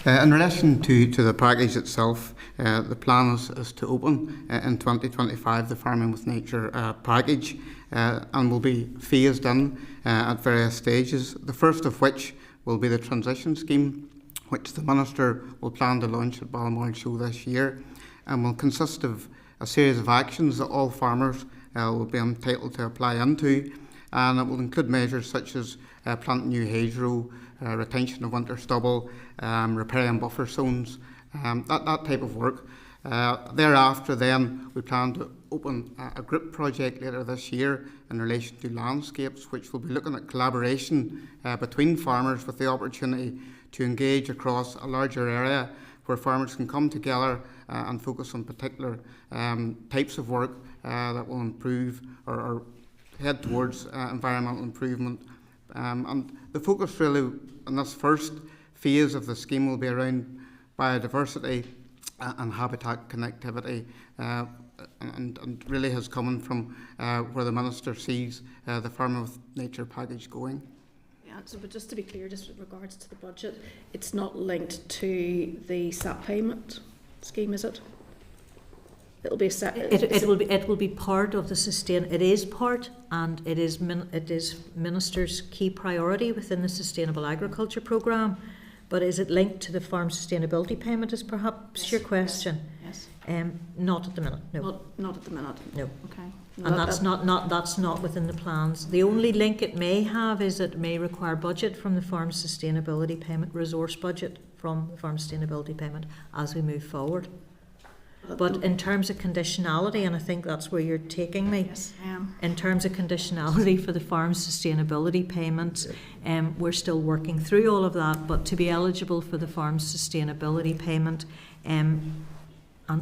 In relation to the package itself, the plan is to open in 2025 the Farming with Nature package and will be phased in at various stages, the first of which will be the transition scheme, which the Minister will plan to launch at Balmoral Show this year, and will consist of a series of actions that all farmers will be entitled to apply into, and it will include measures such as planting new hedgerow, retention of winter stubble, repairing buffer zones, that type of work. Thereafter then we plan to open a group project later this year in relation to landscapes, which will be looking at collaboration between farmers with the opportunity to engage across a larger area where farmers can come together and focus on particular types of work that will improve or head towards environmental improvement. And the focus really in this first phase of the scheme will be around biodiversity and habitat connectivity, and really has come from where the Minister sees the Farming with Nature package going. Yeah, so, but just to be clear, just with regards to the budget, it's not linked to the SAP payment scheme, is it? It'll be it will be part of the sustain. It is part, and it is Minister's key priority within the Sustainable Agriculture Programme. But is it linked to the farm sustainability payment? Is perhaps your question? Yes. Not at the minute. No. Not at the minute. No. Okay. And that's not within the plans. The only link it may have is it may require budget from the farm sustainability payment, resource budget from the farm sustainability payment as we move forward. But in terms of conditionality, and I think that's where you're taking me, yes, I am. In terms of conditionality for the farm sustainability payments, we're still working through all of that, but to be eligible for the farm sustainability payment, and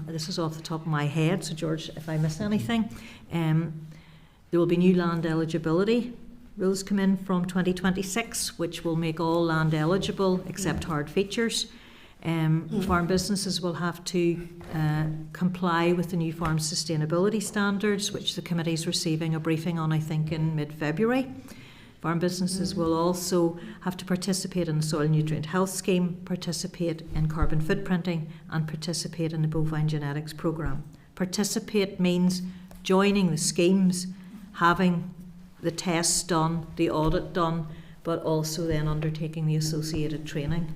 this is off the top of my head, so George, if I miss anything, there will be new land eligibility rules come in from 2026, which will make all land eligible except hard features. Farm businesses will have to comply with the new farm sustainability standards, which the committee is receiving a briefing on, I think, in mid-February. Farm businesses will also have to participate in the Soil Nutrient Health Scheme, participate in carbon footprinting, and participate in the Bovine Genetics Programme. Participate means joining the schemes, having the tests done, the audit done, but also then undertaking the associated training.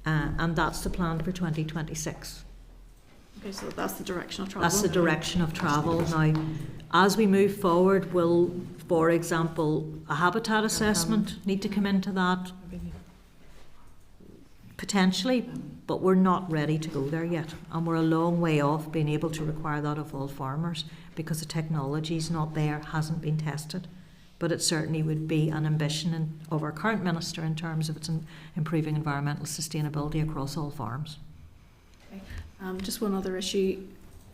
And that's the plan for 2026. Okay, so that's the direction of travel. That's the direction of travel. Now, as we move forward, will, for example, a habitat assessment need to come into that? Potentially, but we're not ready to go there yet. And we're a long way off being able to require that of all farmers. because the technology's not there, hasn't been tested. But it certainly would be an ambition of our current minister in terms of its improving environmental sustainability across all farms. Okay. Just one other issue.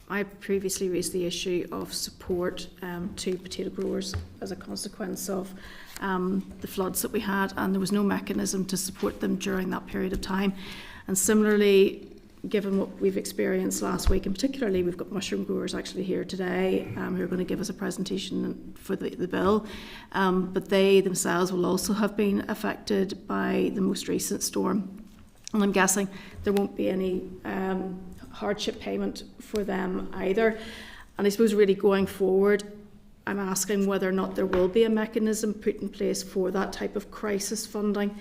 I previously raised the issue of support to potato growers as a consequence of the floods that we had, and there was no mechanism to support them during that period of time. And similarly, given what we've experienced last week, and particularly we've got mushroom growers actually here today who are going to give us a presentation for the bill, but they themselves will also have been affected by the most recent storm. And I'm guessing there won't be any hardship payment for them either. And I suppose really going forward, I'm asking whether or not there will be a mechanism put in place for that type of crisis funding,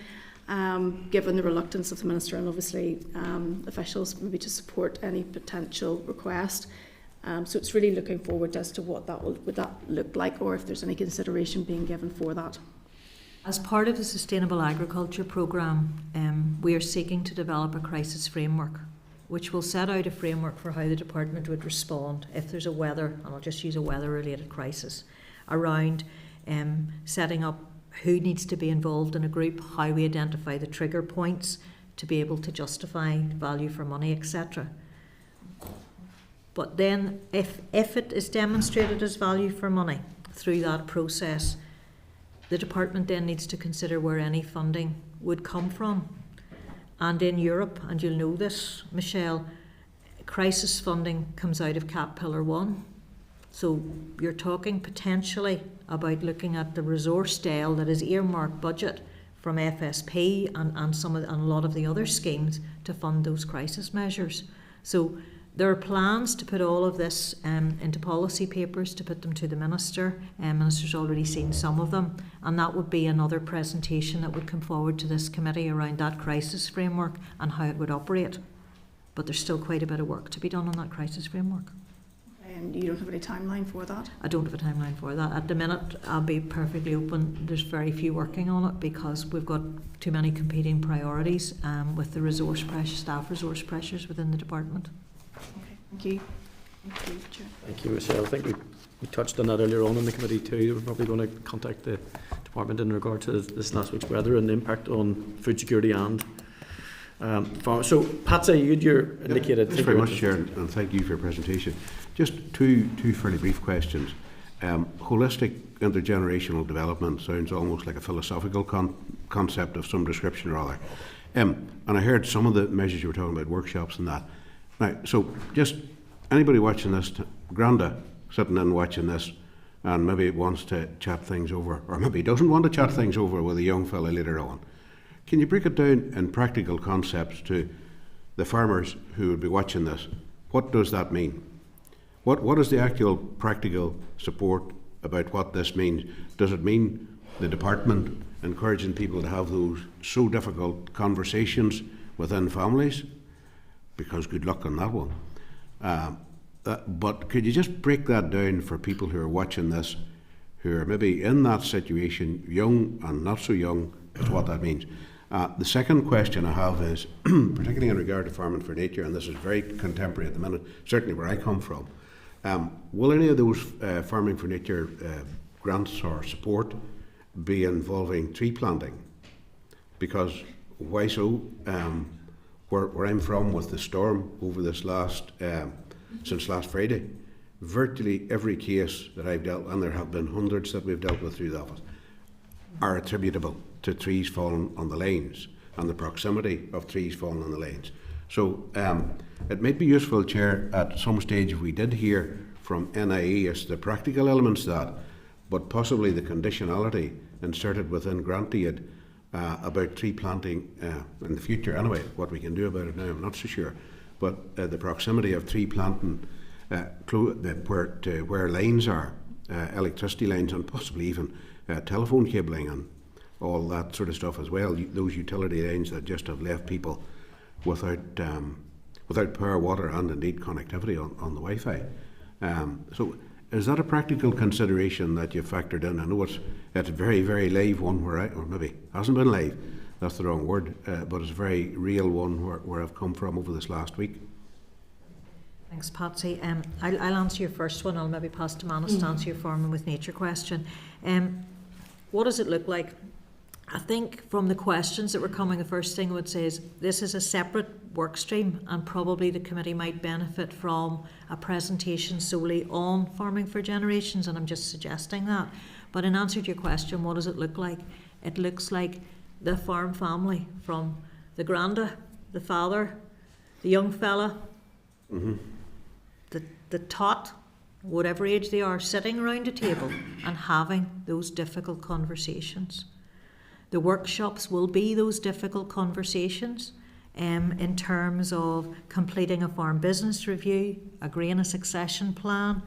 given the reluctance of the Minister and obviously officials maybe to support any potential request. So it's really looking forward as to what that would that look like, or if there's any consideration being given for that. As part of the Sustainable Agriculture Programme, we are seeking to develop a crisis framework, which will set out a framework for how the department would respond if there's a weather, and I'll just use a weather-related crisis, around setting up who needs to be involved in a group, how we identify the trigger points to be able to justify value for money, etc. But then if it is demonstrated as value for money through that process, the department then needs to consider where any funding would come from. And in Europe, and you'll know this, Michelle, crisis funding comes out of CAP Pillar 1. So you're talking potentially about looking at the resource scale that is earmarked budget from FSP and a lot of the other schemes to fund those crisis measures. So there are plans to put all of this into policy papers, to put them to the Minister. Minister's already seen some of them, and that would be another presentation that would come forward to this committee around that crisis framework and how it would operate. But there's still quite a bit of work to be done on that crisis framework. And you don't have any timeline for that? I don't have a timeline for that. At the minute, I'll be perfectly open, there's very few working on it because we've got too many competing priorities with the staff resource pressures within the department. Okay, thank you. Thank you, Chair. Thank you, Michelle. I think we touched on that earlier on in the committee too. We're probably going to contact the department in regard to this last week's weather and the impact on food security and farm. So, Patsy, you'd indicated. Thanks very much, Chair, and thank you for your presentation. Just two fairly brief questions. Holistic intergenerational development sounds almost like a philosophical concept of some description or other. And I heard some of the measures you were talking about, workshops and that. Now, so just anybody watching this, Granda sitting in watching this, and maybe wants to chat things over, or maybe doesn't want to chat things over with a young fella later on. Can you break it down in practical concepts to the farmers who would be watching this? What does that mean? What is the actual practical support about what this means? Does it mean the department encouraging people to have those so difficult conversations within families? Because good luck on that one. But could you just break that down for people who are watching this, who are maybe in that situation, young and not so young, as what that means? The second question I have is, particularly in regard to farming for nature, and this is very contemporary at the minute, certainly where I come from, will any of those farming for nature grants or support be involving tree planting? Because why so? Where I'm from with the storm over this since last Friday, virtually every case that I've dealt with, and there have been hundreds that we've dealt with through the office, are attributable to trees falling on the lanes and the proximity of trees falling on the lanes. So it might be useful, Chair, at some stage if we did hear from NIE as to the practical elements of that, but possibly the conditionality inserted within grant aid about tree planting in the future. Anyway, what we can do about it now, I'm not so sure. But the proximity of tree planting where lines are, electricity lines, and possibly even telephone cabling and all that sort of stuff as well. Those utility lines that just have left people without power, water, and indeed connectivity on the Wi-Fi. So is that a practical consideration that you've factored in? I know it's a very, very live one or maybe hasn't been live, that's the wrong word, but it's a very real one where I've come from over this last week. Thanks, Patsy. I'll answer your first one. I'll maybe pass to Manus to answer your farming with nature question. What does it look like? I think from the questions that were coming, the first thing I would say is this is a separate work stream, and probably the committee might benefit from a presentation solely on farming for generations, and I'm just suggesting that. But in answer to your question, what does it look like? It looks like the farm family, from the granda, the father, the young fella, the tot, whatever age they are, sitting around a table and having those difficult conversations. The workshops will be those difficult conversations in terms of completing a farm business review, agreeing a succession plan,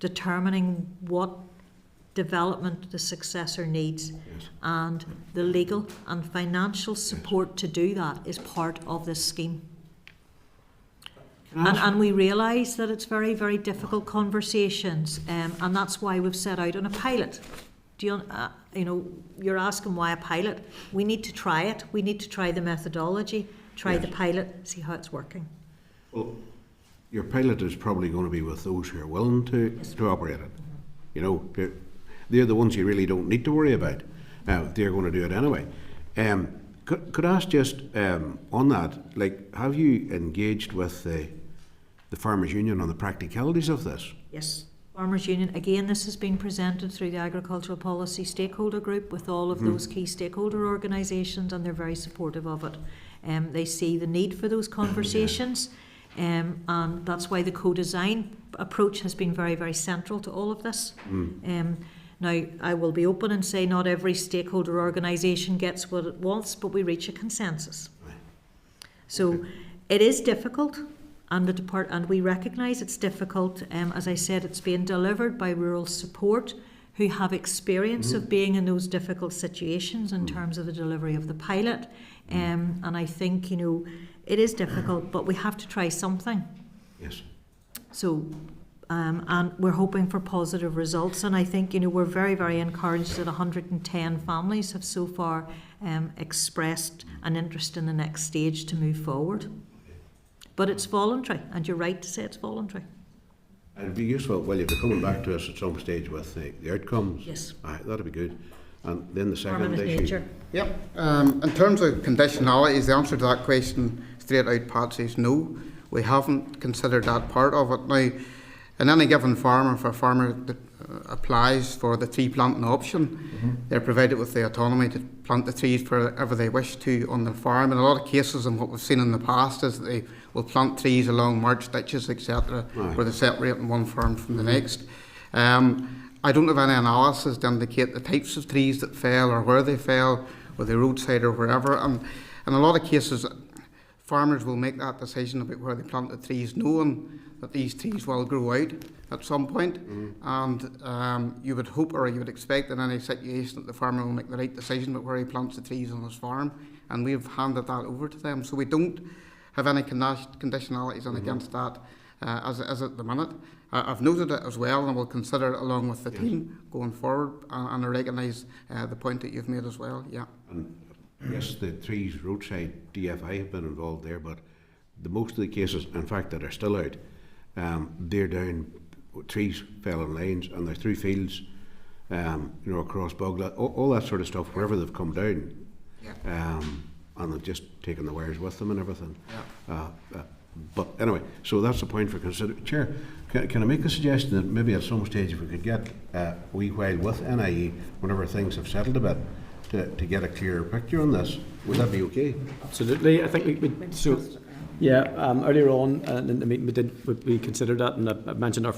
determining what development the successor needs, and the legal and financial support to do that is part of this scheme. And we realise that it's very, very difficult conversations, and that's why we've set out on a pilot. Do you, you're asking why a pilot? We need to try it. We need to try the methodology, try the pilot, see how it's working. Well, your pilot is probably going to be with those who are willing to operate it. You know, they're the ones you really don't need to worry about. They're going to do it anyway. Could I ask just on that, like, have you engaged with the Farmers Union on the practicalities of this? Yes. Farmers Union, again, this has been presented through the Agricultural Policy Stakeholder Group with all of those key stakeholder organisations, and they're very supportive of it. They see the need for those conversations, and that's why the co-design approach has been very, very central to all of this. Now, I will be open and say not every stakeholder organisation gets what it wants, but we reach a consensus. So it is difficult. And we recognise it's difficult. As I said, it's being delivered by rural support who have experience of being in those difficult situations in terms of the delivery of the pilot. And I think, it is difficult, but we have to try something. Yes. So, and we're hoping for positive results. And I think, we're very, very encouraged that 110 families have so far expressed an interest in the next stage to move forward. But it's voluntary, and you're right to say it's voluntary. It'd be useful, well, you'll be coming back to us at some stage with the outcomes. Yes. That'd be good. And then the second Farming with issue. nature. Yep. In terms of conditionalities, the answer to that question straight out, Patsy, is no. We haven't considered that part of it. Now, in any given farmer, for a farmer that applies for the tree planting option, they're provided with the autonomy to plant the trees wherever they wish to on their farm. In a lot of cases, and what we've seen in the past, is that they will plant trees along marsh ditches, etc., where they separate one farm from the next. I don't have any analysis to indicate the types of trees that fell or where they fell, or the roadside or wherever. And in a lot of cases, farmers will make that decision about where they plant the trees, knowing that these trees will grow out at some point. And you would hope, or you would expect in any situation, that the farmer will make the right decision about where he plants the trees on his farm. And we've handed that over to them. So we don't have any conditionalities on against that as at the minute. I've noted it as well, and will consider it along with the team going forward, and I recognise the point that you've made as well. Yeah. And yes, the trees roadside DFI have been involved there, but the most of the cases, in fact, that are still out, they're down, trees fell in lines, and they're through fields, across bogland, all that sort of stuff, wherever they've come down. And they've just taken the wires with them and everything. But anyway, so that's a point for consideration. Chair, can I make a suggestion that maybe at some stage, if we could get a wee while with NIE, whenever things have settled a bit, to get a clearer picture on this? Would that be okay? Absolutely. I think earlier on in the meeting we considered that, and I mentioned our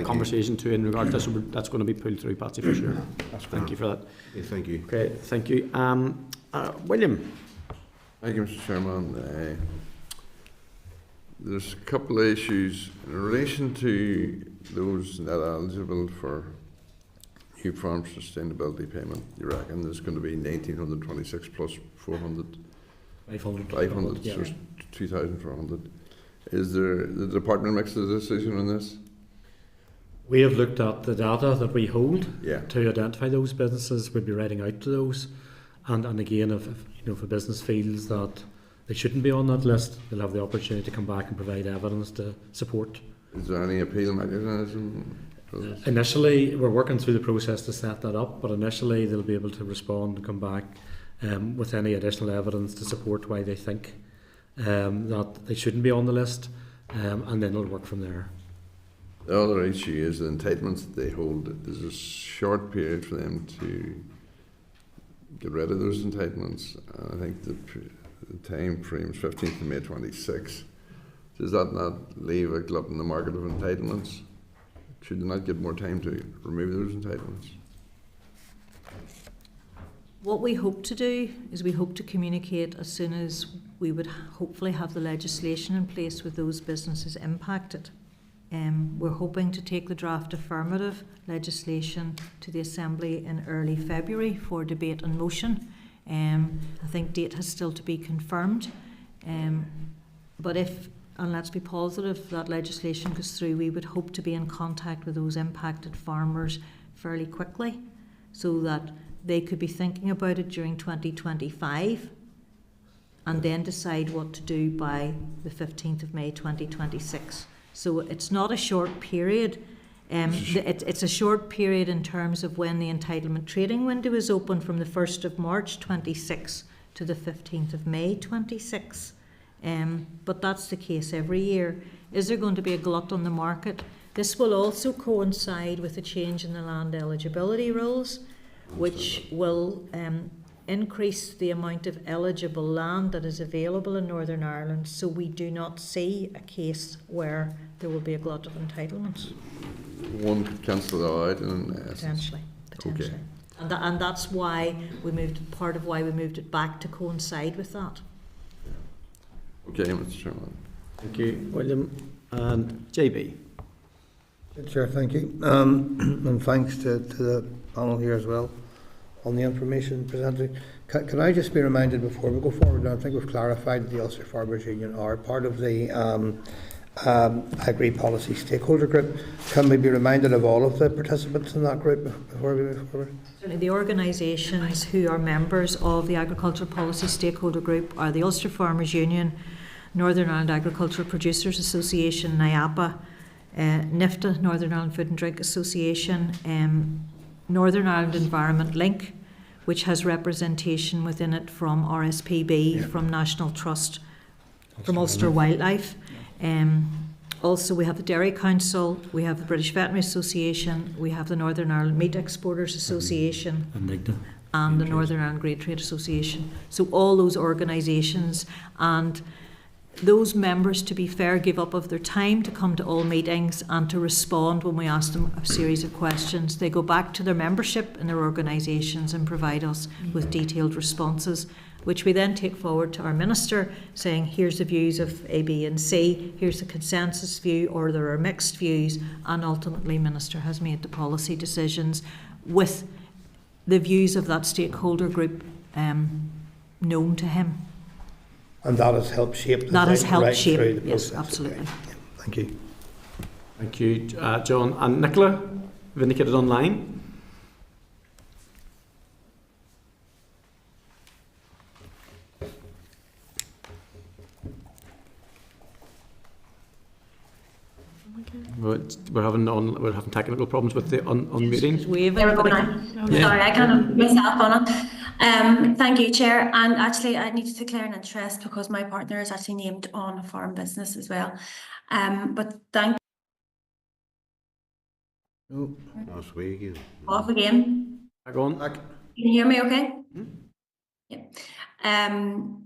conversation too in regard to this. So that's going to be pulled through, Patsy, for sure. Thank you for that. Yeah, thank you. Okay, thank you. William. Thank you, Mr. Chairman. There's a couple of issues in relation to those not eligible for new farm sustainability payment. You reckon there's going to be 1,926 plus 400? 500, yeah. So 2,400. Is there the department makes the decision on this? We have looked at the data that we hold to identify those businesses. We'll be writing out to those, and again, if a business feels that they shouldn't be on that list, they'll have the opportunity to come back and provide evidence to support. Is there any appeal mechanism for this? Initially, we're working through the process to set that up, but initially they'll be able to respond and come back with any additional evidence to support why they think that they shouldn't be on the list, and then it'll work from there. The other issue is the entitlements that they hold. There's a short period for them to get rid of those entitlements. I think the time frame is 15th of May 26. Does that not leave a glut in the market of entitlements? Should they not get more time to remove those entitlements? What we hope to do is we hope to communicate as soon as we would hopefully have the legislation in place with those businesses impacted. We're hoping to take the draft affirmative legislation to the Assembly in early February for debate and motion. I think date has still to be confirmed. But if, and let's be positive, that legislation goes through, we would hope to be in contact with those impacted farmers fairly quickly so that they could be thinking about it during 2025 and then decide what to do by the 15th of May 2026. So it's not a short period. It's a short period in terms of when the entitlement trading window is open from the 1st of March 26 to the 15th of May 26. But that's the case every year. Is there going to be a glut on the market? This will also coincide with a change in the land eligibility rules, which will increase the amount of eligible land that is available in Northern Ireland, so we do not see a case where there will be a glut of entitlements. One could cancel that out in essence. Potentially. Okay. And that's why part of why we moved it back to coincide with that. Okay, Mr. Chairman. Thank you, William. And JB. Chair, thank you. And thanks to the panel here as well on the information presented. Can I just be reminded before we go forward, I think we've clarified that the Ulster Farmers Union are part of the Agri-Policy Stakeholder Group. Can we be reminded of all of the participants in that group before we move forward? Certainly the organisations who are members of the Agricultural Policy Stakeholder Group are the Ulster Farmers Union, Northern Ireland Agricultural Producers Association, NIAPA, NIFTA, Northern Ireland Food and Drink Association, Northern Ireland Environment Link, which has representation within it from RSPB, from National Trust, from Ulster Wildlife. Also we have the Dairy Council, we have the British Veterinary Association, we have the Northern Ireland Meat Exporters Association, and the Northern Ireland Grain Trade Association. So all those organisations, and those members, to be fair, give up of their time to come to all meetings and to respond when we ask them a series of questions. They go back to their membership in their organisations and provide us with detailed responses, which we then take forward to our Minister, saying here's the views of A, B and C, here's the consensus view, or there are mixed views, and ultimately Minister has made the policy decisions with the views of that stakeholder group known to him. And that has helped shape the that has helped right shape, through the yes, process. absolutely. Okay. Thank you. Thank you, John. And Nicola, you've indicated online. We're having technical problems with the unmuting. There we go now. Sorry, I can't myself on it. Thank you, Chair. And actually, I need to declare an interest because my partner is actually named on a farm business as well. But thank you. Last week. Off again. Back on. Can you hear me okay? Yeah.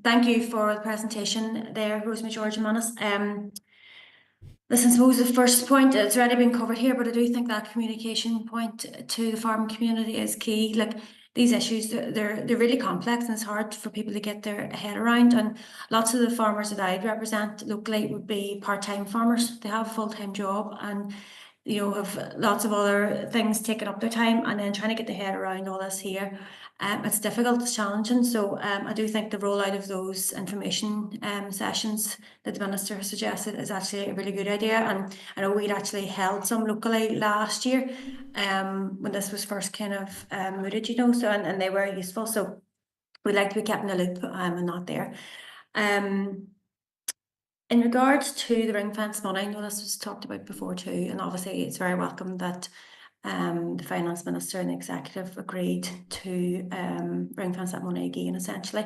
Thank you for the presentation there, Rosemary George and Manus. This is, I suppose, the first point. It's already been covered here, but I do think that communication point to the farming community is key. Like these issues, they're really complex and it's hard for people to get their head around. And lots of the farmers that I represent locally would be part-time farmers. They have a full-time job and have lots of other things taking up their time, and then trying to get their head around all this here. It's difficult, it's challenging. So I do think the rollout of those information sessions that the Minister has suggested is actually a really good idea. And I know we'd actually held some locally last year when this was first kind of mooted, so and they were useful. So we'd like to be kept in the loop and not there. In regards to the ring fence money, I know this was talked about before too, and obviously it's very welcome that the Finance Minister and the Executive agreed to ring fence that money again, essentially.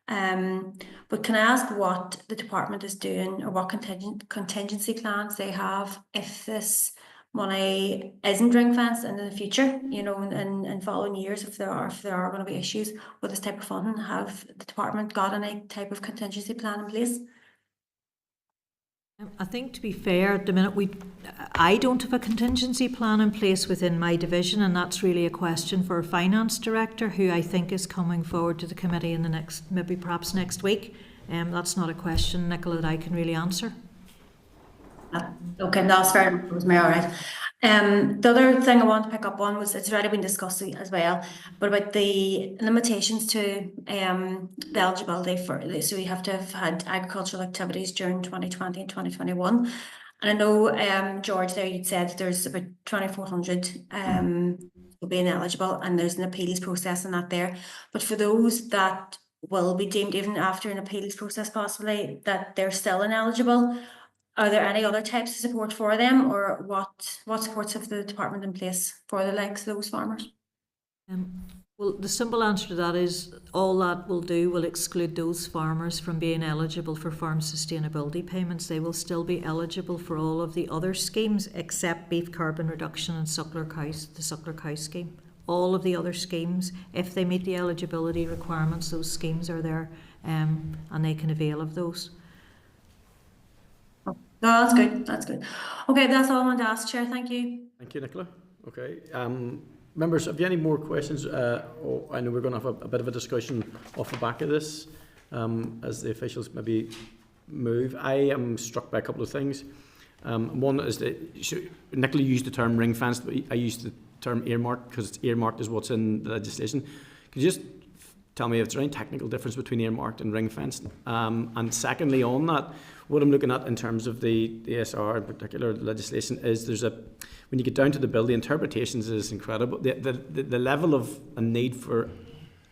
But can I ask what the department is doing, or what contingency plans they have if this money isn't ring fenced in the future, you know, in following years, if there are going to be issues with this type of funding? Have the department got any type of contingency plan in place? I think, to be fair, at the minute I don't have a contingency plan in place within my division, and that's really a question for a finance director, who I think is coming forward to the committee in the next, maybe perhaps next week. That's not a question, Nicola, that I can really answer. Okay, that's fair enough, Rosemary, all right. The other thing I want to pick up on was, it's already been discussed as well, but about the limitations to the eligibility for this. So you have to have had agricultural activities during 2020 and 2021. And I know, George, there you'd said there's about 2,400 being eligible, and there's an appeals process in that there. But for those that will be deemed, even after an appeals process possibly, that they're still ineligible, are there any other types of support for them, or what supports have the department in place for the likes of those farmers? Well, the simple answer to that is all that will do will exclude those farmers from being eligible for farm sustainability payments. They will still be eligible for all of the other schemes except beef carbon reduction and suckler cows, the suckler cow scheme. All of the other schemes, if they meet the eligibility requirements, those schemes are there, and they can avail of those. No, that's good. That's good. Okay, that's all I wanted to ask, Chair. Thank you. Thank you, Nicola. Okay. Members, have you any more questions? I know we're going to have a bit of a discussion off the back of this as the officials maybe move. I am struck by a couple of things. One is that Nicola used the term ring fenced, but I used the term earmarked because it's earmarked is what's in the legislation. Could you just tell me if there's any technical difference between earmarked and ring fenced? And secondly, on that, what I'm looking at in terms of the ESR, in particular the legislation, is when you get down to the bill, the interpretations is incredible. The level of a need for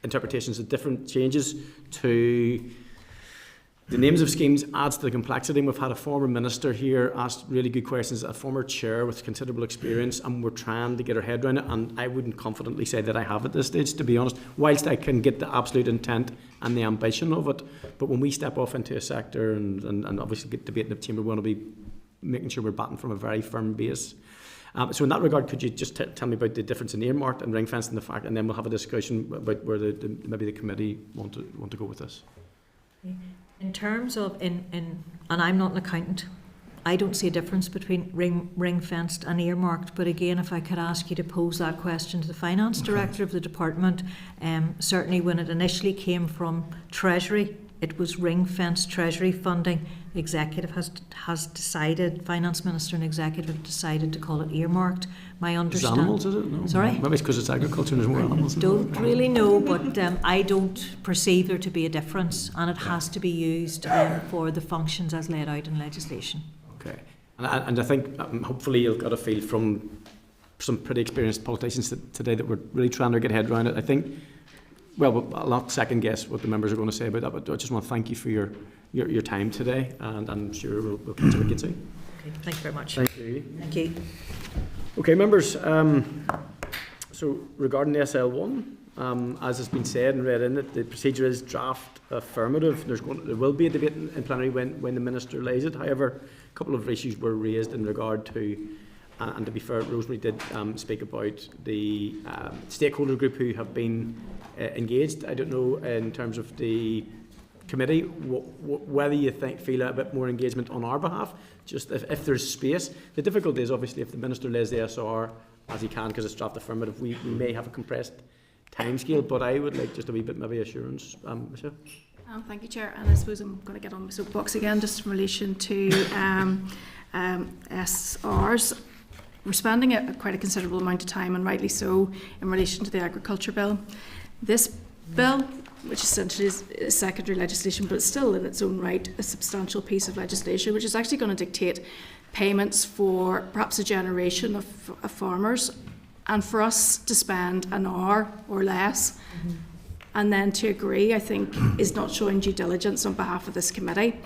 interpretations of different changes to the names of schemes adds to the complexity. And we've had a former minister here ask really good questions, a former chair with considerable experience, and we're trying to get our head around it. And I wouldn't confidently say that I have at this stage, to be honest, whilst I can get the absolute intent and the ambition of it. But when we step off into a sector and obviously get debate in the chamber, we want to be making sure we're batting from a very firm base. So in that regard, could you just tell me about the difference in earmarked and ring fenced and the fact, and then we'll have a discussion about where maybe the committee want to go with this. In terms of, and I'm not an accountant, I don't see a difference between ring fenced and earmarked. But again, if I could ask you to pose that question to the finance director of the department, certainly when it initially came from Treasury, it was ring fenced Treasury funding. The executive has decided, finance minister and executive have decided to call it earmarked. My understanding. Animals, is it? No. Sorry? Maybe it's because it's agriculture and there's more animals. Don't really know, but I don't perceive there to be a difference, and it has to be used for the functions as laid out in legislation. Okay, and I think hopefully you've got a feel from some pretty experienced politicians today that we're really trying to get head around it. I think, well, I'll not second guess what the members are going to say about that, but I just want to thank you for your time today, and I'm sure we'll catch up again soon. Okay, thank you very much. Thank you. Thank you. Okay, members, so regarding the SL1, as has been said and read in it, the procedure is draft affirmative. There will be a debate in plenary when the Minister lays it. However, a couple of issues were raised in regard to, and to be fair, Rosemary did speak about the stakeholder group who have been engaged. I don't know in terms of the committee whether you feel a bit more engagement on our behalf, just if there's space. The difficulty is obviously if the Minister lays the SR as he can because it's draft affirmative, we may have a compressed timescale, but I would like just a wee bit maybe assurance. Michelle? Thank you, Chair. And I suppose I'm going to get on my soapbox again just in relation to SRs. We're spending quite a considerable amount of time, and rightly so, in relation to the agriculture bill. This bill, which essentially is secondary legislation, but it's still in its own right a substantial piece of legislation, which is actually going to dictate payments for perhaps a generation of farmers, and for us to spend an hour or less and then to agree, I think, is not showing due diligence on behalf of this committee.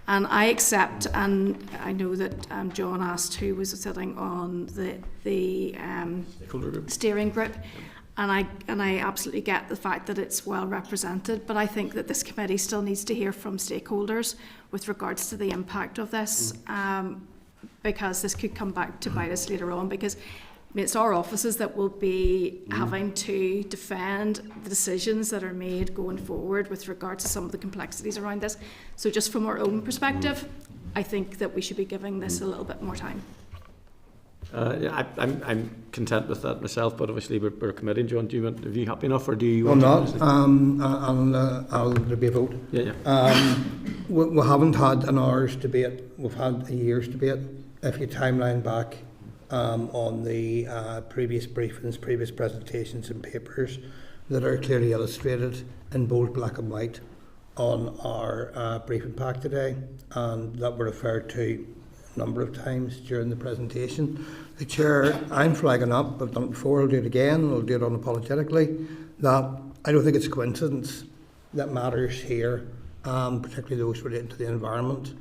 And I accept, and I know that John asked who was sitting on the steering group, and I absolutely get the fact that it's well represented, but I think that this committee still needs to hear from stakeholders with regards to the impact of this, because this could come back to bite us later on, because it's our offices that will be having to defend the decisions that are made going forward with regard to some of the complexities around this. So just from our own perspective, I think that we should be giving this a little bit more time. Yeah, I'm content with that myself, but obviously we're a committee. John, are you happy enough, or do you I'm want not. There'll be a vote. Yeah. We haven't had an hour's debate. We've had a year's debate. If you timeline back on the previous briefings, previous presentations and papers that are clearly illustrated in bold black and white on our briefing pack today, and that were referred to a number of times during the presentation. The Chair, I'm flagging up, I've done it before, I'll do it again, I'll do it unapologetically, that I don't think it's a coincidence that matters here, particularly those relating to the environment,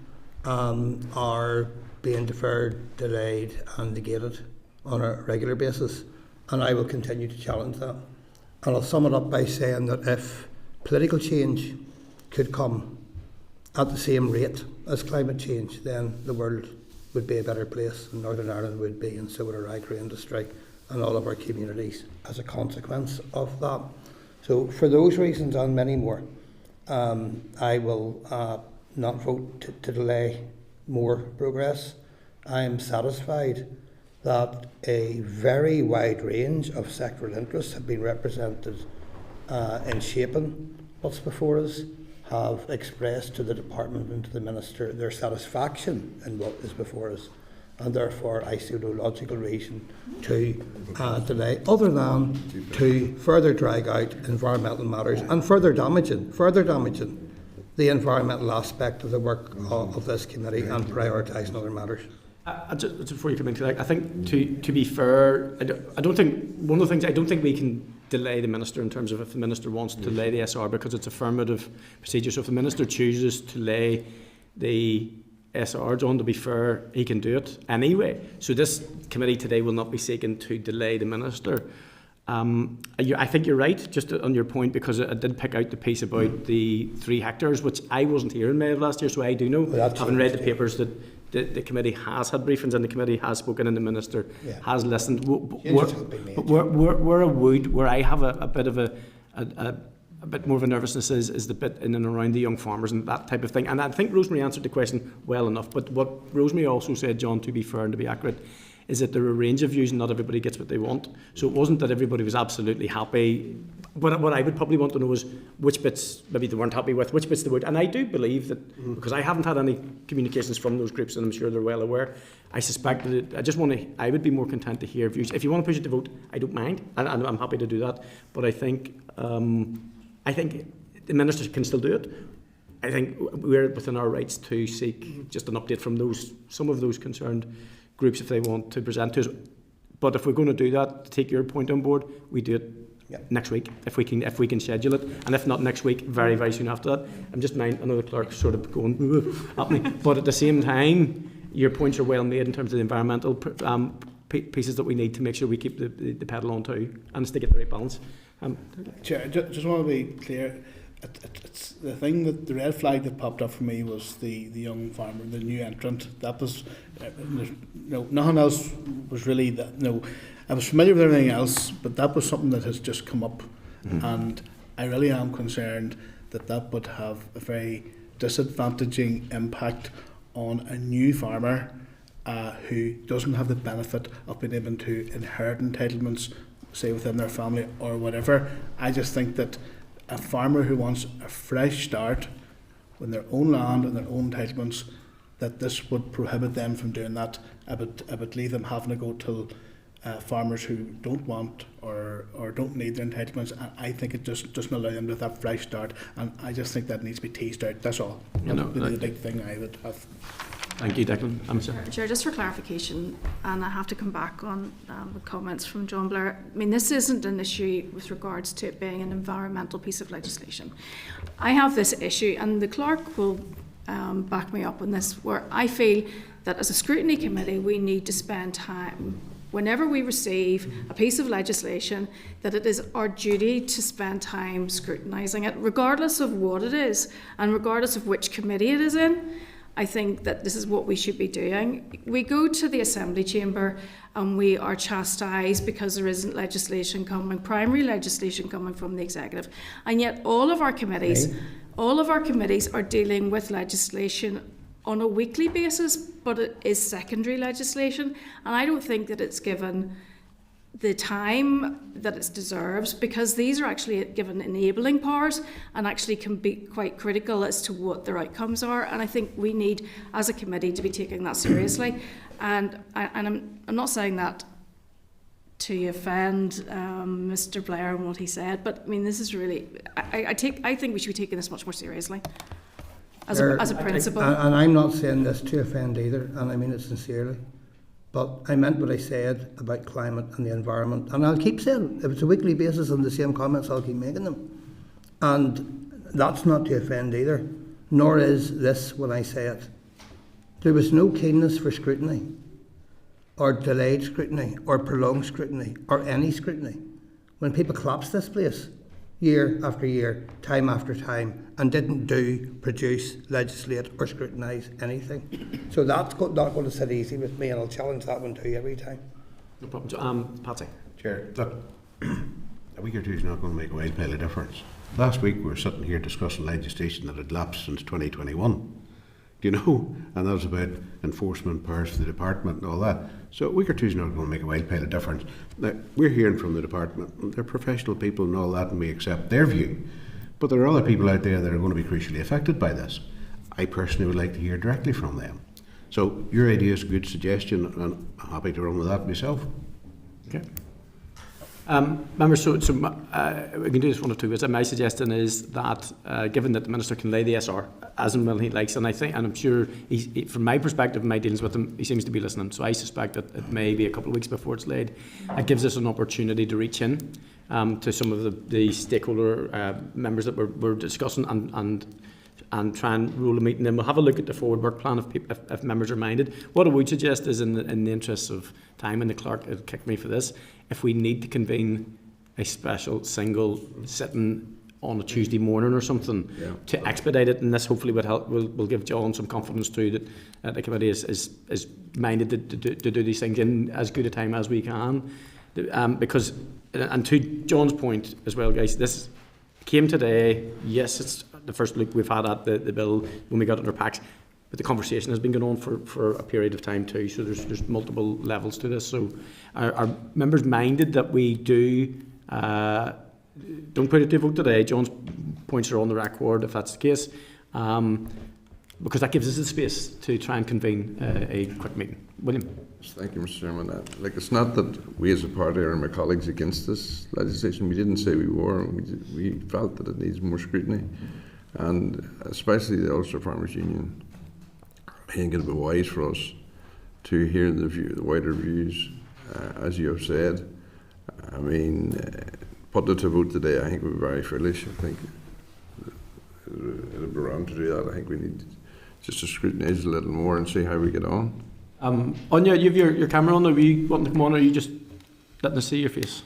are being deferred, delayed and negated on a regular basis, and I will continue to challenge that. And I'll sum it up by saying that if political change could come at the same rate as climate change, then the world would be a better place, and Northern Ireland would be, and so would our agri industry and all of our communities as a consequence of that. So for those reasons and many more, I will not vote to delay more progress. I am satisfied that a very wide range of sectoral interests have been represented in shaping what's before us, have expressed to the Department and to the Minister their satisfaction in what is before us, and therefore I see no logical reason to delay, other than to further drag out environmental matters and further damaging the environmental aspect of the work of this committee and prioritising other matters. Just before you come into that, I think to be fair, I don't think one of the things I don't think we can delay the Minister in terms of if the Minister wants to delay the SR, because it's affirmative procedure. So if the Minister chooses to delay the SR, John, to be fair, he can do it anyway. So this committee today will not be seeking to delay the Minister. I think you're right, just on your point, because I did pick out the piece about the 3 hectares, which I wasn't here in May of last year, so I do know, having read the papers, that the committee has had briefings and the committee has spoken and the Minister has listened. Where I would, where I have a bit of a bit more of a nervousness is the bit in and around the young farmers and that type of thing. And I think Rosemary answered the question well enough. But what Rosemary also said, John, to be fair and to be accurate, is that there are a range of views and not everybody gets what they want. So it wasn't that everybody was absolutely happy. But what I would probably want to know is which bits maybe they weren't happy with, which bits they would. And I do believe that, because I haven't had any communications from those groups, and I'm sure they're well aware, I suspect that I would be more content to hear views. If you want to push it to vote, I don't mind, and I'm happy to do that. But I think the Minister can still do it. I think we're within our rights to seek just an update from some of those concerned groups if they want to present to us. But if we're going to do that, to take your point on board, we do it next week if we can schedule it, and if not next week, very very soon after that. I'm just I know the clerk's sort of going at me, but at the same time, your points are well made in terms of the environmental pieces that we need to make sure we keep the pedal on too, and to get the right balance. Chair, just want to be clear. It's the thing that the red flag that popped up for me was the young farmer, the new entrant. That was nothing else was really that. I was familiar with everything else, but that was something that has just come up, and I really am concerned that would have a very disadvantaging impact on a new farmer who doesn't have the benefit of being able to inherit entitlements, say within their family or whatever. I just think that a farmer who wants a fresh start with their own land and their own entitlements, that this would prohibit them from doing that. I would leave them having to go to farmers who don't want or don't need their entitlements. And I think it just doesn't allow them to have that fresh start, and I just think that needs to be teased out. That's all. That would be the big thing I would have. Thank you, Declan. Chair, just for clarification, and I have to come back on the comments from John Blair. I mean, this isn't an issue with regards to it being an environmental piece of legislation. I have this issue, and the clerk will back me up on this, where I feel that as a scrutiny committee, we need to spend time, whenever we receive a piece of legislation, that it is our duty to spend time scrutinising it, regardless of what it is, and regardless of which committee it is in. I think that this is what we should be doing. We go to the Assembly Chamber and we are chastised because there isn't legislation coming, primary legislation coming from the executive. And yet all of our committees are dealing with legislation on a weekly basis, but it is secondary legislation. And I don't think that it's given the time that it deserves, because these are actually given enabling powers and actually can be quite critical as to what their outcomes are. And I think we need, as a committee, to be taking that seriously. And I'm not saying that to offend Mr. Blair and what he said, but I mean, this is really, I think we should be taking this much more seriously as a principle. And I'm not saying this to offend either, and I mean it sincerely. But I meant what I said about climate and the environment. And I'll keep saying it. If it's a weekly basis and the same comments, I'll keep making them. And that's not to offend either, nor is this when I say it. There was no keenness for scrutiny, or delayed scrutiny, or prolonged scrutiny, or any scrutiny. When people collapsed this place, year after year, time after time, and didn't produce, legislate or scrutinise anything. So that's not going to sit easy with me, and I'll challenge that one too every time. No problem. Patsy. Chair, look, a week or two is not going to make a wild pile of difference. Last week we were sitting here discussing legislation that had lapsed since 2021. Do you know? And that was about enforcement powers for the department and all that. So a week or two is not going to make a wild pile of difference. Now, we're hearing from the department. They're professional people and all that, and we accept their view. But there are other people out there that are going to be crucially affected by this. I personally would like to hear directly from them. So your idea is a good suggestion, and I'm happy to run with that myself. Okay. Members, so we can do this one of two ways. My suggestion is that, given that the Minister can lay the SR as and when he likes, and I'm sure, from my perspective, my dealings with him, he seems to be listening. So I suspect that it may be a couple of weeks before it's laid. It gives us an opportunity to reach in to some of the stakeholder members that we're discussing and try and rule a meeting. Then we'll have a look at the forward work plan if members are minded. What I would suggest is, in the interests of time, and the clerk will kick me for this, if we need to convene a special single sitting on a Tuesday morning or something to expedite it, and this hopefully would help. Will give John some confidence too that the committee is minded to do these things in as good a time as we can, because, and to John's point as well, guys, this came today. Yes, it's the first look we've had at the bill when we got under packs, but the conversation has been going on for a period of time too, so there's multiple levels to this. So are members minded that we don't put it to vote today? John's points are on the record if that's the case, because that gives us the space to try and convene a quick meeting. William. Thank you, Mr. Chairman. It's not that we as a party or my colleagues against this legislation. We didn't say we were. We felt that it needs more scrutiny, and especially the Ulster Farmers Union. I think it would be wise for us to hear the wider views, as you have said. I mean, put it to vote today, I think would be very foolish. I think it would be wrong to do that. I think we need just to scrutinise a little more and see how we get on. Anya, you have your camera on. Are you wanting to come on, or are you just letting us see your face?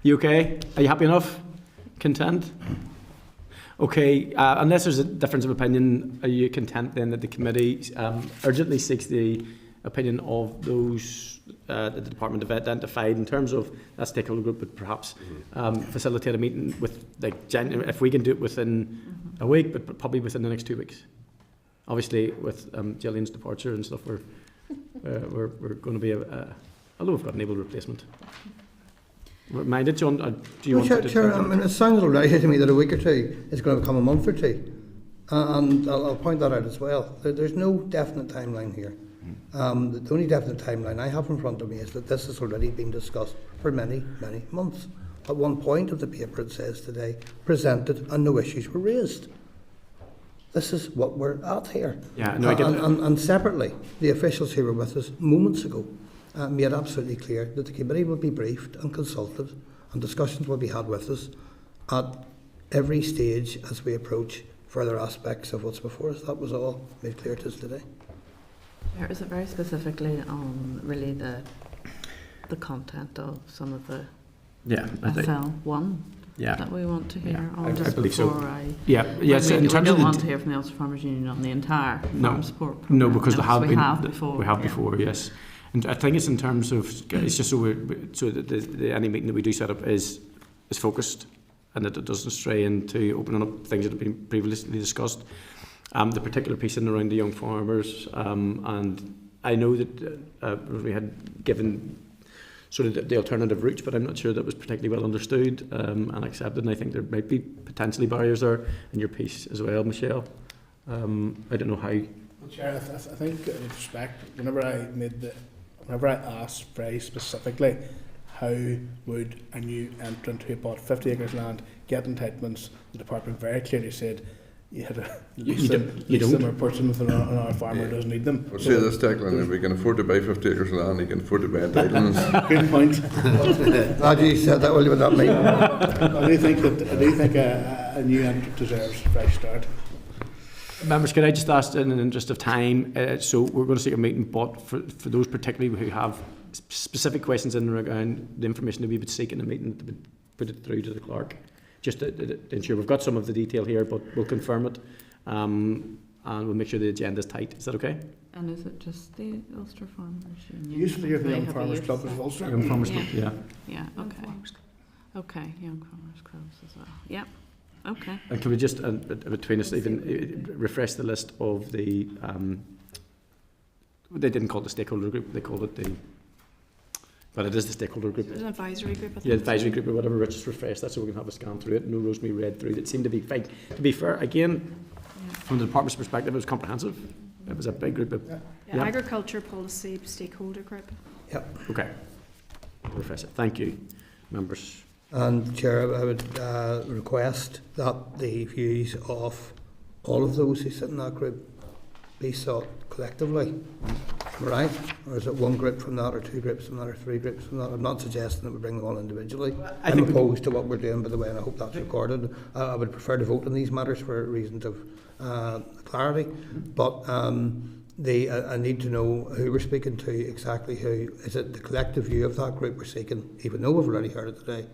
You okay? Are you happy enough? Content? Okay, unless there's a difference of opinion, are you content then that the committee urgently seeks the opinion of those that the department have identified in terms of that stakeholder group, but perhaps facilitate a meeting with, if we can do it within a week, but probably within the next 2 weeks. Obviously, with Gillian's departure and stuff, we're going to be although we've got an able replacement. Minded, John? Do you want to? Sure. I mean, it sounds all right to me that a week or two is going to become a month or two, and I'll point that out as well. There's no definite timeline here. The only definite timeline I have in front of me is that this has already been discussed for many, many months. At one point of the paper it says today, presented and no issues were raised. This is what we're at here. Yeah, no, I get and separately, the officials who were with us moments ago made absolutely clear that the committee will be briefed and consulted, and discussions will be had with us at every stage as we approach further aspects of what's before us. That was all made clear to us today. Is it very specifically on really the content of some of the FL1 that we want to hear on? I believe so. Yes, in terms we of don't want to hear from the Ulster Farmers Union on the entire farm support programme. No, because we have before. Before, yes. And I think it's in terms of, it's just so that any meeting that we do set up is focused, and that it doesn't stray into opening up things that have been previously discussed. The particular piece in around the young farmers, and I know that we had given sort of the alternative routes, but I'm not sure that was particularly well understood and accepted, and I think there might be potentially barriers there in your piece as well, Michelle. I don't know how... Well, Chair, I think with respect, whenever I asked very specifically how would a new entrant who bought 50 acres land get entitlements, the department very clearly said you had to lease them or purchase them if another farmer doesn't need them. Well, say this, Declan, if we can afford to buy 50 acres of land, he can afford to buy entitlements. Good point. Glad you said that, William, not me. I do think a new entrant deserves a fresh start. Members, can I just ask in the interest of time, so we're going to seek a meeting, but for those particularly who have specific questions in around the information that we would seek in a meeting, to put it through to the clerk, just to ensure we've got some of the detail here, but we'll confirm it, and we'll make sure the agenda is tight. Is that okay? And is it just the Ulster Farmers Union? Usually you're the Young Farmers Club as Ulster. Young Farmers Club, yeah. Yeah, okay. Okay, Young Farmers Clubs as well. Yeah. Okay. And can we just, between us, even refresh the list of the, they didn't call it the stakeholder group, they called it the, but it is the stakeholder group. There's an advisory group, I think. Yeah, advisory group or whatever, let's just refresh that so we can have a scan through it. No, Rosemary read through it. It seemed to be fine. To be fair, again, from the department's perspective, it was comprehensive. It was a big group of... Yeah, agriculture policy stakeholder group. Yep. Okay. Refresh it. Thank you, members. And Chair, I would request that the views of all of those who sit in that group be sought collectively, right? Or is it one group from that, or two groups from that, or three groups from that? I'm not suggesting that we bring them all individually. I'm opposed to what we're doing, by the way, and I hope that's recorded. I would prefer to vote on these matters for reasons of clarity, but I need to know who we're speaking to, exactly who. Is it the collective view of that group we're seeking, even though we've already heard it today?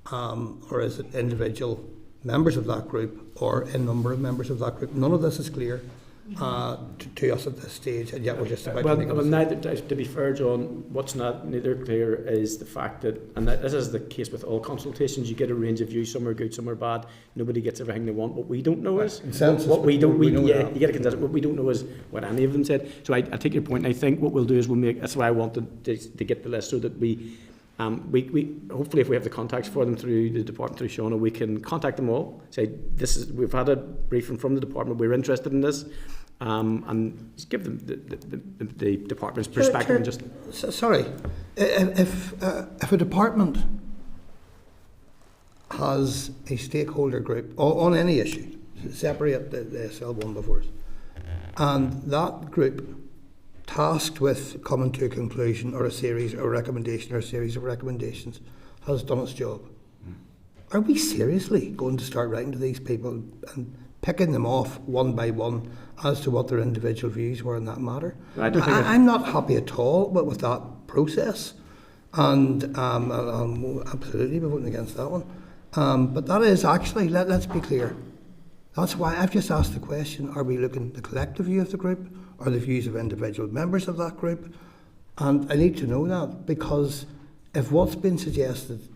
Or is it individual members of that group or a number of members of that group? None of this is clear to us at this stage, and yet we're just about to make a decision. To be fair, John, what's neither clear is the fact that, and this is the case with all consultations, you get a range of views, some are good, some are bad, nobody gets everything they want. What we don't know is, you get a consensus. What we don't know is what any of them said. So I take your point, and I think what we'll do is that's why I wanted to get the list, so that we hopefully, if we have the contacts for them through the department, through Shauna, we can contact them all, say we've had a briefing from the department, we're interested in this, and just give them the department's perspective. And just sorry, if a department has a stakeholder group on any issue, separate the SL1 before us, and that group tasked with coming to a conclusion or a series of recommendations has done its job. Are we seriously going to start writing to these people and picking them off one by one as to what their individual views were in that matter? I'm not happy at all with that process, and I'll absolutely be voting against that one. But that is actually, let's be clear, that's why I've just asked the question, are we looking at the collective view of the group or the views of individual members of that group? And I need to know that, because if what's been suggested,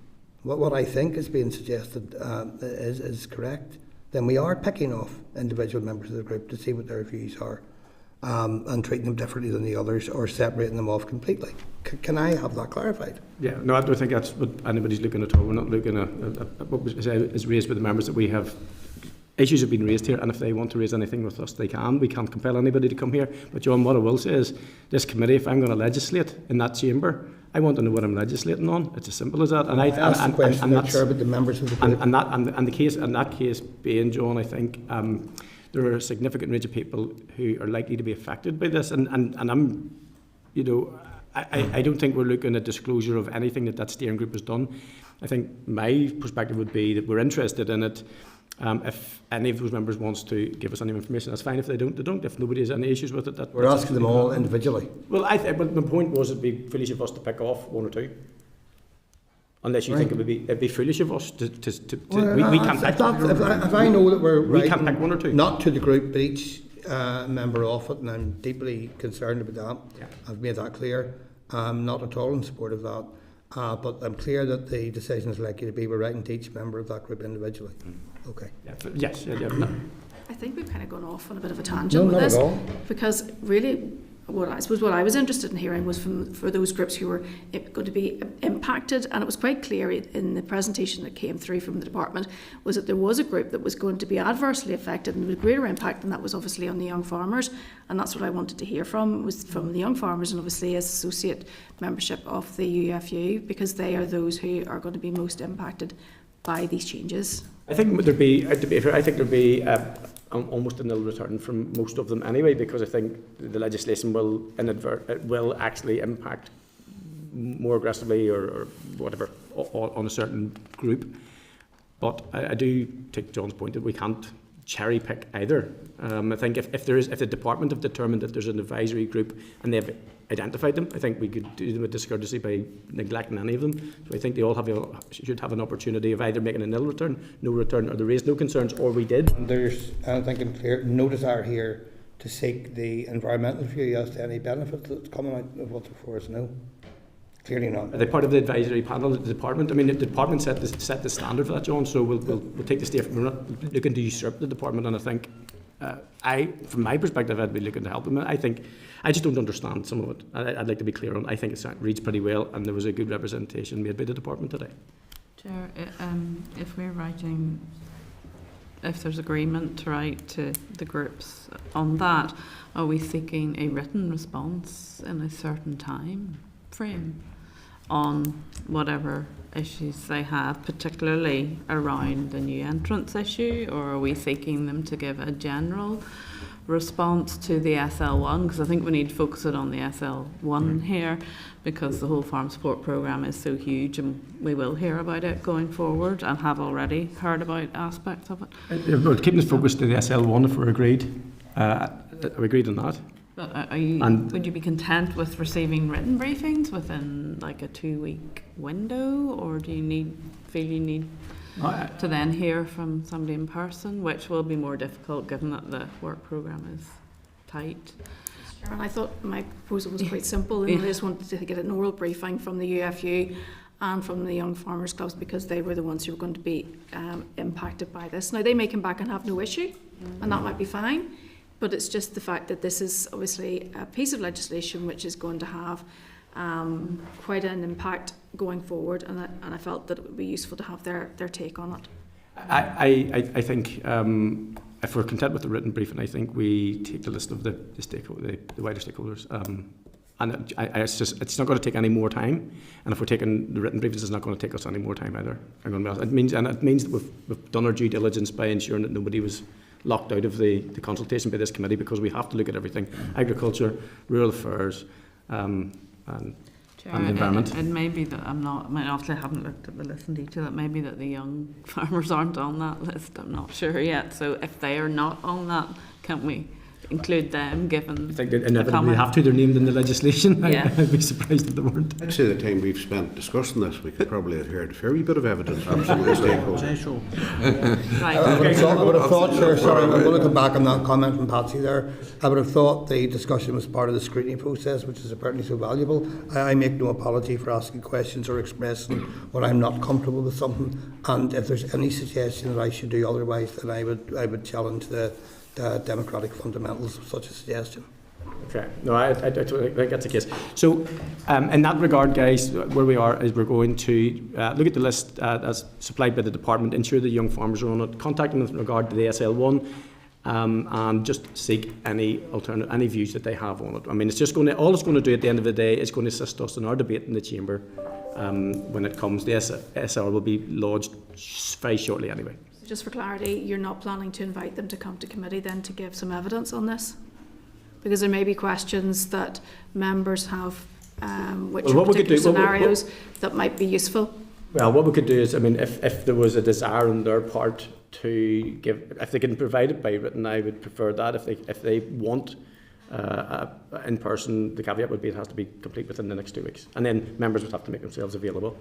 what I think is being suggested is correct, then we are picking off individual members of the group to see what their views are, and treating them differently than the others, or separating them off completely. Can I have that clarified? Yeah, no, I don't think that's what anybody's looking at all. We're not looking at what is raised by the members, that we have issues have been raised here, and if they want to raise anything with us, they can. We can't compel anybody to come here. But John, what I will say is, this committee, if I'm going to legislate in that chamber, I want to know what I'm legislating on. It's as simple as that. And the case, and the case, in that case being, John, I think there are a significant range of people who are likely to be affected by this, and I'm, you know, I don't think we're looking at disclosure of anything that steering group has done. I think my perspective would be that we're interested in it. If any of those members wants to give us any information, that's fine. If they don't, they don't. If nobody has any issues with it, we're asking them all individually. Well, but my point was it'd be foolish of us to pick off one or two. Unless you think it'd be foolish of us to we can't pick. If I know that we can't pick one or two. Not to the group, but each member of it, and I'm deeply concerned about that. Yeah. I've made that clear. I'm not at all in support of that. But I'm clear that the decision is likely to be we're writing to each member of that group individually. Okay. Yeah, yes. No. I think we've kind of gone off on a bit of a tangent with this, because really, what I was interested in hearing was for those groups who were going to be impacted, and it was quite clear in the presentation that came through from the department was that there was a group that was going to be adversely affected and with greater impact, and that was obviously on the young farmers, and that's what I wanted to hear from the young farmers, and obviously as associate membership of the UFU, because they are those who are going to be most impacted by these changes. I think there'd be almost a nil return from most of them anyway, because I think the legislation will actually impact more aggressively or whatever on a certain group. But I do take John's point that we can't cherry pick either. I think if the department have determined that there's an advisory group and they've identified them, I think we could do them a discourtesy by neglecting any of them. So I think they all should have an opportunity of either making a nil return, no return, or they raised no concerns, or we did. There's, I think I'm clear, no desire here to seek the environmental review as to any benefit that's coming out of what's before us. No, clearly not. Are they part of the advisory panel of the department? I mean, the department set the standard for that, John. So we'll take the step. We're not looking to usurp the department, and I think from my perspective, I'd be looking to help them. I just don't understand some of it. I'd like to be clear on. I think it reads pretty well, and there was a good representation made by the department today. Chair, if there's agreement to write to the groups on that, are we seeking a written response in a certain time frame on whatever issues they have, particularly around the new entrance issue, or are we seeking them to give a general response to the SL1? Because I think we need to focus it on the SL1 here, because the whole farm support programme is so huge, and we will hear about it going forward and have already heard about aspects of it. We're keeping us focused to the SL1 if we're agreed. Are we agreed on that? But would you be content with receiving written briefings within like a 2-week window, or do you feel you need to then hear from somebody in person, which will be more difficult given that the work programme is tight? And I thought my proposal was quite simple, and I just wanted to get an oral briefing from the UFU and from the Young Farmers Clubs, because they were the ones who were going to be impacted by this. Now, they may come back and have no issue, and that might be fine, but it's just the fact that this is obviously a piece of legislation which is going to have quite an impact going forward, and I felt that it would be useful to have their take on it. I think if we're content with the written briefing, I think we take the list of the wider stakeholders, and it's not going to take any more time. And if we're taking the written briefings, it's not going to take us any more time either. It means that we've done our due diligence by ensuring that nobody was locked out of the consultation by this committee, because we have to look at everything: agriculture, rural affairs, and the environment. It may be that obviously I haven't looked at the list in detail. It may be that the young farmers aren't on that list. I'm not sure yet. So if they are not on that, can't we include them, given I think they inevitably have to. They're named in the legislation. Yeah. I'd be surprised if they weren't. I'd say the time we've spent discussing this, we could probably have heard a fair wee bit of evidence from some of the stakeholders. Right. I would have thought, sir, sorry, I'm going to come back on that comment from Patsy there. I would have thought the discussion was part of the scrutiny process, which is apparently so valuable. I make no apology for asking questions or expressing when I'm not comfortable with something, and if there's any suggestion that I should do otherwise, then I would challenge the democratic fundamentals of such a suggestion. Okay, no, I think that's the case. So, in that regard, guys, where we are is we're going to look at the list as supplied by the department, ensure the young farmers are on it, contact them with regard to the SL1, and just seek any views that they have on it. I mean, all it's going to do at the end of the day is going to assist us in our debate in the chamber when it comes. The SR will be lodged very shortly anyway. Just for clarity, you're not planning to invite them to come to committee then to give some evidence on this? Because there may be questions that members have, which Well, are what we could particular do- scenarios that might be useful. Well, what we could do is, I mean, if there was a desire on their part to give, if they can provide it by written, I would prefer that. If they want in person, the caveat would be it has to be complete within the next 2 weeks, and then members would have to make themselves available.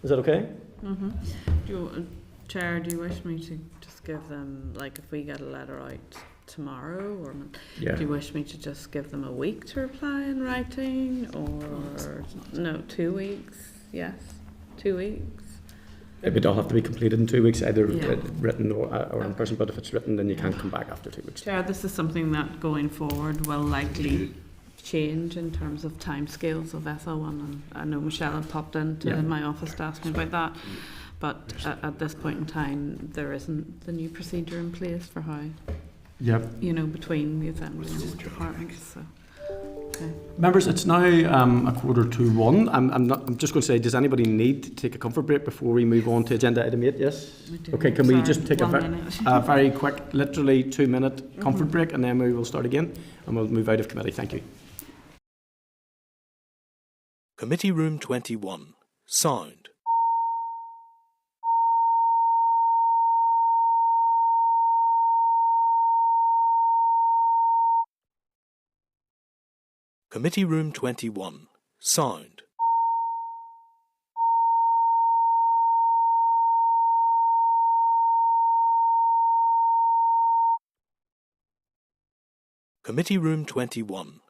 Is that okay? Mm-hmm. Chair, do you wish me to just give them, like, if we get a letter out tomorrow, or Yeah. do you wish me to just give them a week to reply in writing, or no, 2 weeks? Yes, 2 weeks. It would all have to be completed in 2 weeks, either Yeah. written or in person. But if it's written, then you can't come back after 2 weeks. Chair, this is something that going forward will likely change in terms of timescales of SL1, and I know Michelle had popped into my office to ask me about that. But at this point in time, there isn't the new procedure in place for how, between the Assembly and the departments. So, okay. Members, it's now 1:45. I'm just going to say, does anybody need to take a comfort break before we move on to agenda item 8? Yes. We do. Okay. Can we Sorry, just take 1 minute. a very quick, literally 2-minute comfort break, and then we will start again, and we'll move out of committee. Thank you. Committee Room 21. Sound. Committee Room 21. Sound. Committee Room 21.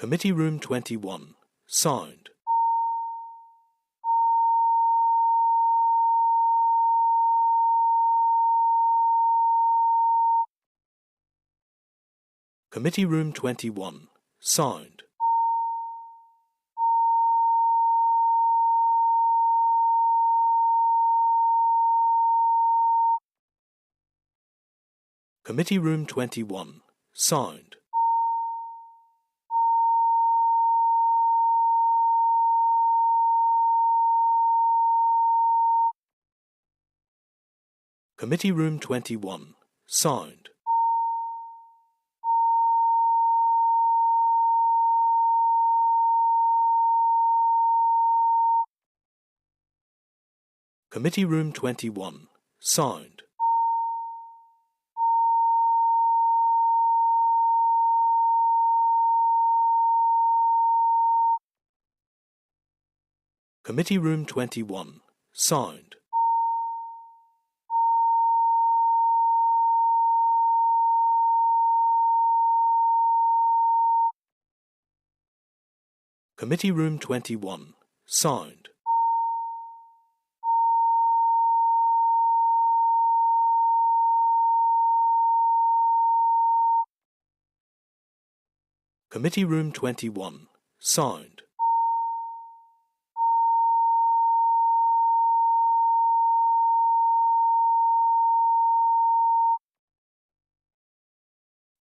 Sound. Committee Room 21. Sound. Committee Room 21. Sound. Committee Room 21. Sound. Committee Room 21. Sound. Committee Room 21. Sound. Committee Room 21. Sound. Committee Room 21. Sound. Committee Room 21. Sound.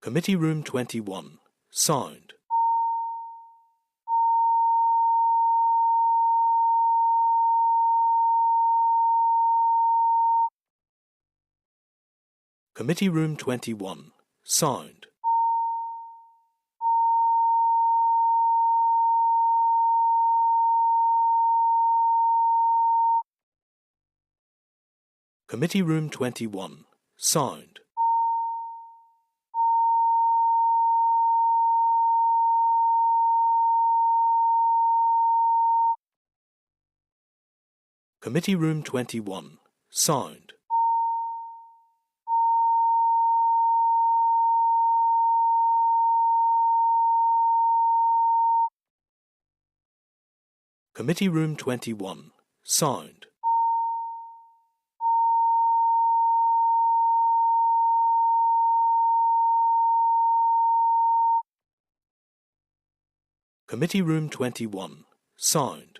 Committee Room 21. Sound. Committee Room 21. Sound. Committee Room 21. Sound. Committee Room 21. Sound. Committee Room 21. Sound. Committee Room 21. Sound.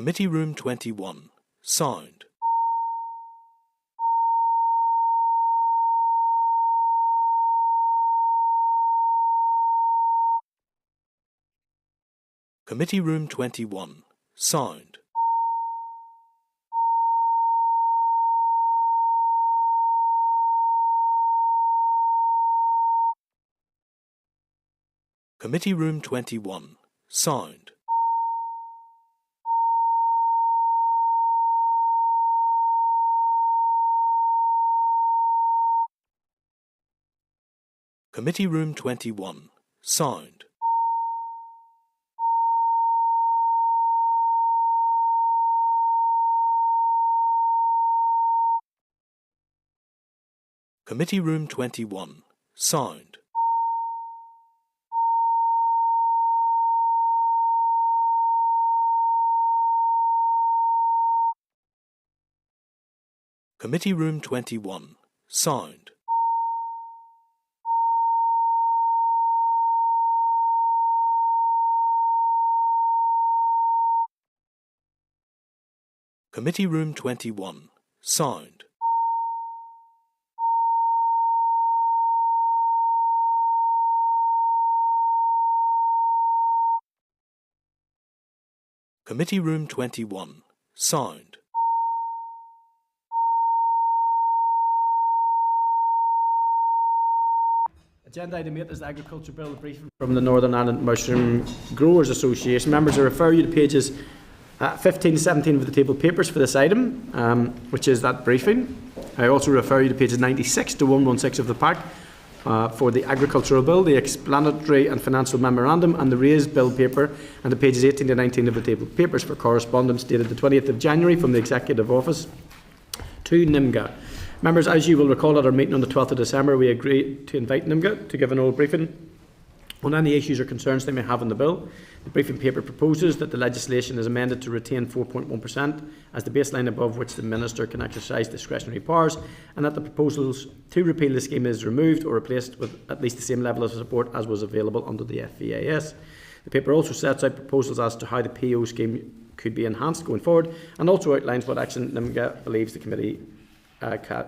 Committee Room 21. Sound. Committee Room 21. Sound. Committee Room 21. Sound. Committee Room 21. Sound. Committee Room 21. Sound. Committee Room 21. Sound. Committee Room 21. Sound. Committee Room 21. Sound. Agenda item 8 is the Agriculture Bill briefing from the Northern Ireland Mushroom Growers Association. Members, I refer you to pages 15 to 17 of the table papers for this item, which is that briefing. I also refer you to pages 96 to 116 of the pack for the Agricultural Bill, the Explanatory and Financial Memorandum and the Raised Bill paper, and to pages 18 to 19 of the table papers for correspondence dated the 20th of January from the Executive Office to NIMGA. Members, as you will recall at our meeting on the 12th of December, we agreed to invite NIMGA to give an oral briefing on any issues or concerns they may have on the bill. The briefing paper proposes that the legislation is amended to retain 4.1% as the baseline above which the Minister can exercise discretionary powers, and that the proposals to repeal the scheme is removed or replaced with at least the same level of support as was available under the FVAS. The paper also sets out proposals as to how the PO scheme could be enhanced going forward, and also outlines what action NIMGA believes the committee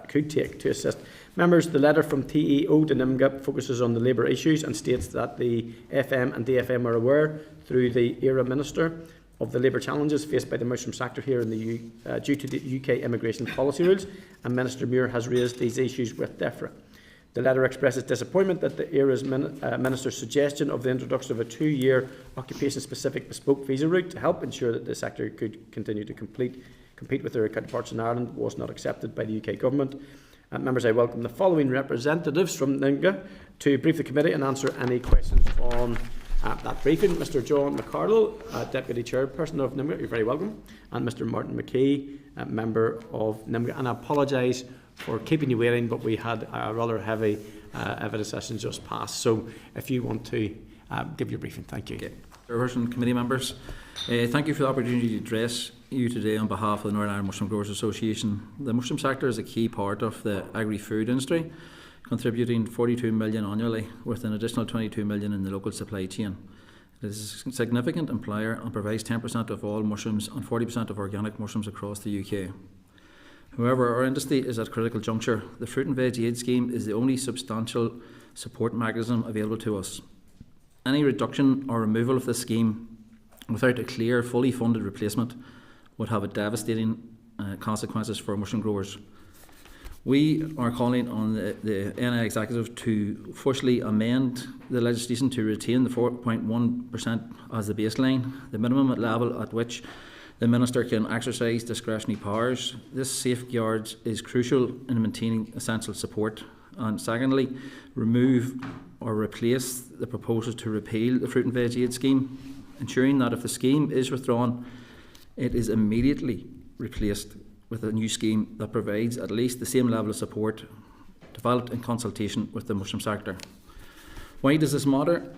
could take to assist. Members, the letter from TEO to NIMGA focuses on the labour issues and states that the FM and DFM are aware, through the ERA Minister, of the labour challenges faced by the mushroom sector here in the due to the UK immigration policy rules, and Minister Muir has raised these issues with DEFRA. The letter expresses disappointment that the ERA's Minister's suggestion of the introduction of a 2-year occupation-specific bespoke visa route to help ensure that the sector could continue to compete with their counterparts in Ireland was not accepted by the UK Government. Members, I welcome the following representatives from NIMGA to brief the committee and answer any questions on that briefing. Mr John McCardle, Deputy Chairperson of NIMGA, you're very welcome, and Mr Martin McKee, member of NIMGA. And I apologise for keeping you waiting, but we had a rather heavy evidence session just passed. So if you want to give your briefing, thank you. Okay. Chairperson, committee members, thank you for the opportunity to address you today on behalf of the Northern Ireland Mushroom Growers Association. The mushroom sector is a key part of the agri-food industry, contributing 42 million annually, with an additional 22 million in the local supply chain. It is a significant employer and provides 10% of all mushrooms and 40% of organic mushrooms across the UK. However, our industry is at a critical juncture. The Fruit and Veg Aid Scheme is the only substantial support mechanism available to us. Any reduction or removal of this scheme without a clear, fully funded replacement would have a devastating consequences for mushroom growers. We are calling on the NI Executive to forcefully amend the legislation to retain the 4.1% as the baseline, the minimum level at which the Minister can exercise discretionary powers. This safeguard is crucial in maintaining essential support. And secondly, remove or replace the proposals to repeal the Fruit and Veg Aid Scheme, ensuring that if the scheme is withdrawn, it is immediately replaced with a new scheme that provides at least the same level of support developed in consultation with the mushroom sector. Why does this matter?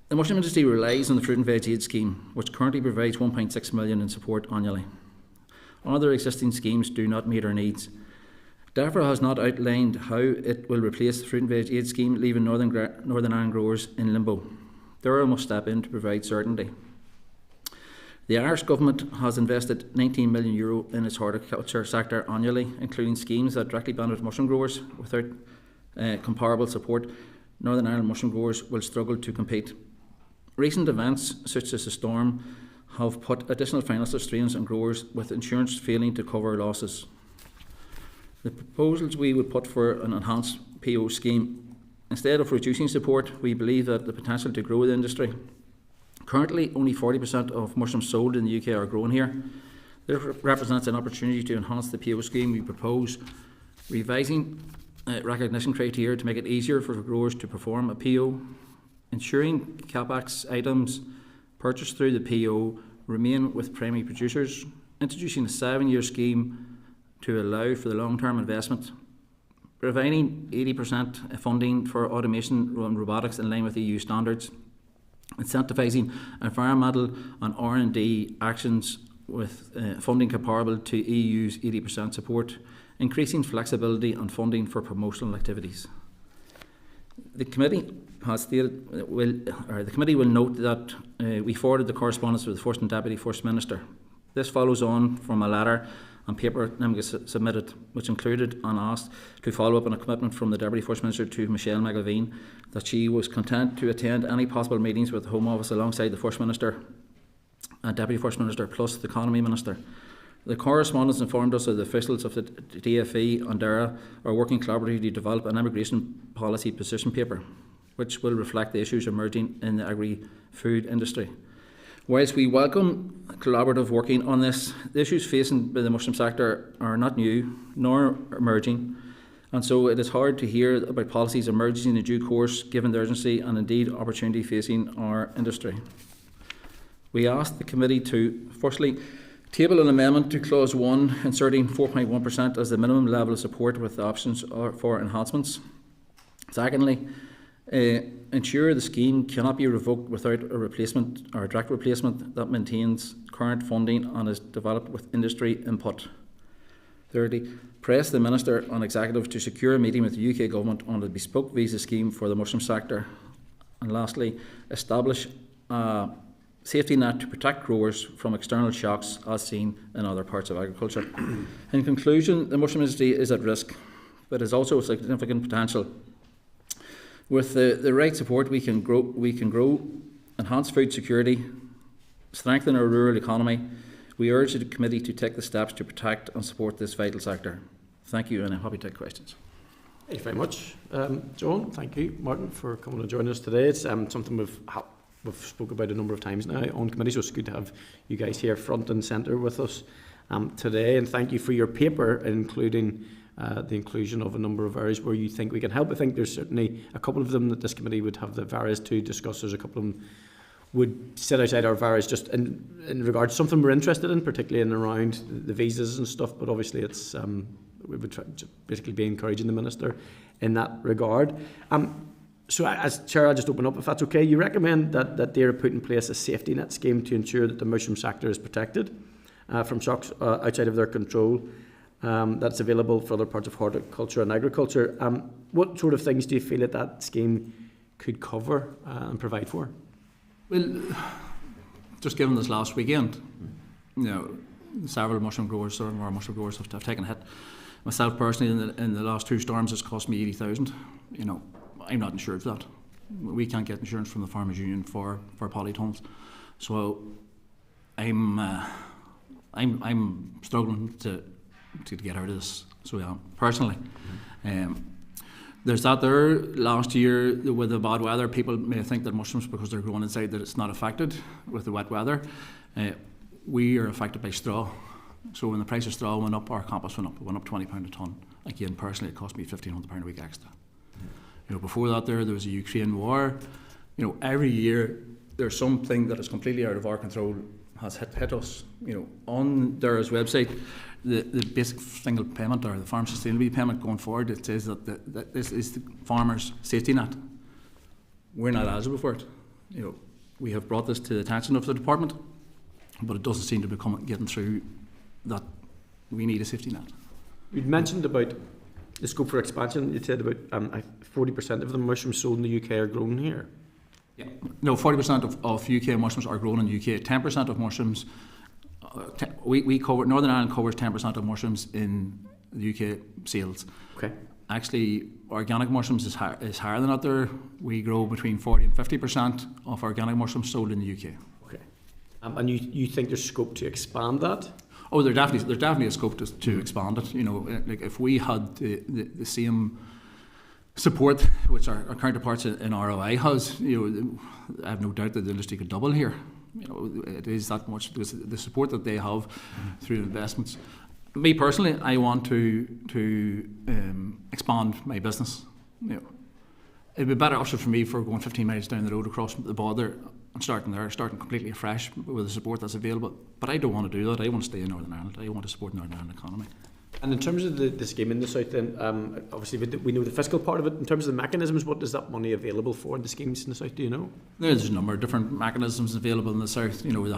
The mushroom industry relies on the Fruit and Veg Aid Scheme, which currently provides 1.6 million in support annually. Other existing schemes do not meet our needs. DEFRA has not outlined how it will replace the Fruit and Veg Aid Scheme, leaving Northern Ireland growers in limbo. DEFRA must step in to provide certainty. The Irish Government has invested €19 million in its horticulture sector annually, including schemes that directly benefit mushroom growers. Without comparable support, Northern Ireland mushroom growers will struggle to compete. Recent events, such as the storm, have put additional financial strains on growers, with insurance failing to cover losses. The proposals we would put for an enhanced PO scheme, instead of reducing support, we believe that the potential to grow the industry. Currently, only 40% of mushrooms sold in the UK are grown here. This represents an opportunity to enhance the PO scheme. We propose revising recognition criteria to make it easier for growers to perform a PO, ensuring CapEx items purchased through the PO remain with primary producers, introducing a 7-year scheme to allow for the long-term investment, providing 80% funding for automation and robotics in line with EU standards, incentivising environmental and R&D actions with funding comparable to EU's 80% support, increasing flexibility and funding for promotional activities. The committee has stated the committee will note that we forwarded the correspondence with the First and Deputy First Minister. This follows on from a letter and paper Nimga submitted, which included and asked to follow up on a commitment from the Deputy First Minister to Michelle McIlveen that she was content to attend any possible meetings with the Home Office alongside the First Minister and Deputy First Minister plus the Economy Minister. The correspondence informed us that the officials of the DFE and DERA are working collaboratively to develop an immigration policy position paper, which will reflect the issues emerging in the agri-food industry. Whilst we welcome collaborative working on this, the issues facing by the mushroom sector are not new nor emerging, and so it is hard to hear about policies emerging in due course given the urgency and indeed opportunity facing our industry. We asked the committee to, firstly, table an amendment to Clause 1, inserting 4.1% as the minimum level of support with options for enhancements. Secondly, ensure the scheme cannot be revoked without a replacement or a direct replacement that maintains current funding and is developed with industry input. Thirdly, press the Minister and Executive to secure a meeting with the UK Government on a bespoke visa scheme for the mushroom sector. And lastly, establish a safety net to protect growers from external shocks as seen in other parts of agriculture. In conclusion, the mushroom industry is at risk, but is also a significant potential. With the right support, we can grow, enhance food security, strengthen our rural economy. We urge the committee to take the steps to protect and support this vital sector. Thank you, and I'm happy to take questions. Thank you very much, John. Thank you, Martin, for coming and joining us today. It's something we've spoke about a number of times now on committee, so it's good to have you guys here front and centre with us today. And thank you for your paper, including the inclusion of a number of areas where you think we can help. I think there's certainly a couple of them that this committee would have the areas to discuss. There's a couple of them would sit outside our areas just in regard to something we're interested in, particularly in around the visas and stuff. But obviously, it's we would try to basically be encouraging the Minister in that regard. So as Chair, I'll just open up if that's okay. You recommend that DERA put in place a safety net scheme to ensure that the mushroom sector is protected from shocks outside of their control. That's available for other parts of horticulture and agriculture. What sort of things do you feel that scheme could cover and provide for? Well, just given this last weekend, several mushroom growers, some of our mushroom growers have taken a hit. Myself personally, in the last 2 storms, it's cost me 80,000. I'm not insured for that. We can't get insurance from the Farmers Union for polytones, so I'm struggling to get out of this. So personally, there's that there. Last year with the bad weather, people may think that mushrooms, because they're growing inside, that it's not affected with the wet weather. We are affected by straw. So when the price of straw went up, our compost went up. It went up £20 a tonne. Again, personally, it cost me £1,500 a week extra. Before that, there was a Ukraine war. Every year there's something that is completely out of our control has hit us. On DERA's website, the basic single payment or the farm sustainability payment going forward, it says that this is the farmer's safety net. We're not eligible for it. We have brought this to the attention of the department, but it doesn't seem to be getting through that we need a safety net. You'd mentioned about the scope for expansion. You said about 40% of the mushrooms sold in the UK are grown here. Yeah. No, 40% of UK mushrooms are grown in the UK. 10% of mushrooms, we cover, Northern Ireland covers 10% of mushrooms in the UK sales. Okay. Actually, organic mushrooms is higher than that there. We grow between 40 and 50% of organic mushrooms sold in the UK. Okay. And you think there's scope to expand that? Oh, there's definitely a scope to expand it. You know, like if we had the same support which our counterparts in ROI has, you know, I have no doubt that the industry could double here. You know, it is that much because the support that they have through investments. Me personally, I want to expand my business. You know, it'd be a better option for me for going 15 miles down the road across the border and starting completely afresh with the support that's available. But I don't want to do that. I want to stay in Northern Ireland. I want to support the Northern Ireland economy. And in terms of the scheme in the south, then obviously we know the fiscal part of it. In terms of the mechanisms, what is that money available for in the schemes in the south? Do you know? There's a number of different mechanisms available in the south. You know, we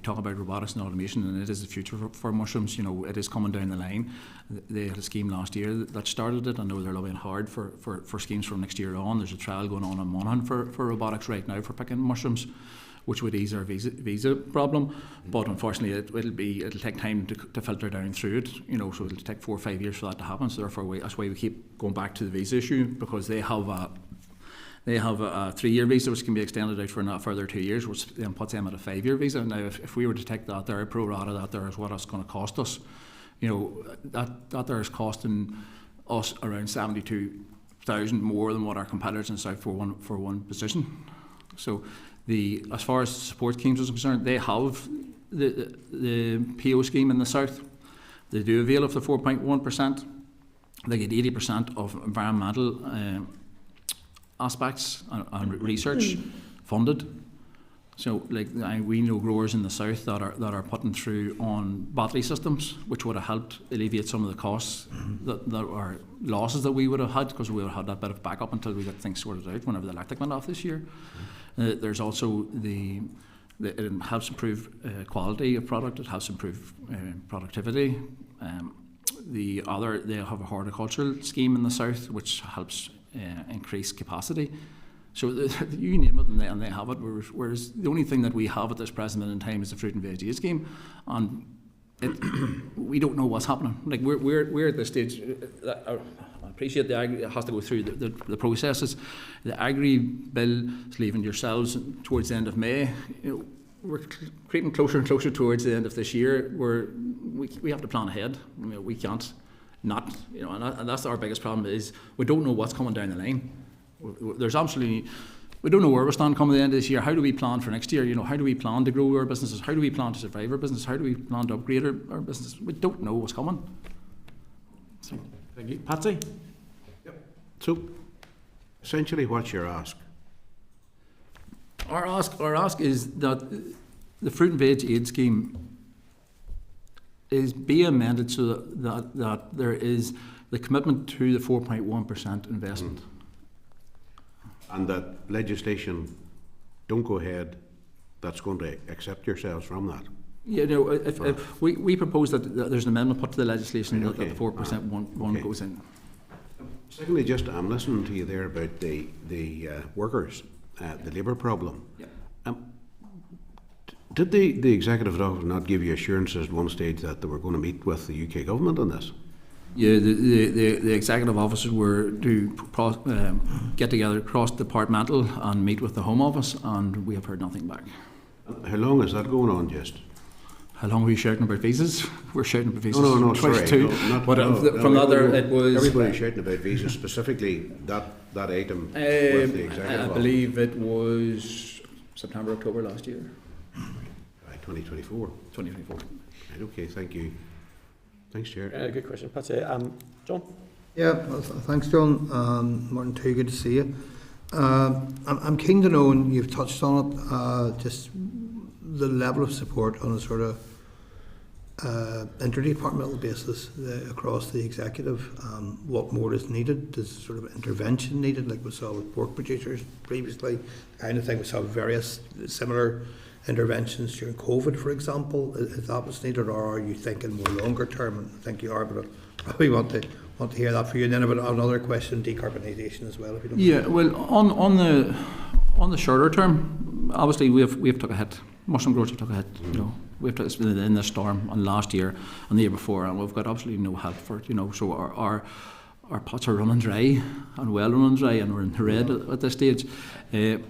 talk about robotics and automation, and it is the future for mushrooms. You know, it is coming down the line. They had a scheme last year that started it. I know they're lobbying hard for schemes from next year on. There's a trial going on in Monaghan for robotics right now for picking mushrooms, which would ease our visa problem, but unfortunately it'll take time to filter down through it. You know, so it'll take 4 or 5 years for that to happen. So therefore, that's why we keep going back to the visa issue, because they have a 3-year visa which can be extended out for a further 2 years, which then puts them at a 5-year visa. Now, if we were to take that there, pro rata that there is what it's going to cost us. You know, that there is costing us around 72,000 more than what our competitors in the south for one position. So. As far as support schemes is concerned, they have the PO scheme in the south. They do avail of the 4.1%. They get 80% of environmental aspects and research funded. So, like, we know growers in the south that are putting through on battery systems, which would have helped alleviate some of the costs that are losses that we would have had, because we would have had that bit of backup until we got things sorted out whenever the electric went off this year. There's also it helps improve quality of product. It helps improve productivity. They have a horticultural scheme in the south which helps increase capacity. So you name it and they have it. Whereas the only thing that we have at this present moment in time is the fruit and veggie scheme, and we don't know what's happening. Like we're at this stage. I appreciate the Agri has to go through the processes. The Agri bill is leaving yourselves towards the end of May. You know, we're creeping closer and closer towards the end of this year. We have to plan ahead. I mean, we can't not. You know, and that's our biggest problem is we don't know what's coming down the line. We don't know where we're standing coming to the end of this year. How do we plan for next year? You know, how do we plan to grow our businesses? How do we plan to survive our business? How do we plan to upgrade our business? We don't know what's coming. So. Thank you. Patsy? Yep. So, essentially, what's your ask? Our ask is that the fruit and veg aid scheme is be amended so that there is the commitment to the 4.1% investment. And that legislation don't go ahead that's going to accept yourselves from that. Yeah, no. If we propose that there's an amendment put to the legislation that the 4% one goes in. Secondly, just I'm listening to you there about the workers, the labour problem. Yeah. Did the executive office not give you assurances at one stage that they were going to meet with the UK government on this? Yeah, the executive officers were to get together cross-departmental and meet with the Home Office, and we have heard nothing back. How long is that going on, just? How long are we shouting about visas? We're shouting about visas. No, sorry. From the other, it was everybody shouting about visas, specifically that item with the executive. I believe it was September, October last year. Right, 2024. 2024. Right, okay, thank you. Thanks, Chair. Good question, Patsy. John? Yeah, well, thanks, John. Martin, too, good to see you. I'm keen to know, and you've touched on it, just the level of support on a sort of interdepartmental basis across the executive. What more is needed? Is sort of intervention needed, like we saw with pork producers previously? I think we saw various similar interventions during COVID, for example. Is that what's needed, or are you thinking more longer term? I think you are, but I probably want to hear that for you. And then about another question, decarbonisation as well, if you don't mind. Yeah, well, On the shorter term, obviously we've took a hit. Mushroom growers have took a hit. You know, we've took in this storm and last year and the year before, and we've got absolutely no help for it. You know, so our pots are running dry and well running dry, and we're in the red at this stage. In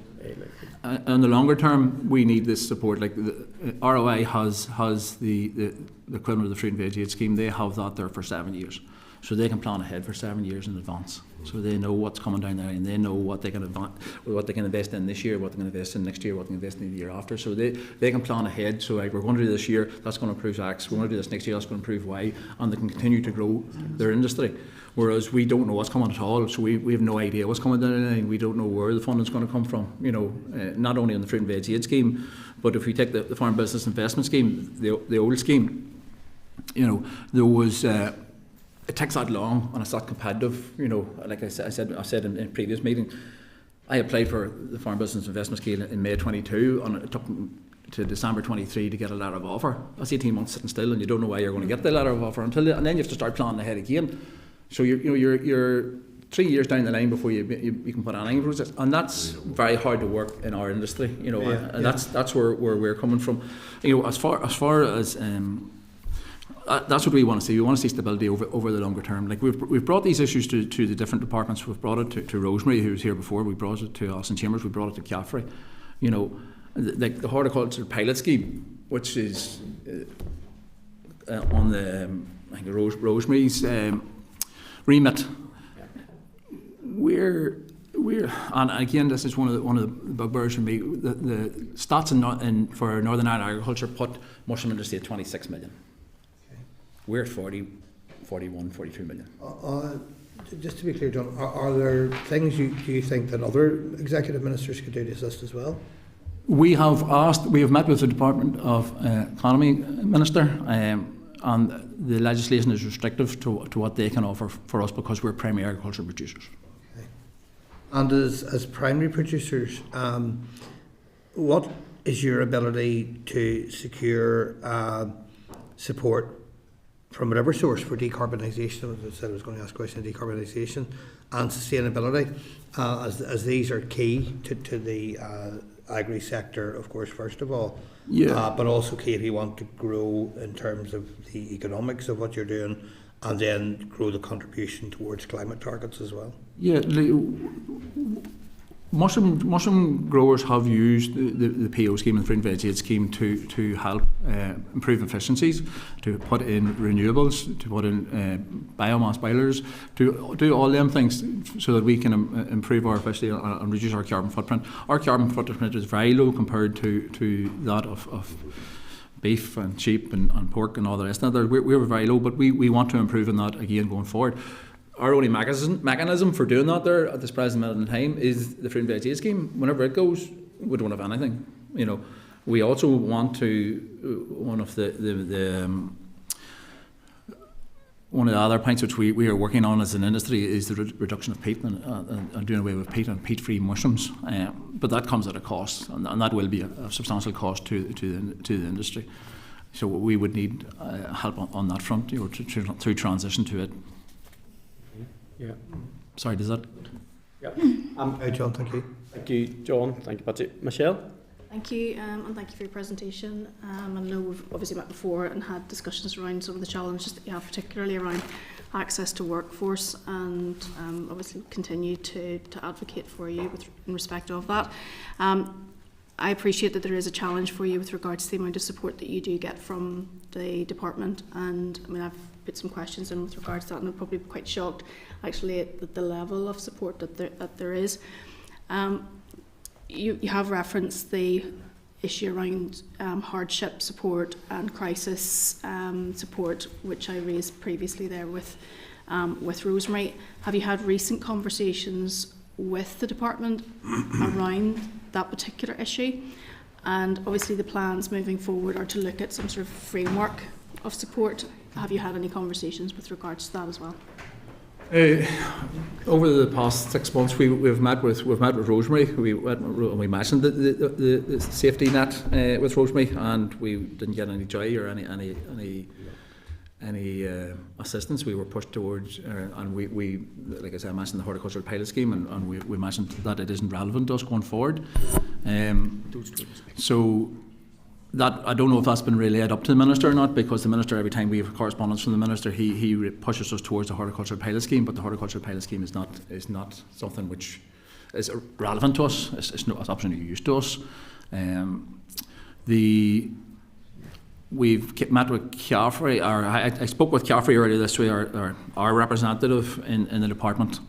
the longer term, we need this support. Like the ROI has the equivalent of the fruit and veg aid scheme. They have that there for 7 years, so they can plan ahead for 7 years in advance. So they know what's coming down there, and they know what they can invest in this year, what they can invest in next year, what they can invest in the year after. So they can plan ahead. So like, we're going to do this year, that's going to improve X. We're going to do this next year, that's going to improve Y, and they can continue to grow their industry. Whereas we don't know what's coming at all, so we have no idea what's coming down the line. We don't know where the funding's going to come from. You know, not only on the fruit and veg aid scheme, but if we take the farm business investment scheme, the old scheme, you know, there was. It takes that long and it's that competitive. You know, like I said in a previous meeting, I applied for the farm business investment scheme in May 22, and it took to December 23 to get a letter of offer. That's 18 months sitting still, and you don't know why you're going to get the letter of offer and then you have to start planning ahead again. So you're 3 years down the line before you can put anything in process, and that's very hard to work in our industry. You know, and that's where we're coming from. You know, as far as that's what we want to see. We want to see stability over the longer term. Like we've brought these issues to the different departments. We've brought it to Rosemary, who was here before. We brought it to Austin Chambers. We brought it to Caffrey. You know, like the horticulture pilot scheme, which is on the I think Rosemary's remit. We're and again, this is one of the bugbears for me. The stats for Northern Ireland agriculture put mushroom industry at 26 million. We're at 40, 41, 42 million. Just to be clear, John, are there things do you think that other executive ministers could do to assist as well? We have met with the Department of Economy Minister, and the legislation is restrictive to what they can offer for us because we're primary agricultural producers. Okay. And as primary producers, what is your ability to secure support from whatever source for decarbonisation? As I said, I was going to ask a question on decarbonisation and sustainability, as these are key to the agri sector, of course, first of all. Yeah. But also key if you want to grow in terms of the economics of what you're doing, and then grow the contribution towards climate targets as well. Yeah. Mushroom growers have used the PO scheme and the fruit and veg aid scheme to help improve efficiencies, to put in renewables, to put in biomass boilers, to do all them things so that we can improve our efficiency and reduce our carbon footprint. Our carbon footprint is very low compared to that of beef and sheep and pork and all the rest of that. We're very low, but we want to improve on that again going forward. Our only mechanism for doing that there at this present minute in time is the fruit and veg aid scheme. Whenever it goes, we don't have anything. You know, we also want to one of the other points which we are working on as an industry is the reduction of peat and doing away with peat and peat-free mushrooms. But that comes at a cost, and that will be a substantial cost to the industry. So we would need help on that front, you know, through transition to it. Yeah. Sorry, does that? Yeah. John, thank you. Thank you, John. Thank you, Patsy. Michelle? Thank you, and thank you for your presentation. I know we've obviously met before and had discussions around some of the challenges that you have, particularly around access to workforce, and obviously continue to advocate for you in respect of that. I appreciate that there is a challenge for you with regards to the amount of support that you do get from the department, and I mean I've put some questions in with regards to that, and I'm probably quite shocked actually at the level of support that there is. You have referenced the issue around hardship support and crisis support, which I raised previously there with Rosemary. Have you had recent conversations with the department around that particular issue? And obviously the plans moving forward are to look at some sort of framework of support. Have you had any conversations with regards to that as well? Over the past 6 months, we've met with Rosemary. We mentioned the safety net with Rosemary, and we didn't get any joy or any assistance, we were pushed towards, and we like I said, I mentioned the horticultural pilot scheme, and we mentioned that it isn't relevant to us going forward. So that, I don't know if that's been relayed up to the Minister or not, because the Minister, every time we have correspondence from the Minister, he pushes us towards the horticultural pilot scheme, but the horticultural pilot scheme is not something which is relevant to us. It's absolutely used to us. We've met with Caffrey, or I spoke with Caffrey earlier this week, our representative in the department,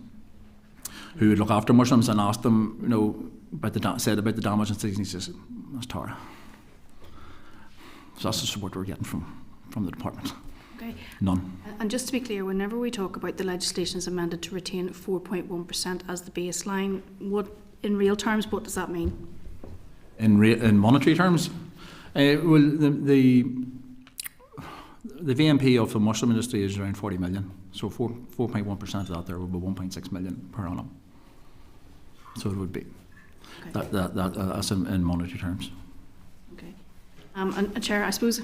who would look after mushrooms, and asked them, about the damage and things, and he says, that's Tara. So that's the support we're getting from the department. Okay. None. And just to be clear, whenever we talk about the legislation is amended to retain 4.1% as the baseline, what, in real terms, what does that mean? In monetary terms, well, the VMP of the mushroom industry is around 40 million. So 4.1% of that there would be 1.6 million per annum. So it would be that's in monetary terms. Okay. And Chair, I suppose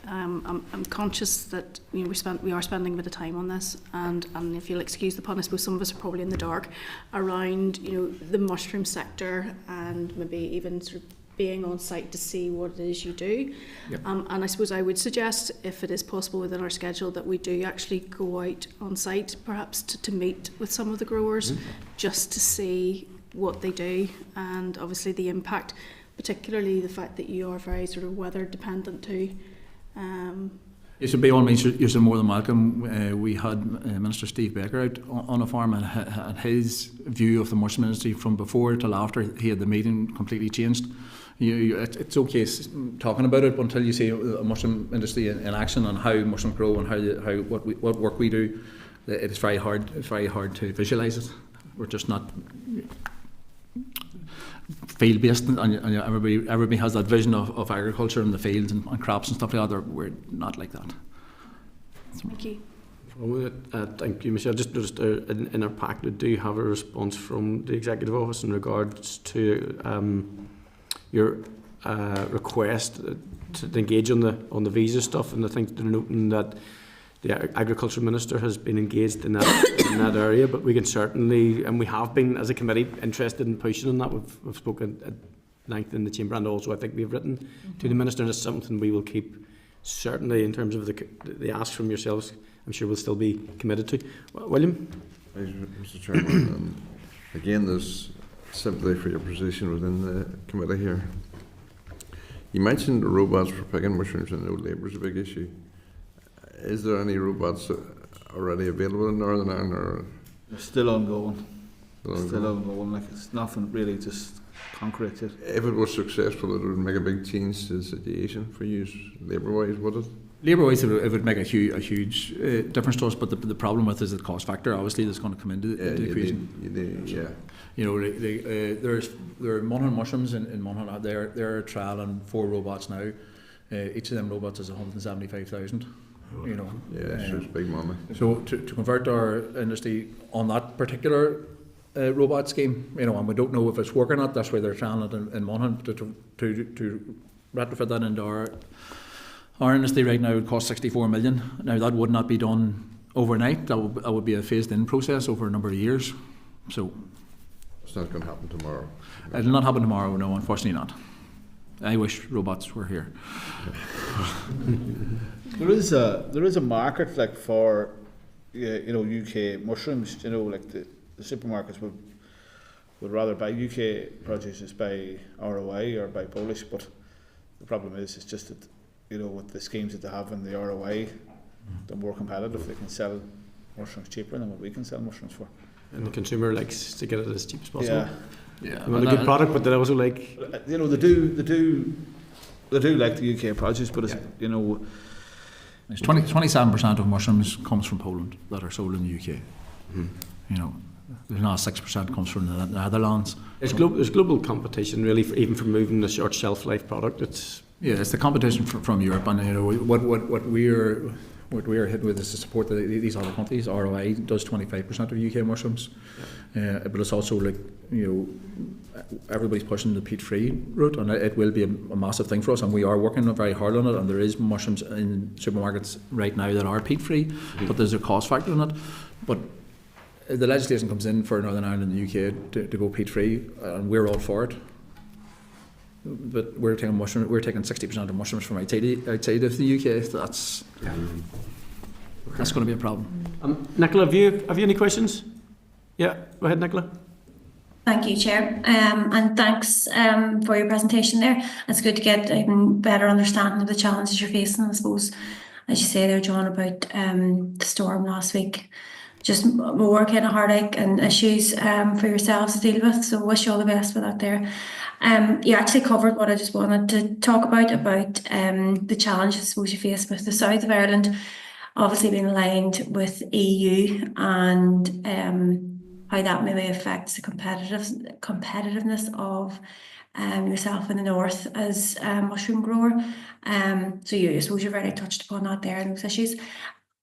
I'm conscious that we are spending a bit of time on this, and if you'll excuse the pun, I suppose some of us are probably in the dark around the mushroom sector, and maybe even sort of being on site to see what it is you do. Yep. And I suppose I would suggest, if it is possible within our schedule, that we do actually go out on site, perhaps to meet with some of the growers, just to see what they do, and obviously the impact, particularly the fact that you are very sort of weather dependent too. You should be all means you're more than welcome. We had Minister Steve Baker out on a farm, and his view of the mushroom industry from before till after he had the meeting completely changed. It's okay talking about it, but until you see a mushroom industry in action, and how mushrooms grow, and what work we do, it's very hard to visualise it. We're just not field based, and everybody has that vision of agriculture and the fields and crops and stuff like that. We're not like that. Thank you. Thank you, Michelle. Just noticed in our pack, do you have a response from the Executive Office in regards to your request to engage on the visa stuff? And I think they're noting that the Agriculture Minister has been engaged in that area, but we can certainly, and we have been as a committee, interested in pushing on that. We've spoken at length in the Chamber, and also I think we've written to the Minister, and it's something we will keep, certainly in terms of the ask from yourselves, I'm sure we'll still be committed to. William? Mr. Chairman, again, there's sympathy for your position within the committee here. You mentioned the robots for picking mushrooms, and I know labour is a big issue. Is there any robots already available in Northern Ireland? Or they're still ongoing. Still ongoing. Like, it's nothing really just concrete yet. If it was successful, it would make a big change to the situation for you labour-wise, would it? Labour-wise, it would make a huge difference to us, but the problem with it is the cost factor. Obviously, that's going to come into the equation. There are Monaghan mushrooms in Monaghan. They're trialling 4 robots now. Each of them robots is 175,000. So it's big money. So to convert our industry on that particular robot scheme, and we don't know if it's working or not. That's why they're trying it in Monaghan to retrofit that into our industry. Right now, it costs 64 million. Now that would not be done overnight. That would be a phased-in process over a number of years. So it's not going to happen tomorrow. It'll not happen tomorrow. No, unfortunately not. I wish robots were here. There is a market like for UK mushrooms. Like the supermarkets would rather buy UK produce as buy ROI or buy Polish. But the problem is, it's just that with the schemes that they have in the ROI, they're more competitive. They can sell mushrooms cheaper than what we can sell mushrooms for. And the consumer likes to get it as cheap as possible. Yeah. They want a good product, but they also like. They do like the UK produce, but it's It's 27% of mushrooms comes from Poland that are sold in the UK. There's now 6% comes from the Netherlands. There's global competition really, even for moving a short shelf life product. It's the competition from Europe, and what what we're hitting with is to support these other countries. ROI does 25% of UK mushrooms, but it's also like, everybody's pushing the peat-free route, and it will be a massive thing for us, and we are working very hard on it. And there is mushrooms in supermarkets right now that are peat-free, but there's a cost factor in it. But the legislation comes in for Northern Ireland and the UK to go peat-free, and we're all for it. But we're taking 60% of mushrooms from outside of the UK. So that's going to be a problem. Nicola, have you any questions? Yeah, go ahead, Nicola. Thank you, Chair, and thanks for your presentation there. It's good to get even better understanding of the challenges you're facing. I suppose, as you say there, John, about the storm last week. Just more kind of heartache and issues for yourselves to deal with. So wish you all the best with that there. You actually covered what I just wanted to talk about the challenges I suppose you face with the south of Ireland, obviously being aligned with EU, and how that maybe affects the competitiveness of yourself in the north as a mushroom grower. So I suppose you've already touched upon that there and those issues.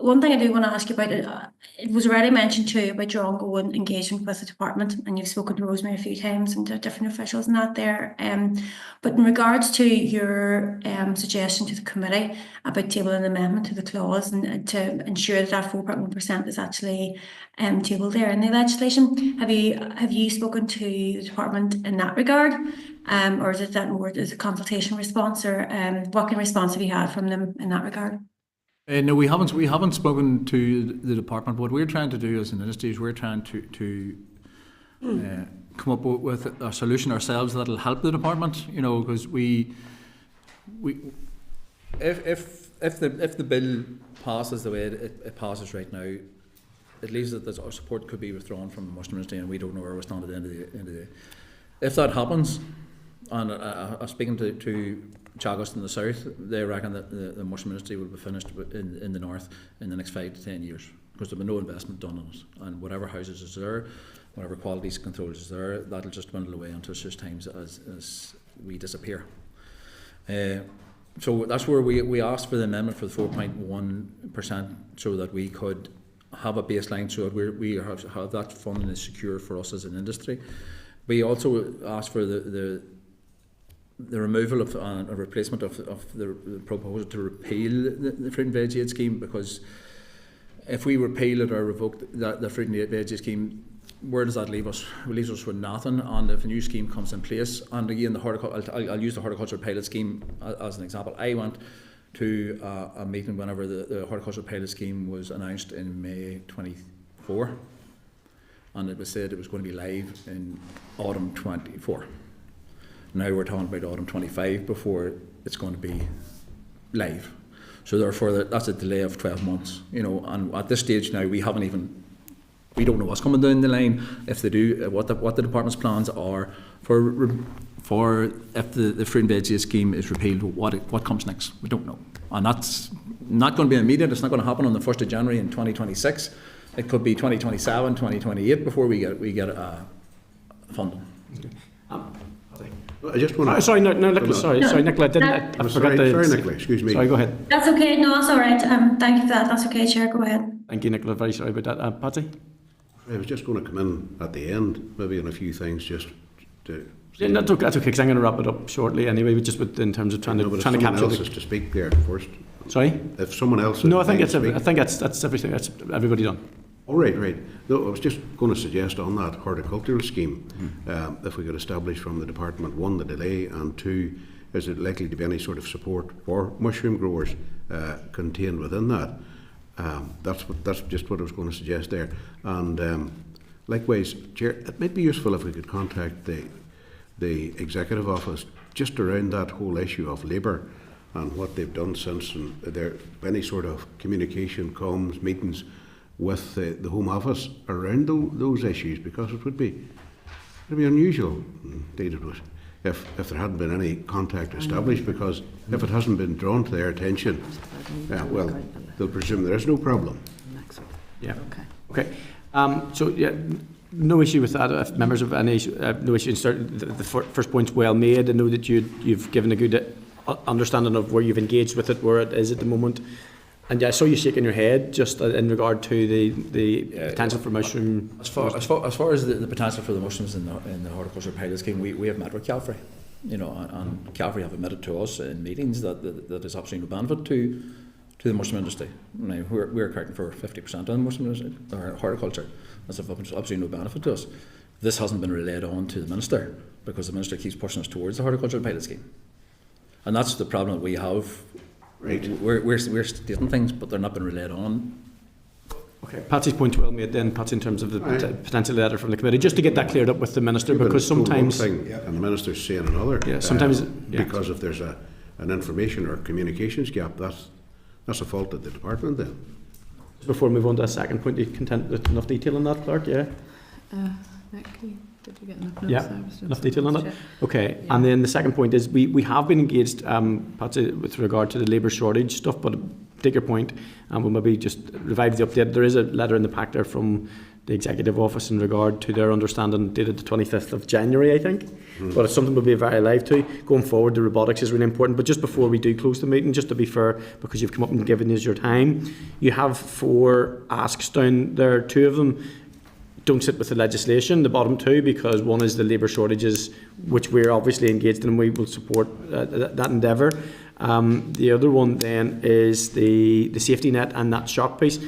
One thing I do want to ask you about, it was already mentioned too about your ongoing engagement with the department, and you've spoken to Rosemary a few times and to different officials in that there. But in regards to your suggestion to the committee about tabling an amendment to the clause and to ensure that 4.1% is actually tabled there in the legislation, have you spoken to the department in that regard? Or is it that more as a consultation response, or what kind of response have you had from them in that regard? No, we haven't spoken to the department. What we're trying to do as an industry is we're trying to come up with a solution ourselves that'll help the department. Because if the bill passes the way it passes right now, it leaves that our support could be withdrawn from the mushroom industry, and we don't know where we're standing at the end of the day. If that happens, and I'm speaking to Teagasc in the south, they reckon that the mushroom industry will be finished in the north in the next 5 to 10 years, because there'll be no investment done on it, and whatever houses is there, whatever quality controls is there, that'll just dwindle away until such times as we disappear. So that's where we asked for the amendment for the 4.1%, so that we could have a baseline, so that we have that funding is secure for us as an industry. We also asked for the removal of a replacement of the proposal to repeal the fruit and veg aid scheme, because if we repeal it or revoke the fruit and veg aid scheme, where does that leave us? It leaves us with nothing. And if a new scheme comes in place, and again, I'll use the horticultural pilot scheme as an example. I went to a meeting whenever the horticultural pilot scheme was announced in May 24, and it was said it was going to be live in autumn 24. Now we're talking about autumn 25 before it's going to be live. So therefore, that's a delay of 12 months. And at this stage now, we don't know what's coming down the line. If they do, what the department's plans are for if the fruit and veg scheme is repealed, what comes next? We don't know, and that's not going to be immediate. It's not going to happen on the 1st of January in 2026. It could be 2027, 2028 before we get funding. Okay. I just want to... Sorry, Nicola. Sorry, Nicola. I forgot the... Sorry, Nicola. Excuse me. Sorry, go ahead. That's okay. No, that's all right. Thank you for that. That's okay, Chair. Go ahead. Thank you, Nicola. Very sorry about that. Patsy? I was just going to come in at the end, maybe on a few things just to... Yeah, that's okay, because I'm going to wrap it up shortly anyway, just in terms of trying to capture... If someone else is to speak there first. Sorry? If someone else... No, I think that's everything. That's everybody done. Oh, right. No, I was just going to suggest on that horticultural scheme, if we could establish from the department, 1, the delay, and 2, is it likely to be any sort of support for mushroom growers contained within that? That's just what I was going to suggest there. And likewise, Chair, it might be useful if we could contact the Executive Office just around that whole issue of labour and what they've done since, and there any sort of communication, comms, meetings with the Home Office around those issues, because it would be unusual indeed if there hadn't been any contact established, because if it hasn't been drawn to their attention, well, they'll presume there is no problem. Yeah. Okay. So yeah, no issue with that. If members have any issue, no issue. The first point's well made. I know that you've given a good understanding of where you've engaged with it, where it is at the moment. And yeah, I saw you shaking your head just in regard to the potential for mushroom. As far as the potential for the mushrooms in the horticulture pilot scheme, we have met with Calvary, and Calvary have admitted to us in meetings that there's absolutely no benefit to the mushroom industry. Now we're accounting for 50% of the mushroom industry, or horticulture. That's absolutely no benefit to us. This hasn't been relayed on to the minister because the minister keeps pushing us towards the horticulture pilot scheme, and that's the problem that we have. Right. We're stating things, but they're not been relayed on. Okay, Patsy's point well made then, Patsy, in terms of the potential letter from the committee, just to get that cleared up with the minister, because sometimes... and the minister's saying another. Yeah, sometimes... Because if there's an information or communications gap, that's a fault of the department then. Before we move on to a second point, are you content with enough detail on that, Clerk? Yeah? Nick, did you get enough notes? Yeah, enough detail on that? Okay, yeah. And then the second point is we have been engaged, Patsy, with regard to the labour shortage stuff, but take your point, and we'll maybe just revive the update. There is a letter in the pack there from the Executive Office in regard to their understanding dated the 25th of January, I think. But it's something we'll be very alive to. Going forward, the robotics is really important. But just before we do close the meeting, just to be fair, because you've come up and given us your time, you have 4 asks down there. 2 of them don't sit with the legislation, the bottom 2, because one is the labour shortages, which we're obviously engaged in, and we will support that endeavour. The other one then is the safety net and that shock piece.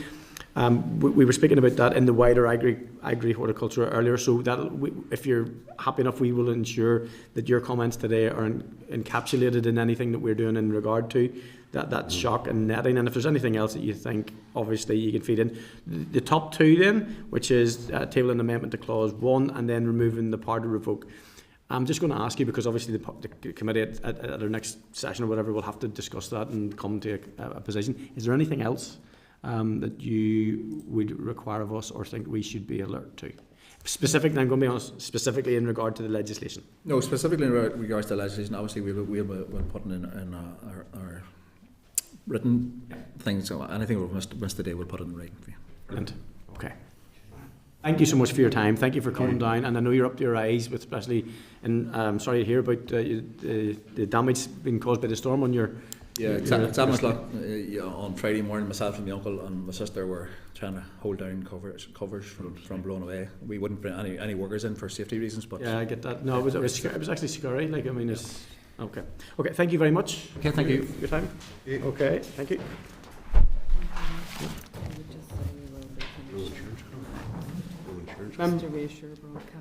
We were speaking about that in the wider agri horticulture earlier, so that if you're happy enough, we will ensure that your comments today are encapsulated in anything that we're doing in regard to that shock and netting. And if there's anything else that you think, obviously you can feed in. The top 2 then, which is tabling amendment to clause 1 and then removing the power to revoke. I'm just going to ask you, because obviously the committee at our next session or whatever will have to discuss that and come to a position. Is there anything else that you would require of us or think we should be alert to? Specifically, I'm going to be honest, specifically in regard to the legislation. No, specifically in regards to the legislation, obviously we'll put in our written things. So anything we've missed today, we'll put it in writing for you. Brilliant. Okay. Thank you so much for your time. Thank you for coming down, and I know you're up to your eyes with, especially, and I'm sorry to hear about the damage being caused by the storm on your. Yeah, at 7 o'clock on Friday morning, myself and my uncle and my sister were trying to hold down covers from blowing away. We wouldn't bring any workers in for safety reasons, but yeah, I get that. No, it was actually scary. Like, I mean, it's okay. Okay, thank you very much. Okay, thank you. Your time. Okay, thank you.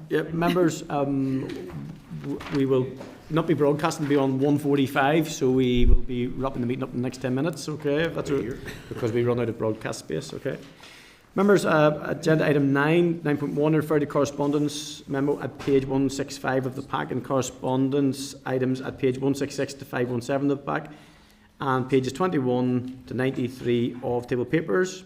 Yeah, members, we will not be broadcasting beyond 1:45, so we will be wrapping the meeting up in the next 10 minutes, okay? If that's because we run out of broadcast space, okay? Members, agenda item 9.1, refer to correspondence memo at page 165 of the pack, and correspondence items at page 166 to 517 of the pack, and pages 21 to 93 of table papers.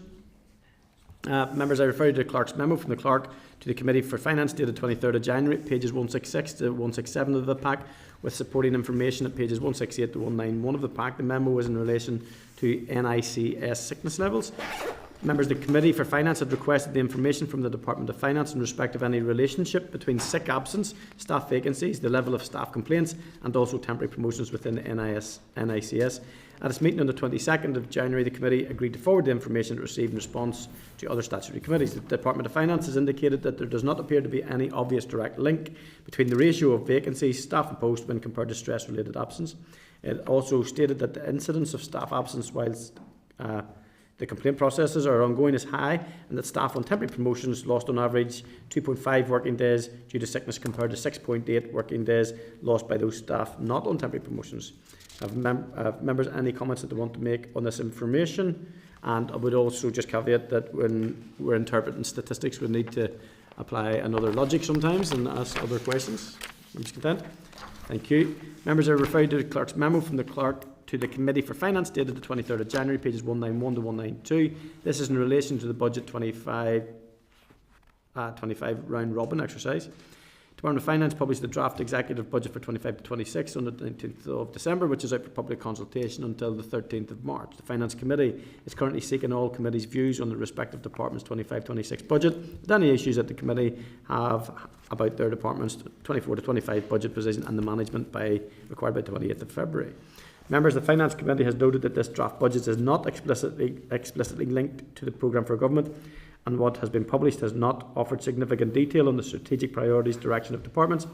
Members, I refer you to the clerk's memo from the clerk to the Committee for Finance dated 23rd of January, pages 166 to 167 of the pack, with supporting information at pages 168 to 191 of the pack. The memo is in relation to NICS sickness levels. Members, the Committee for Finance had requested the information from the Department of Finance in respect of any relationship between sick absence, staff vacancies, the level of staff complaints, and also temporary promotions within the NICS. At its meeting on the 22nd of January, the Committee agreed to forward the information it received in response to other statutory committees. The Department of Finance has indicated that there does not appear to be any obvious direct link between the ratio of vacancies, staff and post when compared to stress-related absence. It also stated that the incidence of staff absence whilst the complaint processes are ongoing is high, and that staff on temporary promotions lost on average 2.5 working days due to sickness compared to 6.8 working days lost by those staff not on temporary promotions. Have members any comments that they want to make on this information? And I would also just caveat that when we're interpreting statistics, we need to apply another logic sometimes and ask other questions. I'm just content. Thank you. Members are referred to the clerk's memo from the clerk to the Committee for Finance dated the 23rd of January, pages 191 to 192. This is in relation to the Budget 25 round robin exercise. Department of Finance published the draft executive budget for 25 to 26 on the 19th of December, which is out for public consultation until the 13th of March. The Finance Committee is currently seeking all committees' views on the respective departments' 25-26 budget, with any issues that the committee have about their department's 24 to 25 budget position and the management required by 28th of February. Members, the Finance Committee has noted that this draft budget is not explicitly linked to the programme for government, and what has been published has not offered significant detail on the strategic priorities, direction of departments.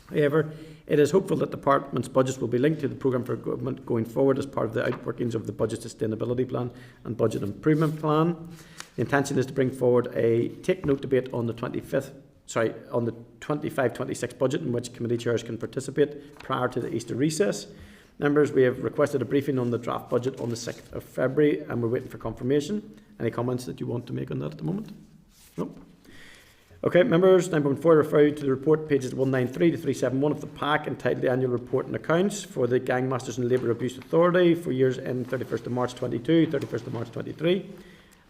However, it is hopeful that departments' budgets will be linked to the programme for government going forward as part of the outworkings of the Budget Sustainability Plan and Budget Improvement Plan. The intention is to bring forward a take-note debate on the 25-26 budget, in which committee chairs can participate prior to the Easter recess. Members, we have requested a briefing on the draft budget on the 6th of February, and we're waiting for confirmation. Any comments that you want to make on that at the moment? No. Okay, members, 9.4 refer you to the report, pages 193 to 371 of the pack, entitled the Annual Report and Accounts for the Gangmasters and Labour Abuse Authority for years ending 31st of March 22, 31st of March 23.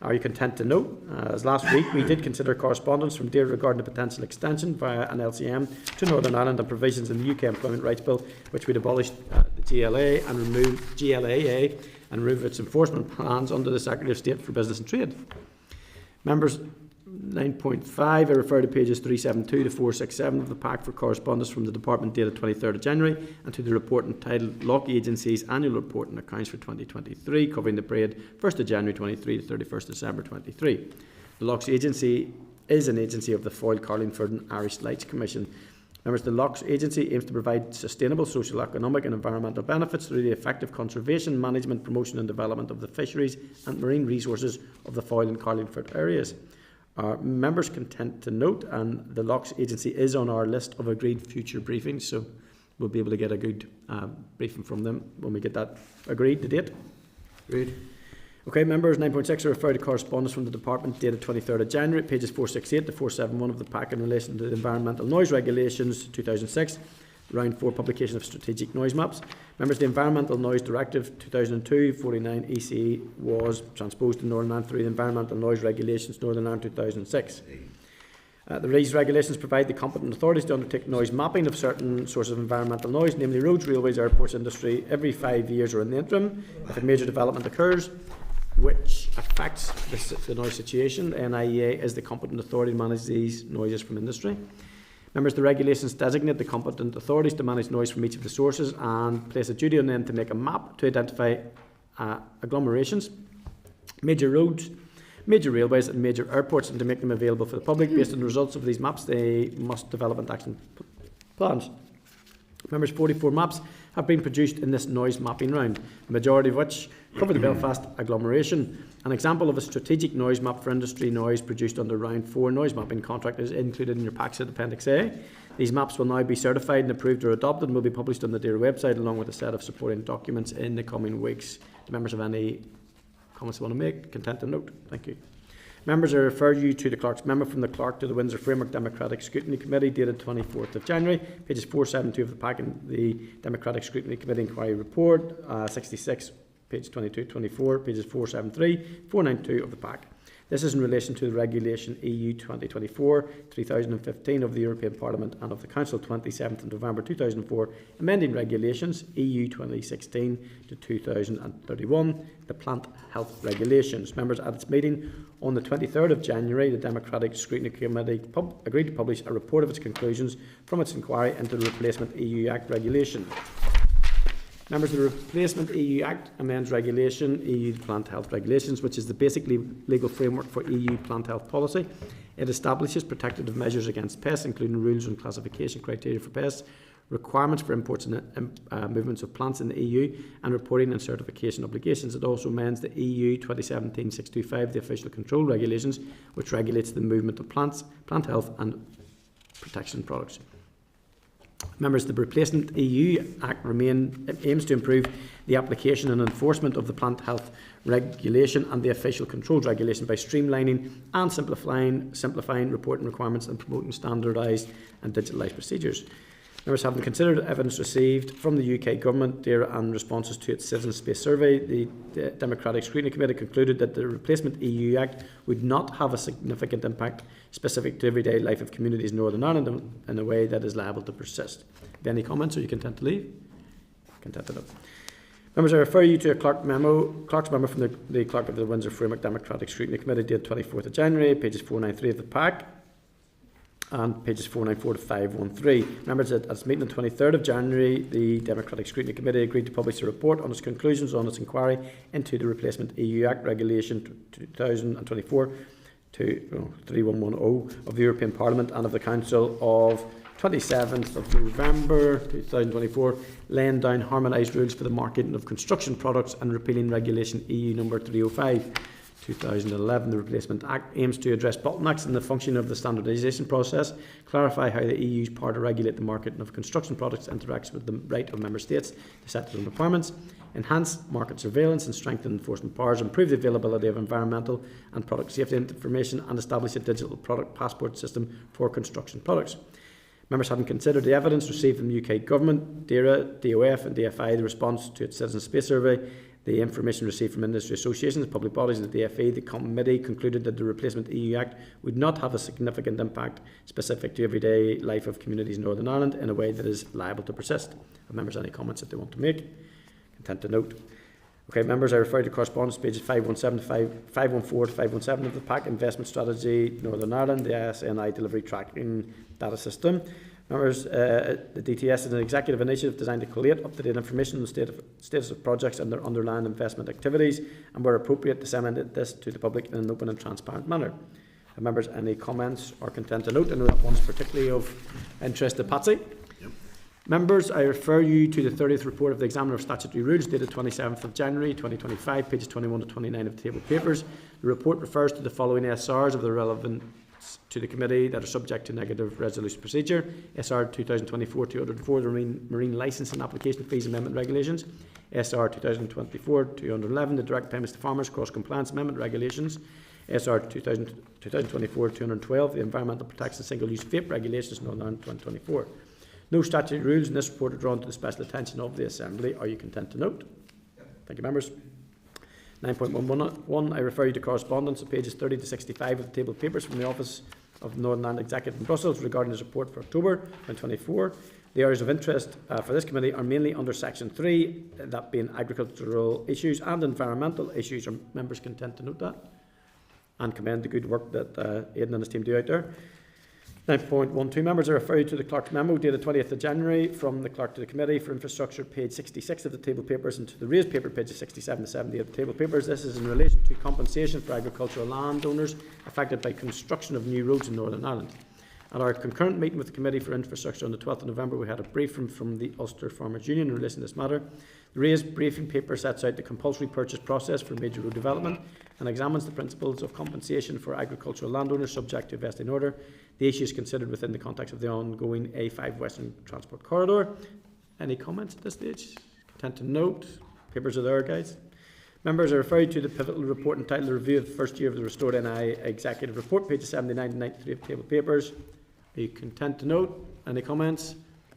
Are you content to note, as last week we did consider correspondence from DARE regarding the potential extension via an LCM to Northern Ireland and provisions in the UK Employment Rights Bill, which would abolish the GLA and remove GLAA and remove its enforcement plans under the Secretary of State for Business and Trade. Members, 9.5, I refer to pages 372 to 467 of the pack for correspondence from the Department dated 23rd of January and to the report entitled Lock Agency's Annual Report and Accounts for 2023, covering the period 1st of January 23 to 31st December 23. The Locks Agency is an agency of the Foyle, Carlingford and Irish Lights Commission. Members, the Locks Agency aims to provide sustainable social, economic and environmental benefits through the effective conservation, management, promotion and development of the fisheries and marine resources of the Foyle and Carlingford areas. Are members content to note, and the Locks Agency is on our list of agreed future briefings, so we'll be able to get a good briefing from them when we get that agreed, the date. Agreed. Okay, members, 9.6 I refer to correspondence from the Department dated 23rd of January, pages 468 to 471 of the pack in relation to the Environmental Noise Regulations 2006, Round 4 publication of strategic noise maps. Members, the Environmental Noise Directive 2002-49 EC was transposed to Northern Ireland through the Environmental Noise Regulations Northern Ireland 2006. These regulations provide the competent authorities to undertake noise mapping of certain sources of environmental noise, namely roads, railways, airports, industry, every 5 years or in the interim. If a major development occurs which affects the noise situation, the NIEA is the competent authority to manage these noises from industry. Members, the regulations designate the competent authorities to manage noise from each of the sources and place a duty on them to make a map to identify agglomerations, major roads, major railways and major airports, and to make them available for the public. Based on the results of these maps, they must develop and action plans. Members, 44 maps have been produced in this noise mapping round, the majority of which cover the Belfast agglomeration. An example of a strategic noise map for industry noise produced under Round 4 noise mapping contract is included in your packs at Appendix A. These maps will now be certified and approved or adopted and will be published on the DARE website along with a set of supporting documents in the coming weeks. Do members have any comments they want to make? Content to note. Thank you. Members, I refer you to the Clerk's memo from the Clerk to the Windsor Framework Democratic Scrutiny Committee dated 24th of January, pages 472 of the pack in the Democratic Scrutiny Committee Inquiry Report, 66, page 22-24, pages 473, 492 of the pack. This is in relation to the Regulation EU 2024-3015 of the European Parliament and of the Council 27th of November 2004, amending Regulations EU 2016-2031, the Plant Health Regulations. Members, at its meeting on the 23rd of January, the Democratic Scrutiny Committee agreed to publish a report of its conclusions from its inquiry into the Replacement EU Act regulation. Members, the Replacement EU Act amends Regulation EU Plant Health Regulations, which is the basic legal framework for EU plant health policy. It establishes protective measures against pests, including rules on classification criteria for pests, requirements for imports and movements of plants in the EU, and reporting and certification obligations. It also amends the EU 2017-625, the Official Control Regulations, which regulates the movement of plants, plant health and protection products. Members, the Replacement EU Act aims to improve the application and enforcement of the Plant Health Regulation and the Official Controls Regulation by streamlining and simplifying reporting requirements and promoting standardised and digitalised procedures. Members, having considered evidence received from the UK Government, DARE and responses to its Citizen Space Survey, the Democratic Scrutiny Committee concluded that the Replacement EU Act would not have a significant impact specific to everyday life of communities in Northern Ireland in a way that is liable to persist. Have any comments? Are you content to leave? Content to know. Members, I refer you to a Clerk's memo from the Clerk of the Windsor Framework Democratic Scrutiny Committee dated 24th of January, pages 493 of the pack. and pages 494 to 513. Members, at its meeting on 23rd of January, the Democratic Scrutiny Committee agreed to publish a report on its conclusions on its inquiry into the Replacement EU Act Regulation 2024 to 3110 of the European Parliament and of the Council of 27th of November 2024, laying down harmonised rules for the marketing of construction products and repealing Regulation EU number 305. 2011, the Replacement Act aims to address bottlenecks in the functioning of the standardisation process, clarify how the EU's power to regulate the market of construction products interacts with the right of Member States to set their own requirements, enhance market surveillance and strengthen enforcement powers, improve the availability of environmental and product safety information, and establish a digital product passport system for construction products. Members, having considered the evidence received from the UK Government, DERA, DOF and DFI, the response to its Citizen Space Survey, the information received from industry associations, public bodies and the DFE, the committee concluded that the Replacement EU Act would not have a significant impact specific to everyday life of communities in Northern Ireland in a way that is liable to persist. Have members any comments that they want to make? Content to note. Okay, members, I refer to correspondence pages 514 to 517 of the PAC Investment Strategy Northern Ireland, the ISNI Delivery Tracking Data System. Members, the DTS is an executive initiative designed to collate up-to-date information on the status of projects and their underlying investment activities, and where appropriate, disseminate this to the public in an open and transparent manner. Have members any comments or content to note? I know that one's particularly of interest to Patsy. Members, I refer you to the 30th report of the Examiner of Statutory Rules dated 27th of January 2025, pages 21 to 29 of the table papers. The report refers to the following SRs of the relevant to the committee that are subject to negative resolution procedure: SR 2024-204, the Marine Licensing Application Fees Amendment Regulations; SR 2024-211, the Direct Payments to Farmers Cross Compliance Amendment Regulations; SR 2024-212, the Environmental Protection Single Use Vape Regulations, Northern Ireland 2024. No statutory rules in this report are drawn to the special attention of the Assembly. Are you content to note? Thank you, members. 9.11, I refer you to correspondence at pages 30 to 65 of the table papers from the Office of the Northern Ireland Executive in Brussels regarding this report for October 2024. The areas of interest for this committee are mainly under Section 3, that being agricultural issues and environmental issues. Are members content to note that? And commend the good work that Aidan and his team do out there. 9.12, members, I refer you to the Clerk's memo dated 20th of January from the Clerk to the Committee for Infrastructure, page 66 of the table papers, and to the raised paper, pages 67 to 70 of the table papers. This is in relation to compensation for agricultural landowners affected by construction of new roads in Northern Ireland. At our concurrent meeting with the Committee for Infrastructure on the 12th of November, we had a briefing from the Ulster Farmers Union in relation to this matter. The raised briefing paper sets out the compulsory purchase process for major road development and examines the principles of compensation for agricultural landowners subject to vesting order. The issue is considered within the context of the ongoing A5 Western Transport Corridor. Any comments at this stage? Content to note. Papers are there, guys. Members, I refer you to the pivotal report entitled The Review of the First Year of the Restored NI Executive Report, pages 79 to 93 of the table papers. Are you content to note? Any comments?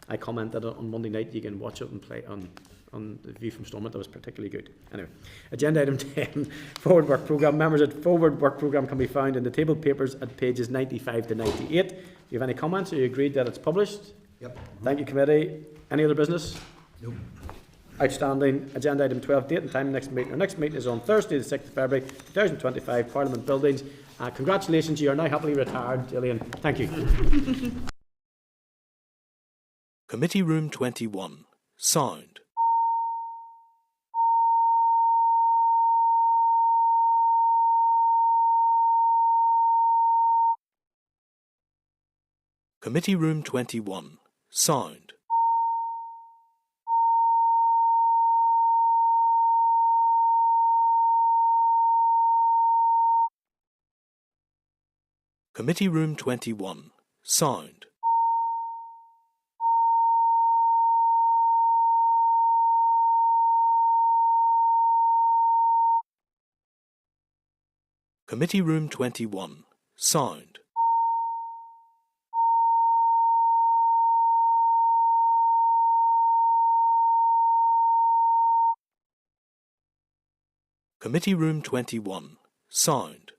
I commented on Monday night. You can watch it and play on the View from Stormont. That was particularly good. Anyway, agenda item 10, forward work programme. Members, at forward work programme can be found in the table papers at pages 95 to 98. Do you have any comments? Are you agreed that it's published? Yep. Thank you, committee. Any other business? Nope. Outstanding. Agenda item 12, date and time next meeting. Our next meeting is on Thursday, the 6th of February 2025, Parliament Buildings. Congratulations, you are now happily retired, Gillian. Thank you. Committee Room 21. Sound. Committee Room 21. Sound. Committee Room 21. Sound. Committee Room 21. Sound. Committee Room 21. Sound.